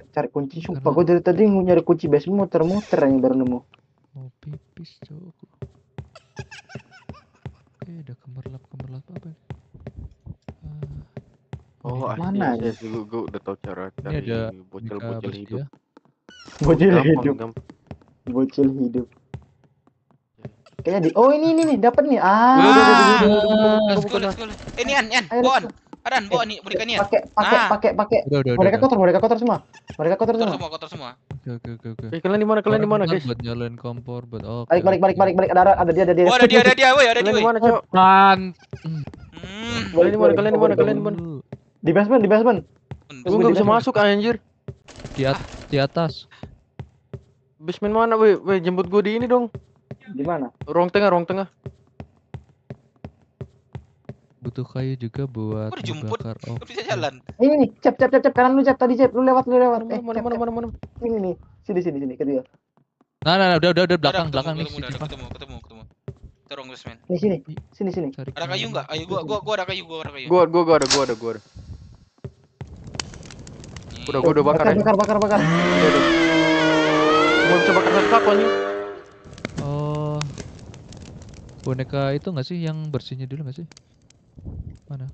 Cari kunci, sumpah gua dari tadi nyari kunci basement muter-muter yang baru nemu. Mau pipis cok. Oke, ada kemerlap apa? Oh, Mana ya? Gue udah tahu cara Ini cari ada bocil-bocil hidup. Bocil Gampang, hidup. gampang. Bocil hidup. Kayaknya oh ini dapat nih. Let's go. Nian, bawa. Adan, bawa nih boneka Nian. Pakai. Udah. Boneka kotor semua. Kotor semua. Oke. Kalian di mana guys? Buat nyalain kompor, buat Balik. Ada dia. Oh, ada dia, woi, ada dia, Kalian di woi. mana, Cok? Kalian di mana? Di basement. Gue nggak bisa masuk anjir. Di atas. Basement mana, weh? Jemput gue di ini dong. Di mana? Ruang tengah. Butuh kayu juga buat Kok dijemput? membakar. Kok bisa jalan? Ini nih, Cep kanan lu Cep tadi Cep lu lewat. Mana? Ini nih. Sini ke dia. Nah, udah belakang nih. Ketemu. Kita ruang basement. Sini. Ada kayu enggak? Ayo gua ada kayu. Gua ada. Gua udah bakar. Bakar. Mau bisa bakar satu anjing. Oh. Boneka itu nggak sih yang bersihnya dulu nggak sih? Mana?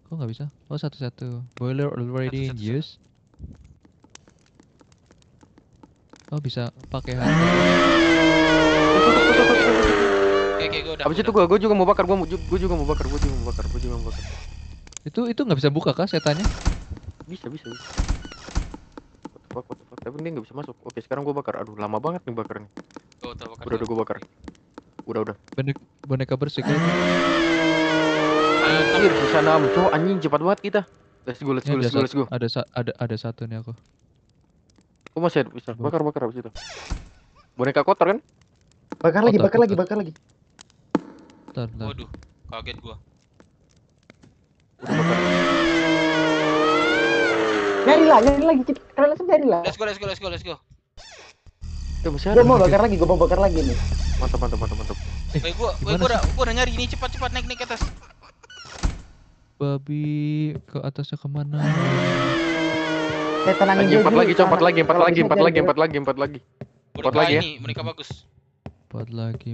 Kok nggak bisa? Oh satu. Boiler already in use. Oh bisa pakai hand. Oke. gue udah. Habis itu gua juga mau bakar, gua juga mau bakar. Itu nggak bisa buka kah setannya? Bisa. What the fuck. Tapi dia nggak bisa masuk. Oke, sekarang gua bakar. Aduh, lama banget nih bakarnya. Tuh, bakar. Udah gua bakar. Udah. Boneka bersih kan? Anjir, sisa 6 cowok, anjing cepat banget kita. Let's go. Ada satu nih aku. Gua masih bisa bakar habis itu. Boneka kotor kan? Bakar lagi. Bentar. Waduh, kaget gua. Udah bakar. Nyari lagi. Kalian langsung nyari lah. Let's go. Tuh, masih ada. Gue mau bakar lagi nih. Mantap. Gua udah nyari ini, cepat naik ke atas. Babi ke atasnya kemana? Tenangin Anjing, dia 4 dulu. lagi, Cok, 4 lagi. Boneka ya. ini, boneka bagus. 4 lagi,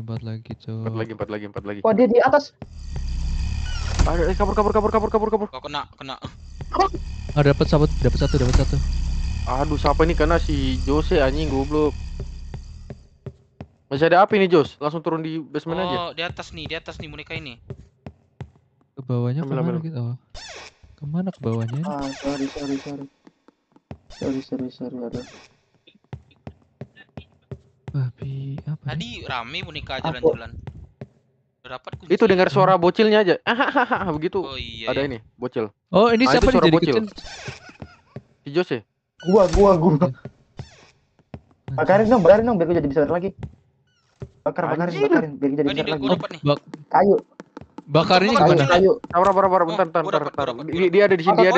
Cok. 4 lagi. Wah, dia di atas. Ada, kabur. Kau kena. Dapat satu. Aduh, siapa ini kena si Jose anjing goblok. Masih ada api nih, Jos. Langsung turun di basement aja. Oh, di atas nih boneka ini. Ke bawahnya Ambil. kemana gitu? Oh. Kemana ke bawahnya? Sorry. Aduh. Babi apa? Tadi rame boneka jalan-jalan. Udah dapat kunci. Itu dengar suara bocilnya aja. Hahaha, begitu. Oh iya. Ada ini, bocil. Oh, ini Ah, siapa itu nih suara jadi bocil. kitchen? Si Jose. Gua. Bakarin dong biar gua jadi besar lagi. Bakarin biar gua jadi Ini besar lagi. gua dapat nih. Kayu. Bakarinnya Bakar, gimana? bakar. Kayu. Sabar, bentar. gua dapat. Dia ada di sini, dia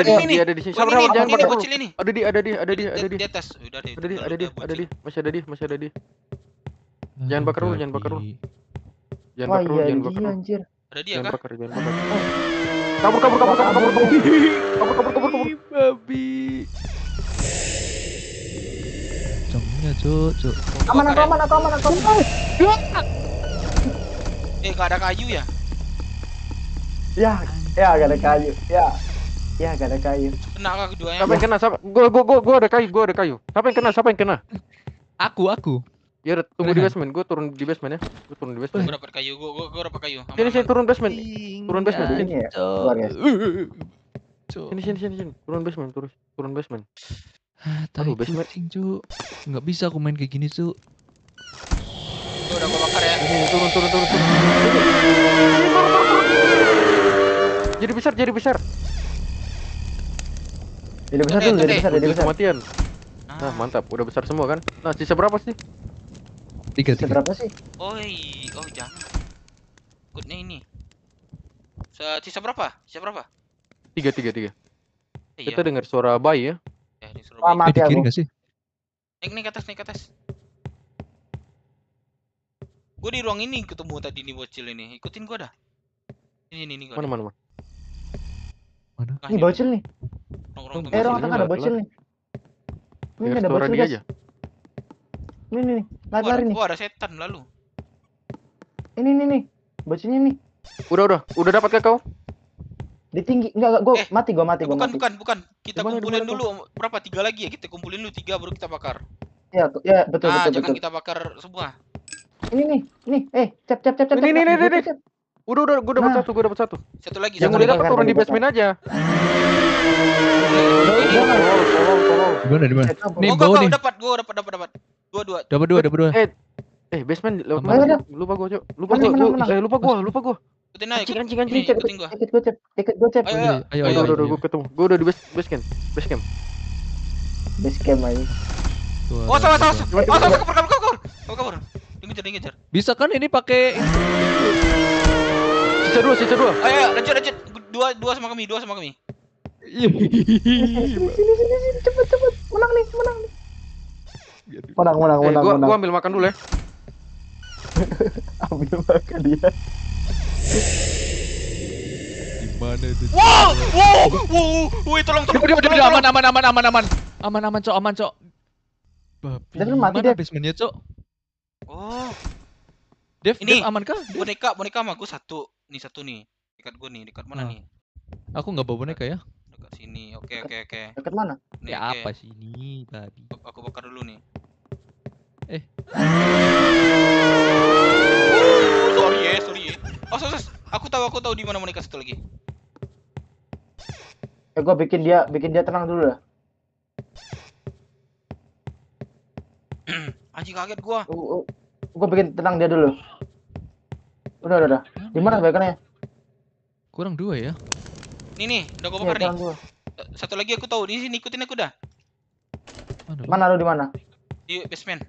ada di sini. Sabar, jangan ini bakar dulu. bocil ini. Ada di. Di atas. Udah deh. Ada di. Masih ada di. Jangan bakar dulu. Jangan Wah, bakar iya dulu. dia anjir. Ada dia Jangan kah? bakar. Kabur. Babi. Congnya, Cuk. Aman. Gak ada kayu ya? Ya, gak ada kayu. Ya, gak ada kayu. Kena kah keduanya? Siapa yang kena? Gua ada kayu. Siapa yang kena? Aku. Ya udah, tunggu di basement. Gua turun di basement ya. Gua dapat kayu. Gua dapat kayu. Aman, Sini aman. turun basement. Turun basement. Ini ya. Keluar ya. Sini. Turun basement. Aduh, basement. Cuk. Nggak bisa aku main kayak gini, Cuk. Udah gua bakar ya. Ini turun. Jadi besar. Jadi besar dulu, jadi besar. Kematian. Nah, mantap. Udah besar semua kan? Nah, sisa berapa sih? 3. Seberapa sih? Oh jangan. Ikutnya ini. Sisa berapa? 3. Iya. Kita dengar suara bayi ya. Disuruh Wah, baik. mati Di kiri aku. nggak sih? Naik ke atas. Gue di ruang ini ketemu tadi nih bocil ini. Ikutin gua dah. Ini gua. Mana? Nah, Ini bocil nih. Ruang tunggu. Ruang sini tengah ada lah, bocil nih. Ini Dengar ada suara bocil dia guys. aja. Ini. Lari nih. Gua ada setan lalu. Ini nih. Bocilnya nih. Udah dapat kah kau? Di tinggi. Enggak, gua mati. Bukan. Kita Di mana, kumpulin di mana, dulu. Berapa? 3 lagi ya? Kita kumpulin dulu 3 baru kita bakar. Ya, betul. Jangan kita bakar semua. Ini nih. Cap. Ini. Udah, gua dapat satu. Satu lagi. Yang satu udah lagi. dapat turun di basement aja. Di mana? Nih, Oh, bawah gua nih. dapat. Dua. Dapat dua. Basement lewat Aman. mana? Lupa gua. Lupa gua. Ikutin aja. Anjing. Ini, ikutin gua. Ikut gua, Cap. Ayo. Udah, gua ketemu. Gua udah di base camp. Base camp aja. Oh, sama. Kabur. Dia ngejar. Bisa kan ini pakai Sisa dua. Ayo, lanjut. Dua sama kami. Sini, cepet. Menang nih. Menang. Gua ambil makan dulu ya. Ambil makan dia. Gimana itu? Wow, tolong. Aman, Cok. Babi. Dia belum mati, Mana Dev. basementnya, Cok? Oh, Dev, Ini aman kah? Dev? boneka sama gua satu. Nih satu nih. Dekat gua nih, dekat mana Nah. nih? Aku nggak bawa boneka ya? Dekat sini. Oke. Dekat mana? Nih, Ya oke. apa sih ini tadi? Aku bakar dulu nih. Eh. Sorry ya. aku tahu di mana boneka satu lagi. Gua bikin dia tenang dulu dah. Anjing kaget gua. Gua bikin tenang dia dulu. Udah. Di mana bonekannya? Kurang 2 ya. Nih, udah gua Iya, bakar nih. tenang dulu. Satu lagi aku tahu, di sini ikutin aku dah. Mana lu di mana? Di basement.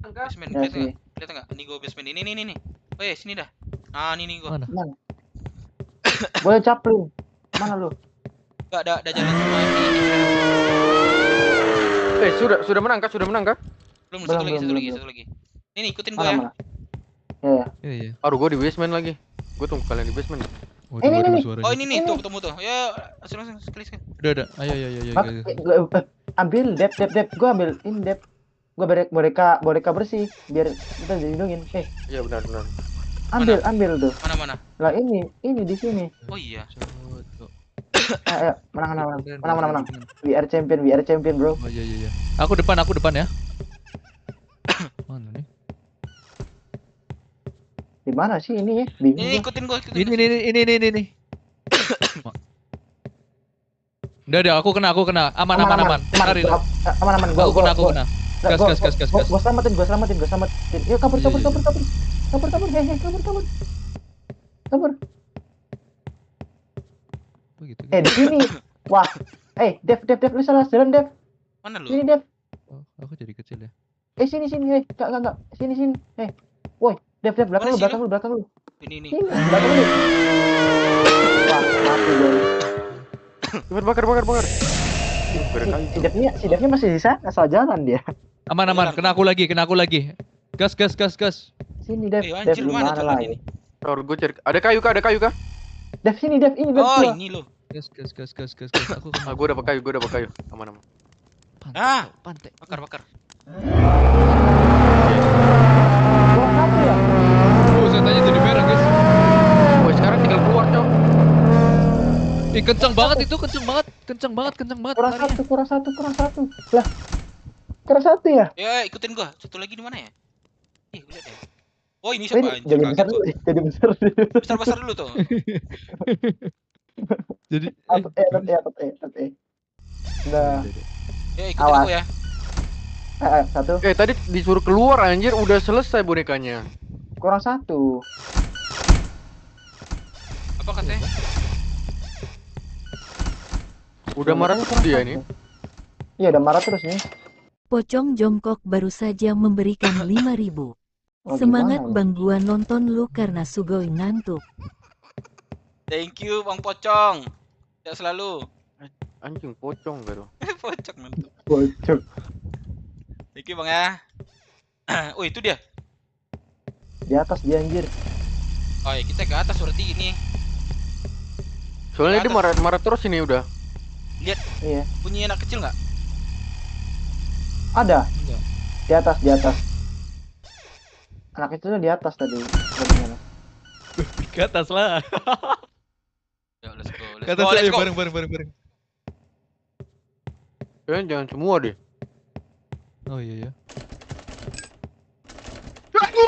Basement, Ya, lihat sini. enggak? Lihat enggak? Ini gua basement ini nih. Oh ya, sini dah. Nah, ini gua. Mana? Boleh caplin. Mana lu? Enggak ada jalan sama ini. Sudah menang kah? Belum, Belum, satu belum. lagi. Ini ikutin gua ya. Mana? Iya. Iya. Aduh, gua di basement lagi. Gua tunggu kalian di basement. Waduh, suaranya. Oh, ini nih, tuh ketemu tuh. Ya, langsung sekali. Udah. Ayo. Ambil Dep. Gua ambil ini Dep. Gua boneka bersih biar kita dilindungin. Iya benar. Ambil tuh. Mana? Lah ini di sini. Oh iya. Ayo, menang. We are champion, bro. Oh iya. Aku depan ya. Mana nih? Di mana sih ini ya? Bingung. Ini gua. ikutin gua. Ini. Udah, aku kena. Aman. Lari. Aman. Aku kena. Gas. Gua selamatin. Yuk kabur. Iya. Hehe, kabur. Oh, gitu. Di sini. Wah. Dev, lu salah jalan, Dev. Mana lu? Sini, Dev. Oh, aku jadi kecil ya. Sini. Enggak. Sini. Woi, Dev, belakang lu. Ini. Sini, belakang lu. Wah, mati gue. Cepat bakar. Si Devnya masih di sana, asal jalan dia. Aman. Kena aku lagi. Gas. Sini, Dev. Anjir, Dev, mana gimana jalan lagi? ini? Taruh gua cari. Ada kayu kah? Dev, sini, Dev. Ini Dev. Oh, gua. ini lo. Gas. Aku kena. Gua dapat kayu. Aman. Pantai. Bakar. Kurang satu ya? Saya tanya jadi merah, guys. Woi, sekarang tinggal keluar, Cok. Kencang banget itu, kencang banget. Kurang satu. Lah. Kurang satu ya? Ya, ikutin gua. Satu lagi di mana ya? Ih, gua lihat ya. Oh, ini Ini siapa anjir? jadi besar Kaget dulu. gua. Jadi besar. Besar dulu tuh. Jadi Atut E. Nah, Ya, ikutin Awas. aku ya. satu. Tadi disuruh keluar anjir, udah selesai bonekanya. Kurang satu. Apa katanya? Udah marah terus dia ini. Iya, udah marah terus nih. Pocong jongkok baru saja memberikan 5.000. Oh, Semangat gimana Bang, gua nonton lu karena sugoi ngantuk. Thank you Bang Pocong. Ya selalu. Anjing pocong gak tuh. Pocong mantap. Pocong. Thank you Bang ya. Oh, itu dia. Di atas dia anjir. Oh ya, kita ke atas berarti ini. Soalnya Ke dia marah terus ini udah. Lihat Iya. bunyi anak kecil nggak? Ada. Enggak. Di atas. Anak itu di atas tadi. Bagaimana? ke atas lah. Ya, let's go. Ke atas aja bareng. Jangan semua deh. Oh iya.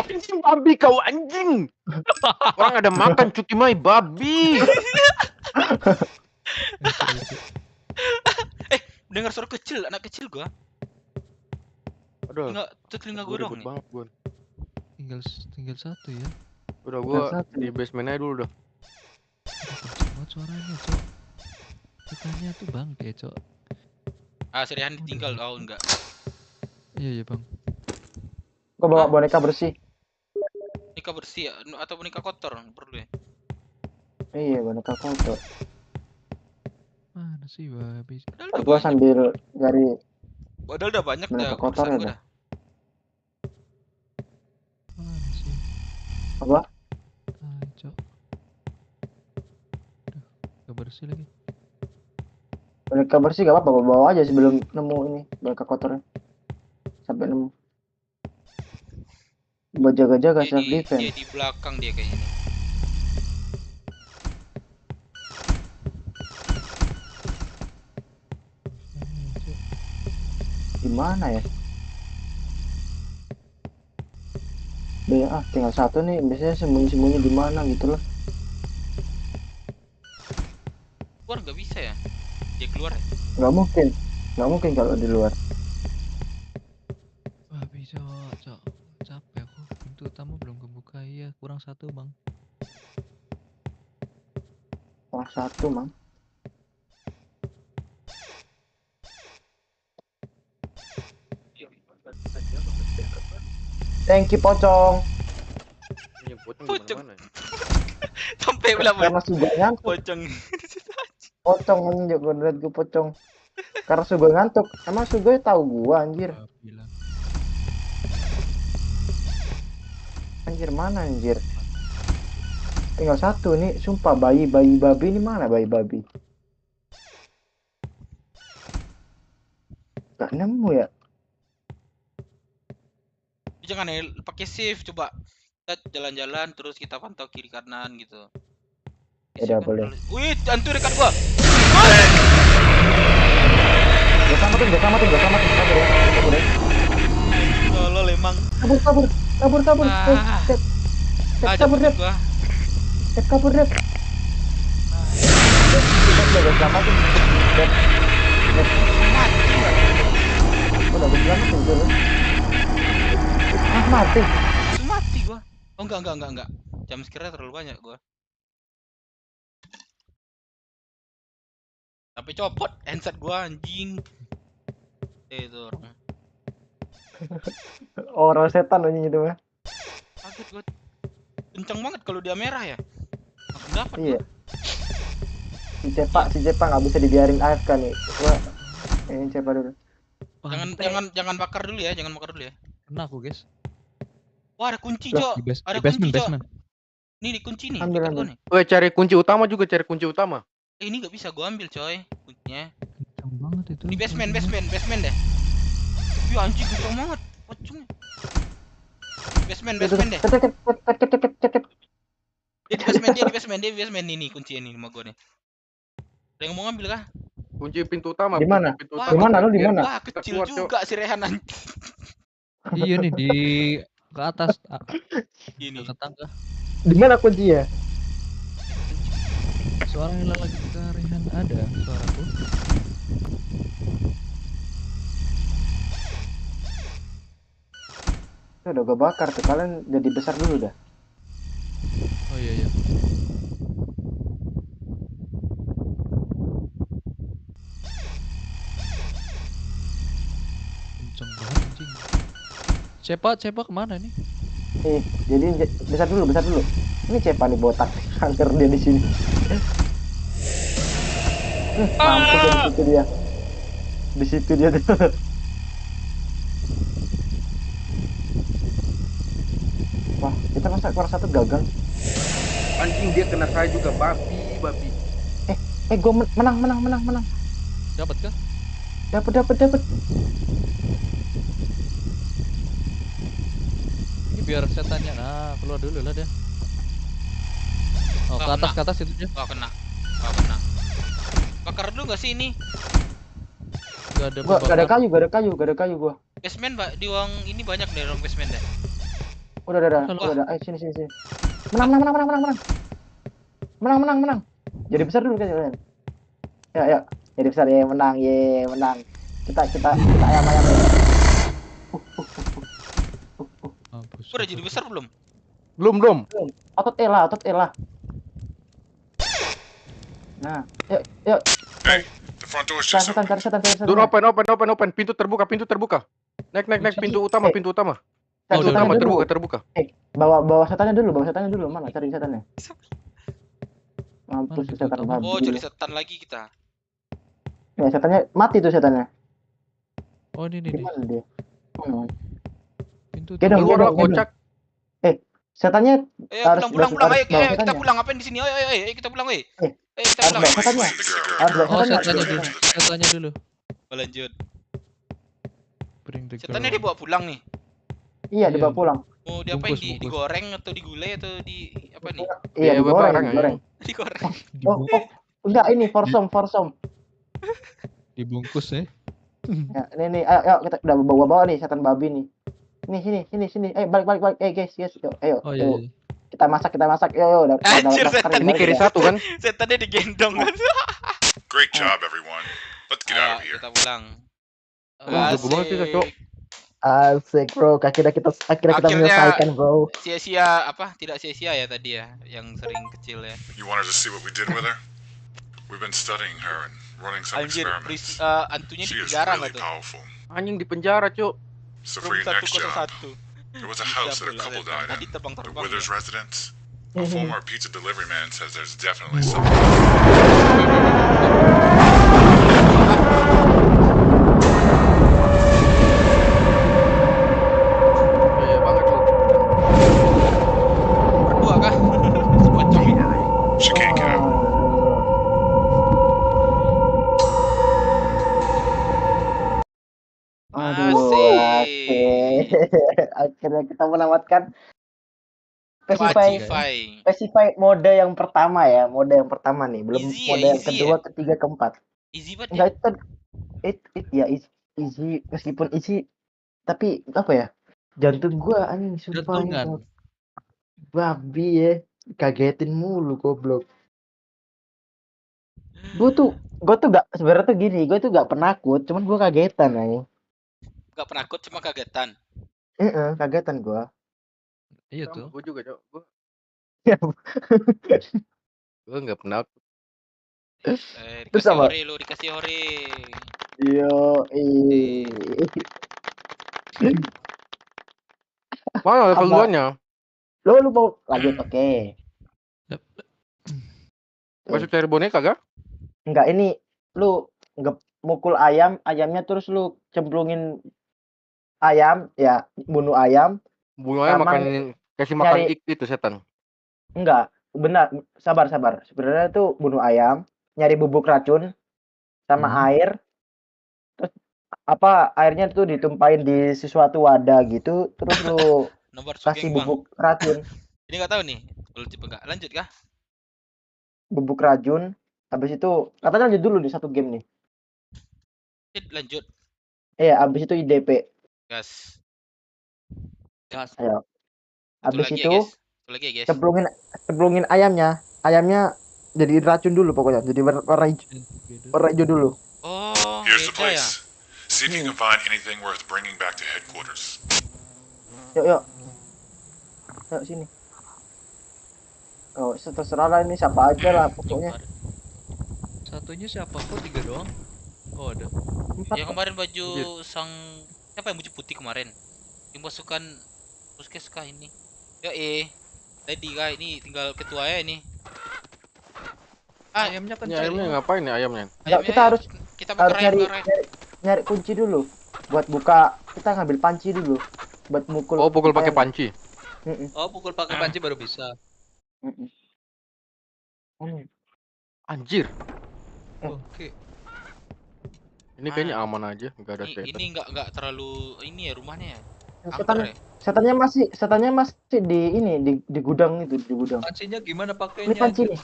Anjing babi kau anjing. Orang ada makan cuti mai babi. Dengar suara kecil, anak kecil gua. Aduh. Telinga gua dong nih. Banget gua. Tinggal satu ya. Udah gua di basement aja dulu dah. Kenceng suaranya, Cok. Tekannya tuh bangke, Cok. Si Rehan ditinggal. Oh, enggak. Iya, Bang. Gua bawa boneka bersih. Boneka bersih ya? Atau boneka kotor perlu ya? Iya, boneka kotor. Mana sih babi? Gua sambil cari Padahal udah banyak boneka dah kotor urusan ya. gua dah. Mana sih? Apa? Cok. Gak bersih lagi. Boneka bersih gak apa-apa, bawa aja sebelum nemu ini boneka kotornya. Sampai nemu. Buat jaga-jaga self Dia defense. di belakang dia kayaknya nih. Gimana ya? Tinggal satu nih, biasanya sembunyi-sembunyi di mana gitu loh. luar ya? Nggak mungkin. Nggak mungkin kalau di luar. Wah bisa cok. Capek aku. Pintu utama belum kebuka. Iya kurang 1 bang. Wah, 1, Mang. Thank you, Pocong. Iya, pocong di Pocong. mana-mana ya. Sampai bilang Karena sudah ngantuk. pocong. Pocong anjir, gue liat gue pocong. Karena Sugoi ngantuk. Emang Sugoi tahu gua anjir. Bilang. Anjir mana anjir? Tinggal 1 nih, sumpah bayi babi ini mana bayi babi? Gak nemu ya? Jangan ya, pakai shift coba. Kita jalan-jalan terus kita pantau kiri kanan gitu. Ya udah boleh. Wih, hantu dekat gua. Gak samatin. Kabur ya. Tolol emang. Kabur. Ah. Kabur, Dep. Gua. Dep, kabur, Dep. Udah selamatin. Dep. Udah gue selamatin dulu. Mati. Langsung mati gua. Oh enggak. Jam sekiranya terlalu banyak gua. Sampai copot handset gua anjing. Itu orang. Orang setan anjing itu mah. Kaget gua. Kenceng banget kalau dia merah ya. Langsung dapat. Iya. Si Cepa nggak bisa dibiarin AFK nih. Gua ini Cepa dulu. Jangan bakar dulu ya, Kena aku guys. Wah, ada kunci, Loh, Cok. Di Ada basement. kunci, Cok. Nih, di kunci nih. Ambil. Dekat gua nih. Weh, cari kunci utama juga, cari kunci utama. Ini nggak bisa gua ambil, coy. Kuncinya. Kencang banget itu. Di basement deh. Wih, anjing kencang banget. Pocong. Basement deh. Di basement ini kunci ini sama gua nih. Ada yang mau ngambil kah? Kunci pintu utama. Di mana? Pintu Wah, utama. Lu di mana? Wah, kecil Keluar, Cok. juga si Rehan anjing. Iya nih di ke atas. Gini. Ke tangga. Di mana kuncinya? Suara yang lagi ke Rehan ada suaraku. Udah gue bakar tuh, kalian jadi besar dulu dah. Oh iya. Kenceng banget anjing. Cepa kemana nih? Jadi besar dulu. Ini Cepa nih botak, kanker dia di sini. Mampus di situ dia tuh. Wah, kita masa keluar 1 gagal. Anjing dia kena saya juga, babi. Gue menang. Dapat kah? Dapat. Ini biar setannya. Nah, keluar dulu lah dia. Oh, ke atas itu dia. Wah, kena. Bakar dulu nggak sih ini? Gak ada Gak ada kayu gua. Basement, Pak. Di uang ini banyak deh ruang basement deh. Udah. Ayo sini. Menang. Jadi besar dulu kalian. Ya. Jadi besar ya, menang. Kita ayam. Udah jadi besar belum? Belum. Otot elah. Nah, yuk. Hey, the front door's just Cari setan. Door open. Pintu terbuka. Naik pintu utama. Pintu utama terbuka. Bawa setannya dulu. Mana cari setannya? Mampus setan babi. Oh, cari setan lagi kita. Ya, setannya mati tuh setannya. Oh, ini. Gimana dia? Pintu Keluar kocak. Setannya harus pulang. Ayo, kita setannya. pulang. Ngapain di sini? Ayo, kita pulang, weh. Kita Harus pulang. bawa setannya. Oh, setannya dulu. Lanjut. Bring the Setannya girl. dibawa pulang nih. Iya, dibawa pulang. Mau diapain? Bungkus. Digoreng atau digulai atau di apa nih? Iya, digoreng. Digoreng. Oh, enggak, ini forsom. Dibungkus ya. Ya, nih, ayo kita udah bawa nih setan babi nih. Sini. Balik. Guys. Ayo. Oh iya. Kita masak. Yo. Anjir, setan. Ini kiri 1 kan? Setannya digendong. Great job, everyone. Let's get out of here. Kita pulang. Jago banget sih, Cok. Asik. Asik bro, akhirnya kita menyelesaikan bro. Sia-sia apa? Tidak sia-sia ya tadi ya, yang sering kecil ya. You wanted to see what we did with her? We've been studying her and running some Anjir, experiments. antunya di She is penjara really nggak tuh? powerful. Anjing di penjara, Cok. So for your next job, 101. there was a house that a couple died Tadi in. terbang-terbang The Withers ya. residence. A former pizza delivery man says there's definitely something. Iya banget lu. Berdua kah? Sepocong. She can't get out. Aduh, Asik. akhirnya kita menamatkan Pacify. Pacify mode yang pertama ya, mode yang pertama nih, belum Easy ya, mode yang easy kedua, ya. ketiga, keempat. Easy banget ya. Enggak itu ya easy, meskipun easy tapi apa ya? Jantung gua anjing sumpah ini Jantungan. kalau babi ya, kagetin mulu goblok. Gua tuh gak sebenarnya tuh gini, gua tuh gak penakut, cuman gua kagetan anjing. Gak penakut cuma kagetan. Kagetan gua. Iya tuh. Gue juga, Cok. Ya, Gue nggak pernah. Terus Dikasih apa? hore lu, dikasih hore. Yo, Mana level Apa? 2-nya? Lu mau lanjut? Oke. Masuk cari boneka kah? Enggak, ini lu mukul ayamnya terus lu cemplungin ayam, ya bunuh ayam. Bunuh ayam sama kasih makan nyari- itu setan. Enggak, benar, sabar. Sebenarnya tuh bunuh ayam, nyari bubuk racun sama air. Terus airnya tuh ditumpahin di sesuatu wadah gitu, terus lu Nomor kasih sugeng, Bang. bubuk racun. Ini nggak tahu nih. Boleh coba nggak? Lanjut kah? Bubuk racun, habis itu katanya lanjut dulu di satu game nih. Lanjut. Habis itu IDP. Gas. Ayo. Satu Habis lagi itu ya, guys. Satu lagi ya, guys. cemplungin ayamnya jadi racun dulu pokoknya, jadi warna hijau dulu. Oh, Here's the beda ya. place. See if you can find anything worth bringing back to headquarters. Yuk sini. Oh, terserah lah, ini siapa aja lah pokoknya. Satunya siapa? Kok 3 doang? Oh ada. 4. Yang kemarin baju siapa yang baju putih kemarin? Yang pasukan puskes kah ini? Tadi kah ini tinggal ketua ya ini. Ayamnya kan Ayamnya ngapain ya ayamnya? Kita harus bakar nyari kunci dulu buat buka. Kita ngambil panci dulu buat mukul. Oh, pukul pakai panci. Oh, pukul pakai panci baru bisa. Anjir. Oke. Ini kayaknya aman aja, enggak ada setan. Ini nggak terlalu ini ya rumahnya ya. Setannya masih di gudang itu, di gudang. Pancinya gimana pakainya? Ini panci nih.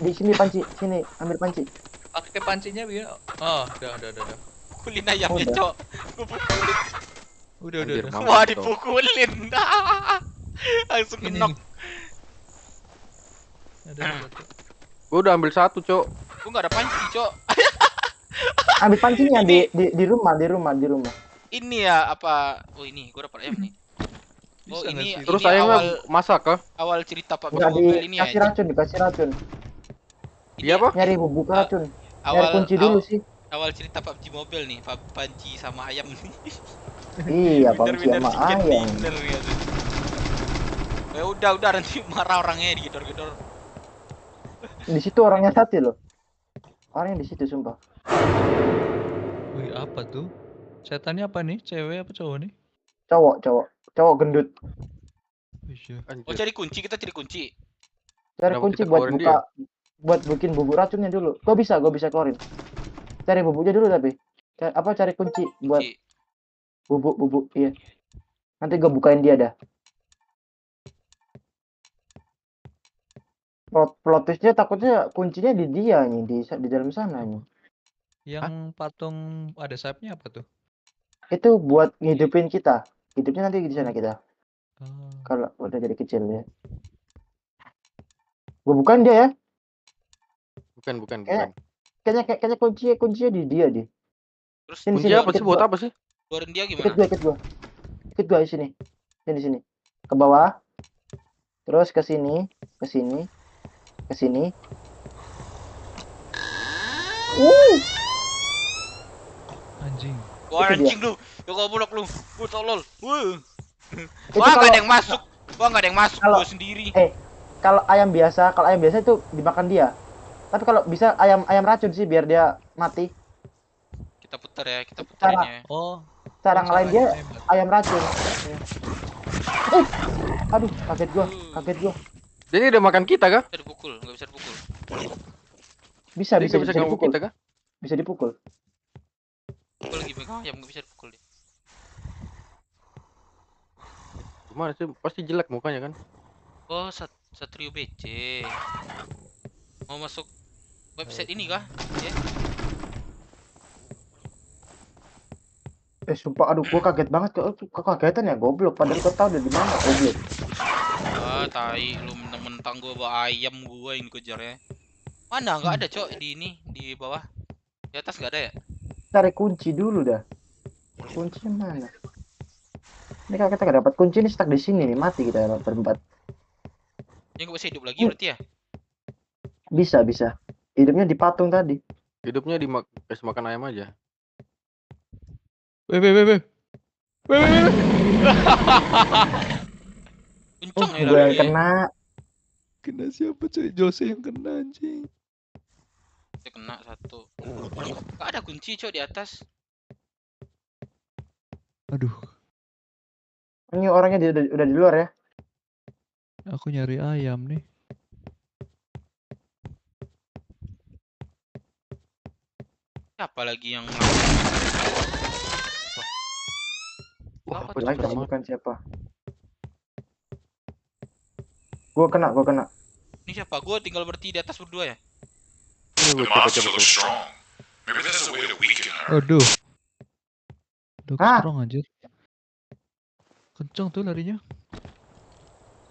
Di sini panci, sini ambil panci. Pakai pancinya biar. Oh, udah. Pukulin ayamnya, Cok. Udah. Wah, dipukulin. Langsung knock. Ada satu. Gua udah ambil satu, Cok. Gua nggak ada panci, Cok. Ambil pancinya di rumah. Ini ya apa? Oh, ini gua dapat ayam nih. Oh, ini terus ini ayamnya masak kah? Awal cerita Pak Enggak, Mobil ini ya. dikasih racun. Iya, apa? Nyari bubuk racun. Nyari kunci dulu sih. Awal cerita PUBG Mobile nih, panci sama ayam nih. Iya, panci sama ayam. Ya udah nanti marah orangnya digedor-gedor. Di situ orangnya satu loh. Orangnya di situ sumpah. Wih, apa tuh? Setannya apa nih? Cewek apa cowok nih? Cowok gendut. Oh, cari kunci, kita cari kunci. Cari kunci buat buka, buat bikin bubuk racunnya dulu. Gua bisa keluarin. Cari bubuknya dulu tapi. Cari kunci buat bubuk, iya. Nanti gua bukain dia dah. Plot twistnya takutnya kuncinya di dia nih, di dalam sana nih. Yang patung ada sayapnya apa tuh? Itu buat ngidupin kita. Hidupnya nanti di sana kita. Kalau udah jadi kecil ya. Gua bukain dia ya. Bukan. Kayaknya kuncinya di dia deh. Terus Sini Kunci sini apa sih? ikut Buat gua. apa sih? keluarin dia Ikut gimana? gua, ikut gua. Ikut gua di sini. Sini. Ke bawah. Terus ke sini, ke sini, ke sini. Anjing. Wah Itu dia. anjing lu, ya goblok lu, tolol. Itu Wah nggak kalau ada yang masuk, wah nggak ada yang masuk, kalau gua sendiri. kalau ayam biasa itu dimakan dia. Tapi kalau bisa ayam racun sih biar dia mati. Kita putar ya, kita puterin Cara ya. Oh, cara ngalahin dia tembak. ayam racun. Aduh, kaget gua. Jadi udah makan kita kah? Bisa dipukul, nggak bisa dipukul. Bisa Jadi nggak bisa ganggu dipukul. kita kah? Bisa dipukul. Gua lagi megang ayam, nggak bisa dipukul deh. Gimana sih? Pasti jelek mukanya kan? Oh, Satrio BC. Mau masuk website ini kah? Ya. Sumpah, aduh, gua kaget banget. Kekagetan ya, goblok. Padahal gua tahu udah di mana, goblok. Ah, tai, lu mentang-mentang gua bawa ayam gua yang kejarnya. Mana? Nggak ada, Cok, di ini, di bawah. Di atas nggak ada ya? Cari kunci dulu dah. Kuncinya mana? Ini kalau kita nggak dapat kunci, ini stuck di sini nih, mati kita berempat. Dia nggak bisa hidup lagi berarti ya? Bisa. Hidupnya di patung tadi. Hidupnya kasih makan ayam aja. Weh. Kenceng ya Gue yang lagi ya. Kena siapa cuy? Jose yang kena anjing. Dia kena satu. Nggak ada kunci, Cok, di atas. Aduh, Ini orangnya udah di luar ya. aku nyari ayam nih. Siapa lagi yang Wah, Apa apa Lagi tuh? bukan siapa. Gua kena. ini siapa? Gua tinggal berarti di atas berdua ya? Ini The gue monster coba. looks strong. Maybe there's a way to weaken her. Aduh. Dog Hah? strong anjir. Kenceng tuh larinya.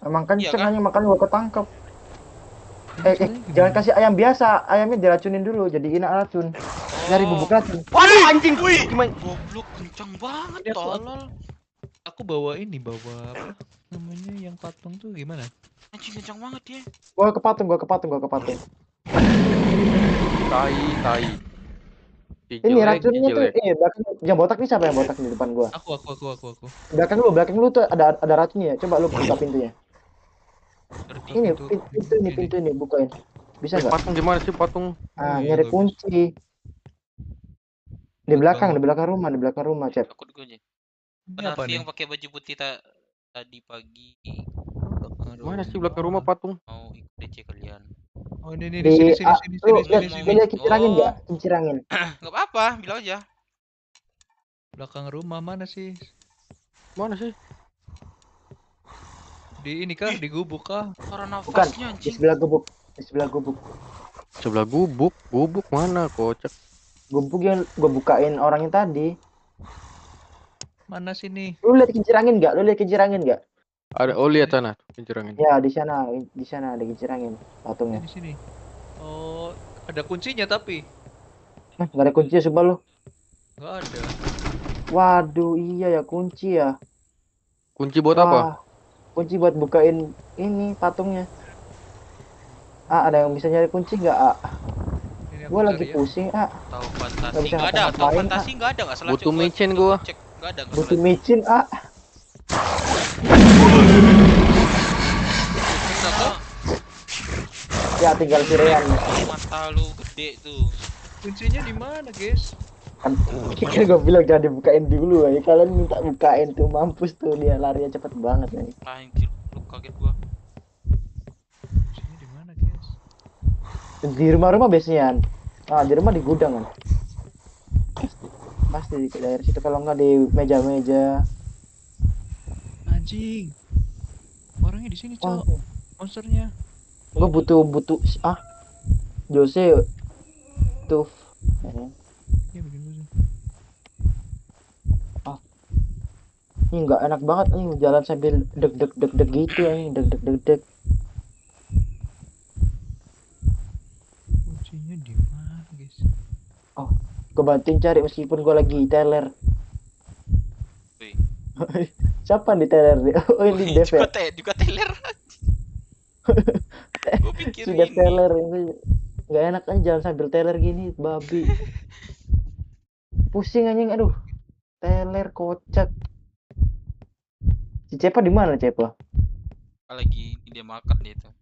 Emang Iya kenceng kah? aja, makanya gua ketangkep. Caranya Jangan gimana? kasih ayam biasa. Ayamnya diracunin dulu, jadiin racun. Nyari bubuk racun. Waduh anjing. Wih, Gimana? goblok kencang banget, Ini tolol. Aku bawa apa namanya yang patung tuh gimana? Anjing kencang banget ya. Gua ke patung. Tai. Ini racunnya tuh, belakang yang botak nih, siapa yang botak di depan gua? Aku. Belakang lu tuh ada racunnya ya. Coba lu buka pintunya. Ngerti. Ini pintu ini bukain. Bisa nggak? Patung gimana sih patung? Nyari nggak kunci. Di belakang rumah, Cep. Takut gue aja. Ini Benar apa sih nih? yang pakai baju putih tadi pagi Mana sih belakang rumah patung? mau ikut DC kalian. Oh ini Di sini. lu sini. lihat kincirangin Oh. nggak? Kincirangin. Nggak apa-apa, bilang aja. Belakang rumah mana sih? Mana sih? Di ini kah? Di gubuk kah? Suara Bukan, nafasnya di anjing. sebelah gubuk. Sebelah gubuk. Gubuk mana kocak? Gubuk yang gua bukain orangnya tadi. Mana sini? Lu lihat kincirangin nggak? Ada lihat sana kincirangin. Ya, di sana ada kincirangin patungnya. Di sini. Oh, ada kuncinya tapi Nggak ada kunci ya, coba lu. nggak ada. Waduh, iya ya, kunci ya. Kunci buat apa? Wah, kunci buat bukain ini patungnya. Ada yang bisa nyari kunci nggak? Ini aku Gua lagi cari ya. pusing, Tahu Nggak fantasi bisa nggak ada, tahu ngapa-ngapain, fantasi nggak ada, nggak salah. Butuh Cok. micin Gua gua. cek nggak ada, nggak butuh salah. micin, Ya tinggal sirean. Mata lu gede tuh. Kuncinya di mana, guys? Kan gue bilang jangan dibukain dulu ya. Kalian minta bukain tuh, mampus tuh, dia larinya cepet banget nih. Anjir, lu kaget gua. Kuncinya di mana, guys? Di rumah-rumah biasanya. Di rumah di gudang kan. Pasti di daerah situ, kalau nggak di meja-meja. Anjing. Orangnya di sini, Cok. Monsternya. Gue butuh Jose tuh. Iya, begini. Ini nggak enak banget nih jalan sambil deg gitu ya, deg. Kuncinya di mana, guys? Gue bantuin cari meskipun gue lagi teler. Wih. Siapa di teler nih? Oh ini Dev ya. Juga teler. Gue pikir Sudah ini. teler ini. Gak enak kan jalan sambil teler gini, babi. Pusing anjing, aduh. Teler kocak. Si Cepa di mana Cepa? Lagi dia makan dia tuh.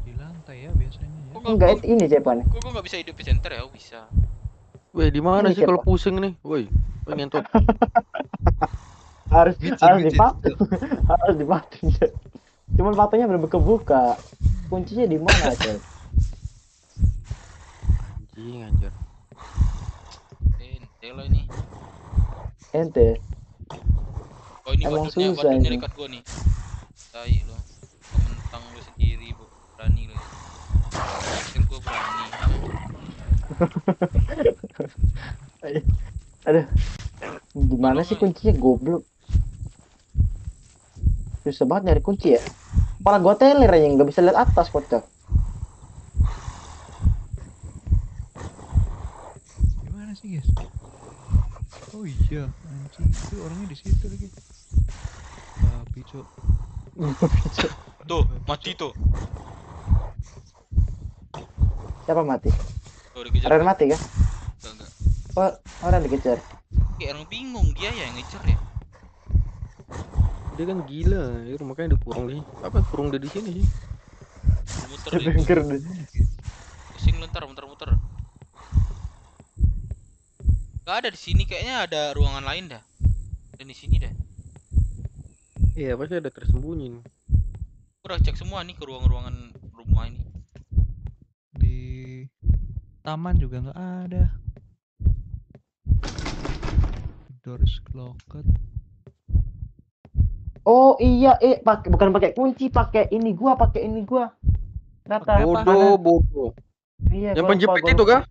Di lantai ya biasanya ya. Enggak, ini Cepa nih. Kok gue nggak bisa hidup di center ya? Oh bisa. Weh, di mana Ini sih kalau siapa? pusing nih? Woi, ngentot. harus Micin. dipatung. Harus dipatung. Cuman patungnya belum kebuka. Kuncinya di mana, Cep? Anjir. Ente lo ini. Ente. Oh ini Emang waduknya susah ini. dekat gua nih. Tai lo. Mentang lu sendiri berani lo. Kan gua berani. Aduh. Gimana sih kuncinya goblok? Susah banget nyari kunci ya. Kepala gua teler aja nggak bisa lihat atas kocak. Gimana sih guys? Oh iya, anjing itu orangnya di situ lagi. Babi cok. Tuh, mati tuh. Siapa mati? Tuh dikejar. Orang mati kan? Enggak. Oh, orang dikejar. Kayak orang bingung dia ya yang ngejar ya. Dia kan gila, ya, makanya dikurung nih. Apa kurung dia di sini sih? Muter Denger deh. Pusing lu ntar muter-muter. Gak ada di sini, kayaknya ada ruangan lain dah. Dan di sini dah. Iya, pasti ada tersembunyi nih. Gua udah cek semua nih ke ruang-ruangan rumah ini. Di taman juga nggak ada. Door is locked. Oh iya, bukan pakai kunci, pakai ini gua. Data. Bodoh. Iya, Yang gua penjepit lupa, itu kah?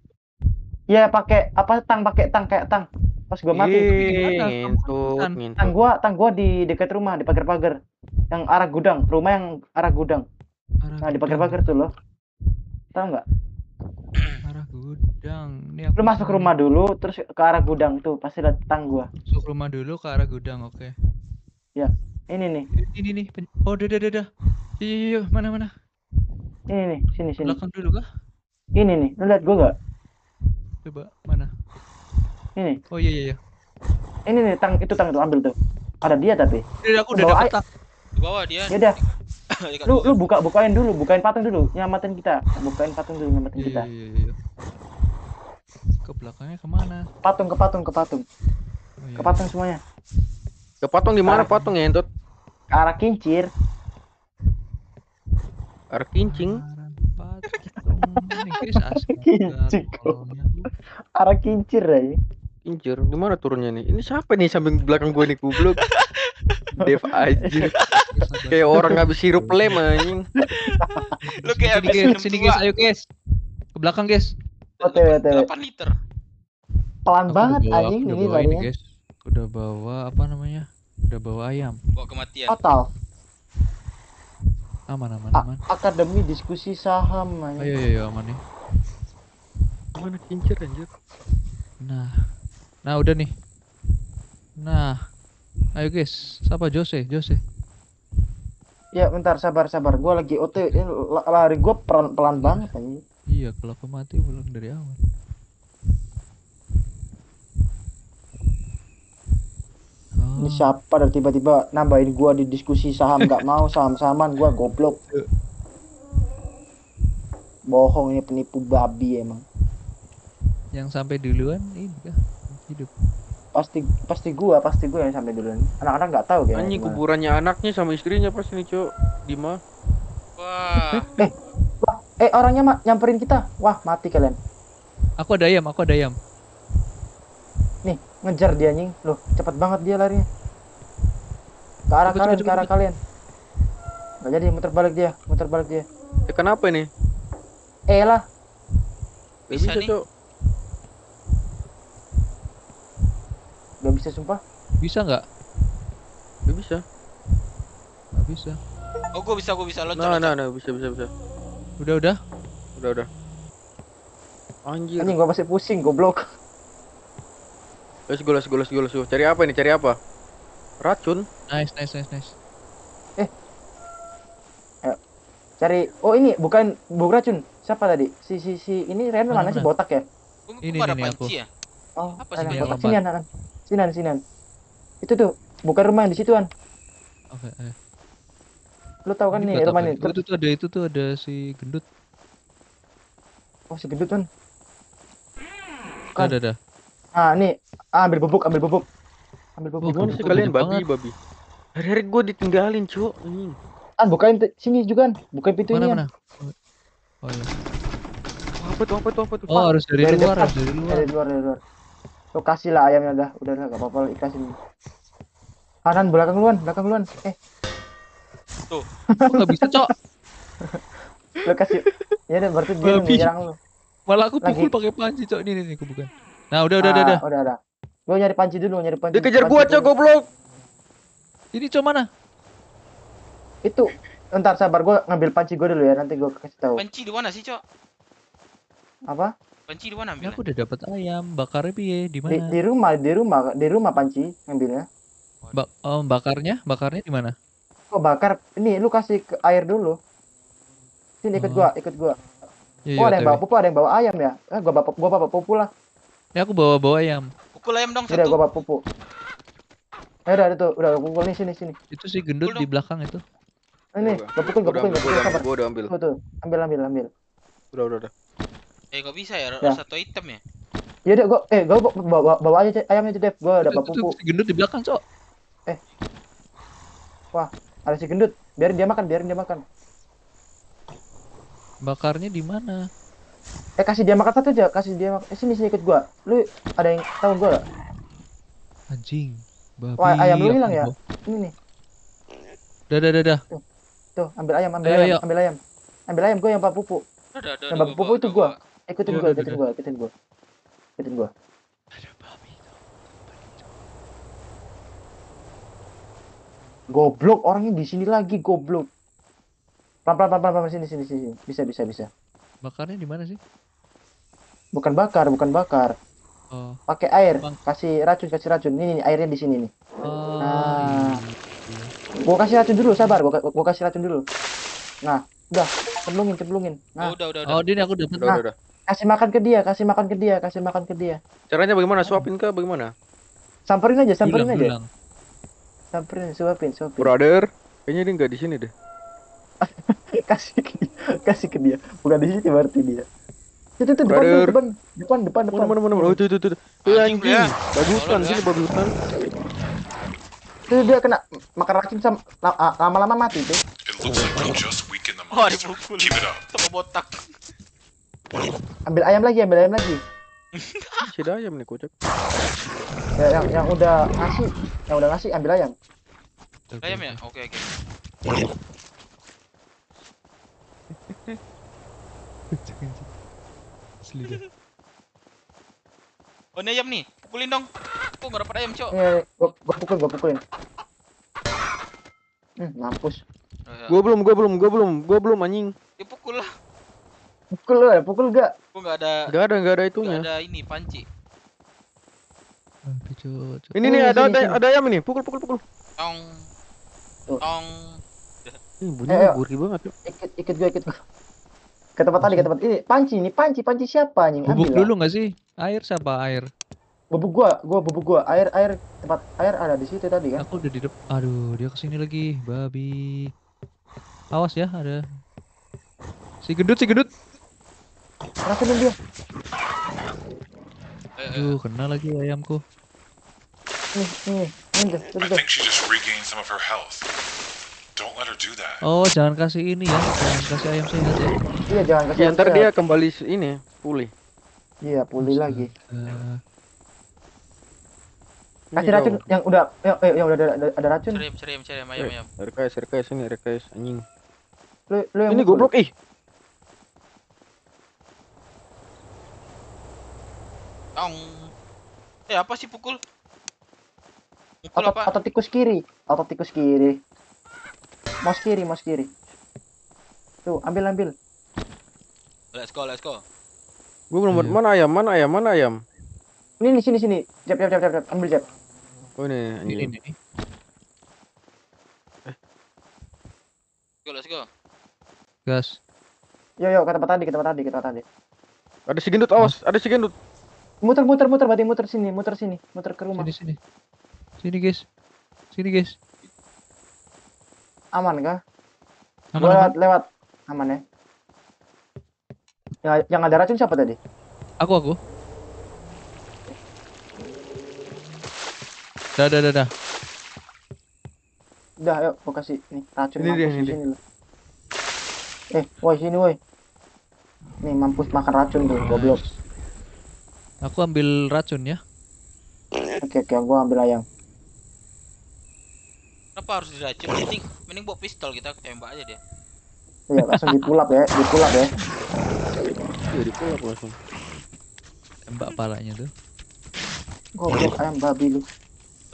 Iya, pakai apa pakai tang kayak tang. Pas gua mati itu Ngentut. tang gua di dekat rumah, di pagar-pagar. Yang arah gudang, rumah yang arah gudang. Nah, di pagar-pagar tuh loh. Tahu nggak? Arah gudang. Ini Lu masuk rumah dulu, terus ke arah gudang tuh, pasti lihat tang gua. Masuk rumah dulu ke arah gudang, oke. Ya, ini nih. Ini nih. Oh, dah. Iya, mana? Ini nih, sini. Belakang dulu kah? Ini nih, lu lihat gua nggak? Coba mana? Ini. Oh iya. Ini nih, tang itu ambil tuh. Ada dia tapi. Aku udah dapet tang. Di bawah dia. Ya udah. Lu bukain patung dulu, nyamatin kita. Bukain patung dulu, nyamatin kita. Iya. Ke belakangnya kemana? Ke patung. Oh, iya. Ke patung semuanya. Ke patung di mana patung ngentut? Ke arah kincir. Arah kincing. Kincir. Arah kincir aja. Kincir, di mana turunnya nih? Ini siapa nih samping belakang gue nih goblok? Dev aja. Kayak orang habis sirup lem anjing. Lu kayak habis sini guys, ayo guys. Ke belakang guys. OTW. 8 liter. Pelan banget anjing ini larinya. Guys. Udah bawa apa namanya? Udah bawa ayam. Bawa kematian. Total. Aman. Akademi diskusi saham anjing. Ayo aman nih. Mana kincir anjir? Nah udah nih. Nah, ayo guys, siapa Jose? Ya bentar, sabar. Gua lagi OTW, lari gua pelan banget anjing. Iya, kalau aku mati ulang dari awal. Ini siapa dan tiba-tiba nambahin gua di diskusi saham, nggak mau saham-sahaman, gua goblok. Bohong, ini penipu babi emang. Yang sampai duluan ini kah? Hidup. Pasti gua yang sampai duluan. Anak-anak nggak tahu kayaknya. Anjing kuburannya anaknya sama istrinya pas ini, Cok. Dima. Wah. Orangnya nyamperin kita. Wah, mati kalian. Aku ada ayam. Nih, ngejar dia anjing. Loh, cepet banget dia larinya. Ke arah kalian. Nggak jadi, muter balik dia. Kenapa nih? Lah. Bisa nih. Cok. Gak bisa sumpah. Bisa nggak? Gak bisa. Nggak bisa. Oh, gua bisa loncat. Nah, bisa. Udah. Udah. Anjir. Anjing gua masih pusing goblok. Let's go. Cari apa ini? Cari apa? Racun. Nice. Cari ini bukan bubuk racun. Siapa tadi? Si ini Ren mana sih, Mana? botak ya? Ini Kok ada nih aku. panci ya? Oh, Apa sih Ren, yang botak. lompat? Sinan. Itu tuh, bukan rumah yang di situan. Oke, ayo. Lu tahu kan Ini nih buat rumah apa ini. nih? Oh, itu tuh ada si gendut. Oh, si gendut kan. Ada. Ah, nih. Ambil bubuk. Ambil bubuk. Gimana sih Kok kalian banyak babi? Hari-hari gue ditinggalin, Cuk. Anjing. Bukain sini juga, bukain pintu ini. Mana? Oh iya. Apa tuh? Oh, harus dari luar, Dari luar. Lu kasih lah ayamnya udah gak apa-apa, ikhlasin. Kanan belakang luan. Tuh. Kok nggak bisa, Cok? Lu kasih. Ya udah berarti dia Babi. nyerang lu. Malah aku pukul Lagi. pakai panci, Cok. Ini aku bukan. Nah, udah. Udah. Gua nyari panci dulu, Dia kejar gua, Cuk, goblok. Ini Cok mana? Itu. Ntar sabar, gua ngambil panci gua dulu ya, nanti gua kasih tahu. Panci di mana sih, Cok? Apa? Panci di mana Ini ambilnya? aku udah dapat ayam, bakarnya piye? Di mana? Di rumah panci ngambilnya. Bakarnya di mana? Kok bakar? Ini lu kasih ke air dulu. Sini ikut gua. Iya, Oh, ada yang OTW. bawa pupu, ada yang bawa ayam ya? Gua bawa pupu lah. Ini aku bawa ayam. Pukul ayam dong Udah satu. gua bawa pupu. Udah tuh, udah gua pukul nih sini. Itu si gendut Pukul di belakang itu. Ini, gua pukul, sabar. Gua udah ambil. Tuh, ambil. Udah. Nggak bisa ya, Ya. satu item ya. Ya udah gua bawa aja ayamnya aja, Dev. Gua udah bawa Itu pupu. si gendut di belakang, Cok. Ada si gendut. Biarin dia makan. Bakarnya di mana? Kasih dia makan satu aja, sini ikut gua. Lu ada yang tahu gua gak? Anjing. Babi. Wah, ayam lu aku hilang ya? bawa. Ini nih. Dah. Tuh, ambil ayam. Ayo. Ambil ayam gua yang bawa pupu. Udah, Yang bawa pupu itu gua. Ikutin Udah. gua. Ada babi. Goblok, orangnya di sini lagi, goblok. Pelan, sini. Bisa. Bakarnya di mana sih? Bukan bakar. Oh. Pakai air, Bang. kasih racun. Ini airnya di sini nih. Oh. Nah. Iya. Gua kasih racun dulu, sabar. Gua kasih racun dulu. Nah, udah, cemplungin. Nah, Udah. Oh, ini aku dapat. Udah. kasih makan ke dia. Caranya bagaimana? Suapin kah bagaimana? Samperin aja. Dulang. Samperin, suapin. Brother, kayaknya dia nggak di sini deh. Kasih ke dia. Bukan di sini berarti dia. Itu Brother. depan. Mana? Oh, itu. Anjing, Anjing. ya. Babi hutan Tolong, sini, ya. babi hutan. Itu dia kena makan racun lama-lama mati tuh. It looks like we just weakened the Oh, monster. dipukul. Keep it up. Sama botak. Ambil ayam lagi. Masih ada ayam nih, kocak. Ya, yang udah ngasih ambil ayam. Ayam ya? Oke. Asli dah. Oh, ini ayam nih. Pukulin dong. Kok nggak dapat ayam, Cok? Gua pukulin. Mampus. Gua belum anjing. Ya pukul lah. Pukul gak? Gua nggak ada. Nggak ada Nggak itunya. ada ini panci. Babi, Cok. Ini nih ada ayam ini. Pukul. Tong. Tuh. Tong. Ini bunyinya Ayo. gurih banget. Yuk. Ikut gua. Ke tempat tadi. Ini panci siapa anjing? Bubuk Ambil dulu nggak sih? Air siapa? Air. Bubuk gua. Air tempat air ada di situ tadi kan. Aku udah di depan. Aduh, dia kesini lagi. Babi. Awas ya, ada. Si gendut. Racunin dia. Aduh, kena lagi ayamku. Nih. I think she just regained some of her health. Don't let her do that. Oh, jangan kasih ini ya. Jangan kasih ayam sehat ya. Iya, jangan kasih. Ya, ntar dia kembali ini pulih. Iya, pulih lagi. Ini Kasih racun jauh. yang udah ada racun. Cari ayam. RKS ini RKS anjing. Lu yang Ini pukul. goblok ih. Tong. Apa sih pukul? Pukul apa? Otot tikus kiri. Mouse kiri. Tuh, ambil. Let's go, let's go. Gue belum Ayo. mana ayam, mana ayam, mana ayam. Ini sini. Jep, ambil Jep. Oh ini Ini anjing. ini. Go, let's go. Gas. Yo, ke tempat tadi. Ada si gendut, awas, ada si gendut. Muter, berarti muter sini, muter ke rumah. Sini. Sini guys. Aman kah? Aman, Gua aman. lewat. Aman ya. Yang ada racun siapa tadi? Aku. Dah. Udah, yuk, gua kasih nih racun Ini dia, mampus ini di sini lu. Woi, sini woi. Nih mampus makan racun tuh, goblok. Aku ambil racun ya. Oke, gua ambil ayam. Kenapa harus diracun? Mending bawa pistol, kita tembak aja dia. Iya, langsung dipulap ya. Iya dipulap langsung. Tembak palanya tuh. Goblok ayam babi lu.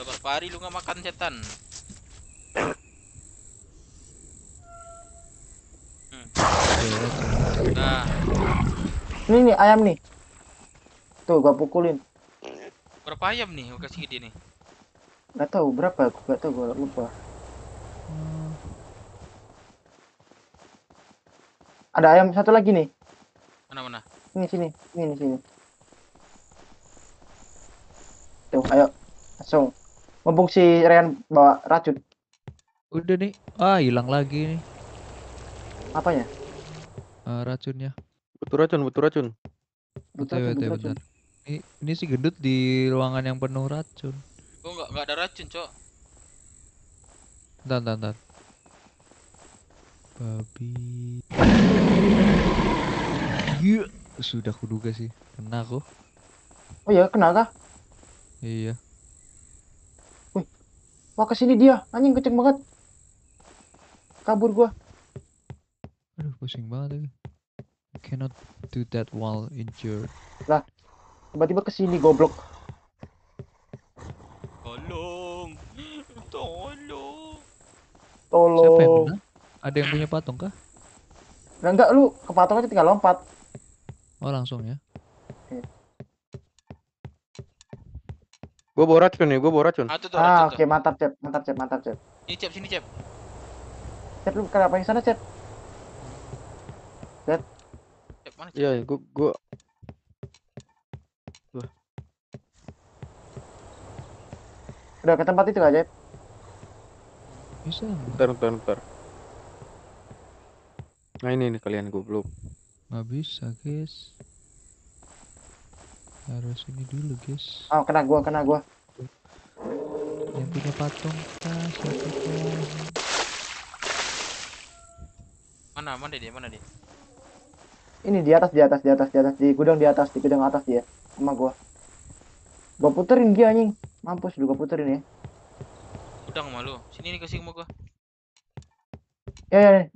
Udah berapa hari lu nggak makan setan? Nah, Ini nih ayam nih. Tuh, gua pukulin. berapa ayam nih? Gua kasih ke dia nih. Gak tahu berapa, gua lupa. Ada ayam satu lagi nih. Mana? Ini sini. Tuh, ayo. Langsung. Mumpung si Ryan bawa racun. Udah nih. Hilang lagi nih. Apanya? Racunnya. Butuh racun. Bentar. Ini si gendut di ruangan yang penuh racun. Gua nggak ada racun, Cok. Bentar. Babi. Iya, sudah kuduga sih. Kena aku. Oh iya, kena kah? Iya. Wah, kesini dia. Anjing kenceng banget. Kabur gua. Aduh, pusing banget lagi. You cannot do that while injured. Lah, tiba-tiba kesini goblok. Tolong. Siapa yang menang? Ada yang punya patung kah? Enggak, lu ke patung aja tinggal lompat. Oh, langsung ya. Gue bawa racun. Oke, mantap, Cep. Ini sini, Cep. Cep, lu kenapa yang sana, Cep? Cep, mana, Cep? Iya, gue. Udah ke tempat itu aja. Bisa. Bentar. Nah ini nih kalian goblok. Nggak bisa, guys. Harus ini dulu, guys. Oh, kena gua. Yang punya patung kah? Siapa kah? Mana dia? Ini di atas, di gudang atas dia. Sama gua. Gua puterin dia anjing. Mampus lu, gua puterin ya. Udang malu. Sini nih kasih sama gua. Ya,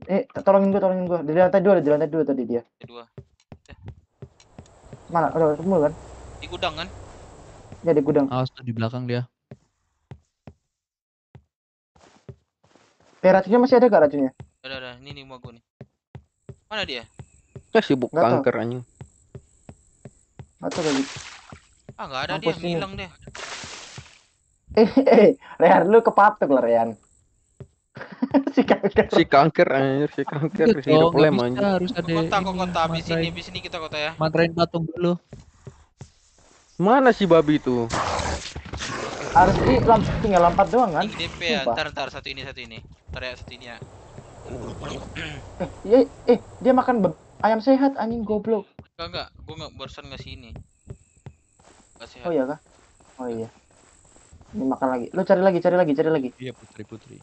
tolongin gua. Di lantai 2 tadi dia. Kedua. Mana? Udah ketemu kan? Di gudang kan? Ya, di gudang. Awas tuh di belakang dia. Racunnya masih ada gak racunnya? Ada. Ini rumah gua nih. Mana dia? Sibuk Nggak tahu. kanker anjing. Atau lagi. Nggak ada Mampus dia, ini. hilang deh. Rehan lu kepatuk lah Rehan. Si kanker anjir, si kanker. Si hidup lem anjing. Harus ada Kota. Habis ini kita kota ya. mantrain patung dulu. Mana si babi itu? Harus tinggal lompat doang kan? Ini DP ya. Sumpah. Ntar satu ini. Ntar ya satu ini ya. Dia makan ayam sehat anjing goblok. Enggak. Gua nggak barusan ngasih ini. Nggak sehat. Oh iya kah? Oh iya. Ini makan lagi. Lu cari lagi. Iya, Putri.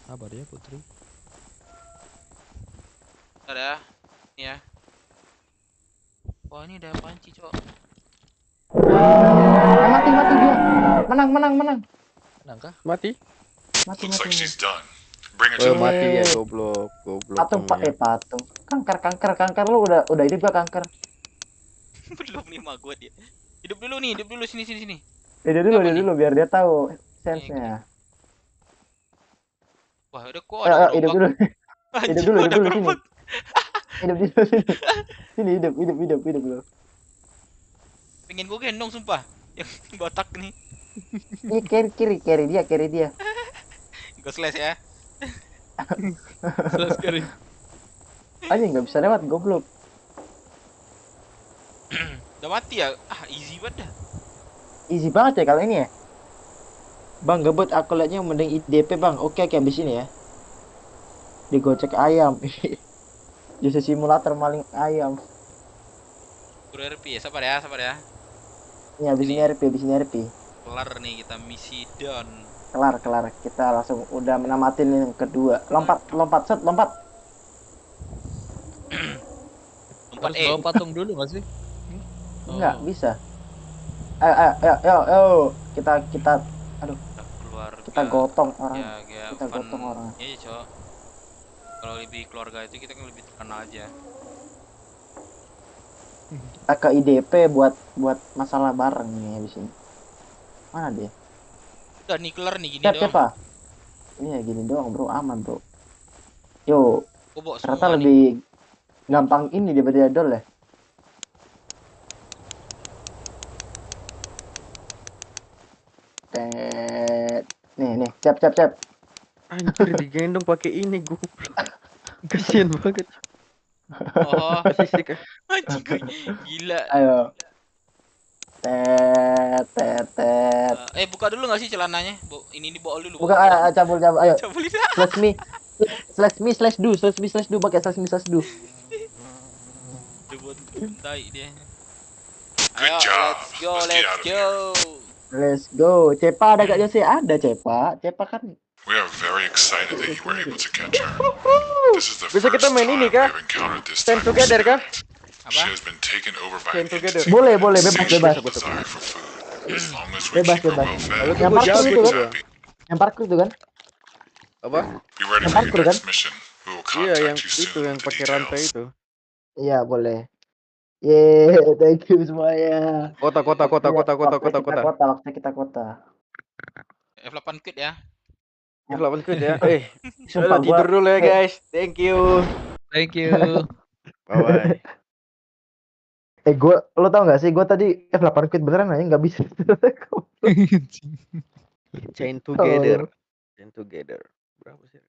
Sabar ya, Putri. Ntar ya. Ini ya. Wah, ini ada panci, Cok. Mati dia. Menang. Menang kah? Mati? Looks like she's done. Bring it to Oh, the mati ya goblok. Patung kamu ya. patung. Kanker lu udah hidup gak kanker? Belum nih mah gua dia. Hidup dulu sini. Dia dulu biar dia tahu sense-nya. Wah, ada kok ada Hidup dulu. Anjing, Hidup dulu ada sini. gerobak. Hidup sini hidup lu. Pengen gue gendong sumpah. Yang botak nih. Ini carry dia. Gue slash ya. Slash carry. Anjing nggak bisa lewat goblok. Udah mati ya? Ah, easy banget dah. Easy banget ya kalau ini ya. Bang, gebet aku liatnya mending IDP bang. Oke, habis ini ya. Digocek ayam. Jadi simulator maling ayam. Guru RP ya, sabar ya. Ini habis ini RP. Kelar nih kita misi down. Kelar. Kita langsung udah menamatin yang kedua. Lompat. Lompat Harus bawa patung dulu nggak sih? Enggak, bisa. Ayo. Kita Keluarga. kita gotong orang. Ya, Kita fun. gotong orang. Iya, Cok. Kalau lebih keluarga itu kita kan lebih terkenal aja. Kita ke IDP buat masalah bareng nih habis ini. Mana dia? Udah nih kelar nih gini doang. Siapa? Ini ya gini doang, bro. Aman, bro. Yo, Gua bawa ternyata semua nih. lebih gampang ini daripada dol ya. Nih, cap. Anjir digendong pakai ini gue. Kasian banget. Oh, Sisik. anjing gue. Gila. Ayo. Tet. Buka dulu nggak sih celananya? Ini dibawa dulu. Buka, cabul, ayo. Cabulin. Slash do, pakai slash do. Buat tai dia. Good Ayo, job. let's go. Let's go. Cepa ada gak sih? Ada Cepa kan. We are very excited that you were able to catch her. This is the Bisa first kita main time ini we kah? have encountered this Stand type of together kah? spirit. She has been taken over by Stand an together. entity Boleh, with bebas. desire for food. As long as we Bebas. keep her well fed, Yang Gua parkur jago itu tuh, kan? Bang. Yang parkur itu kan? Apa? be ready Yang for parkur your kan? next mission. We will Iya, yang contact you itu soon yang with the pakai rantai details. itu. Iya, boleh. Yeay, thank you semuanya. Kota. Waktu kita kota. F8 quit ya. Lawan kut ya. Sumpah Udah tidur gua- dulu ya guys. Thank you. Thank you. Bye bye. Lo tau gak sih, gue tadi F8 quit beneran aja nggak bisa. Chain together. Berapa sih?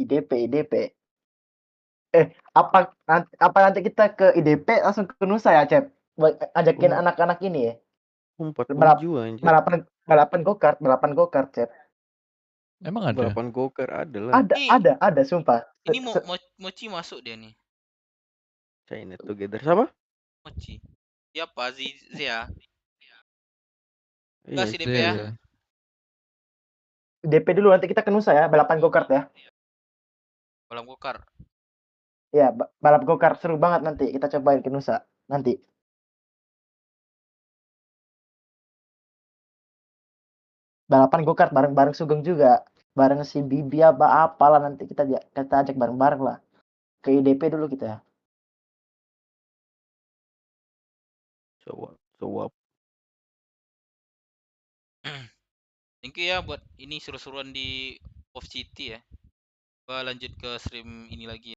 IDP. Apa nanti kita ke IDP langsung ke Nusa ya, Cep? Ajakin anak-anak ini ya. 47 anjir. Balapan go-kart, Cep. Emang ada? Balapan go-kart ada lah. Ada, sumpah. Ini Mochi masuk dia nih. Chain together sama? Mochi. Siapa? Zia. Iya, Gas IDP ya. IDP dulu, nanti kita ke Nusa ya, balapan go-kart ya. Balap gokar. Iya, balap go-kart seru banget nanti. Kita cobain ke Nusa nanti. Balapan go-kart bareng-bareng Sugeng juga. Bareng si Bibi apalah nanti kita ajak bareng-bareng lah. Ke IDP dulu kita. Sewap. Thank you ya buat ini seru-seruan di Off City ya. Gua lanjut ke stream ini lagi.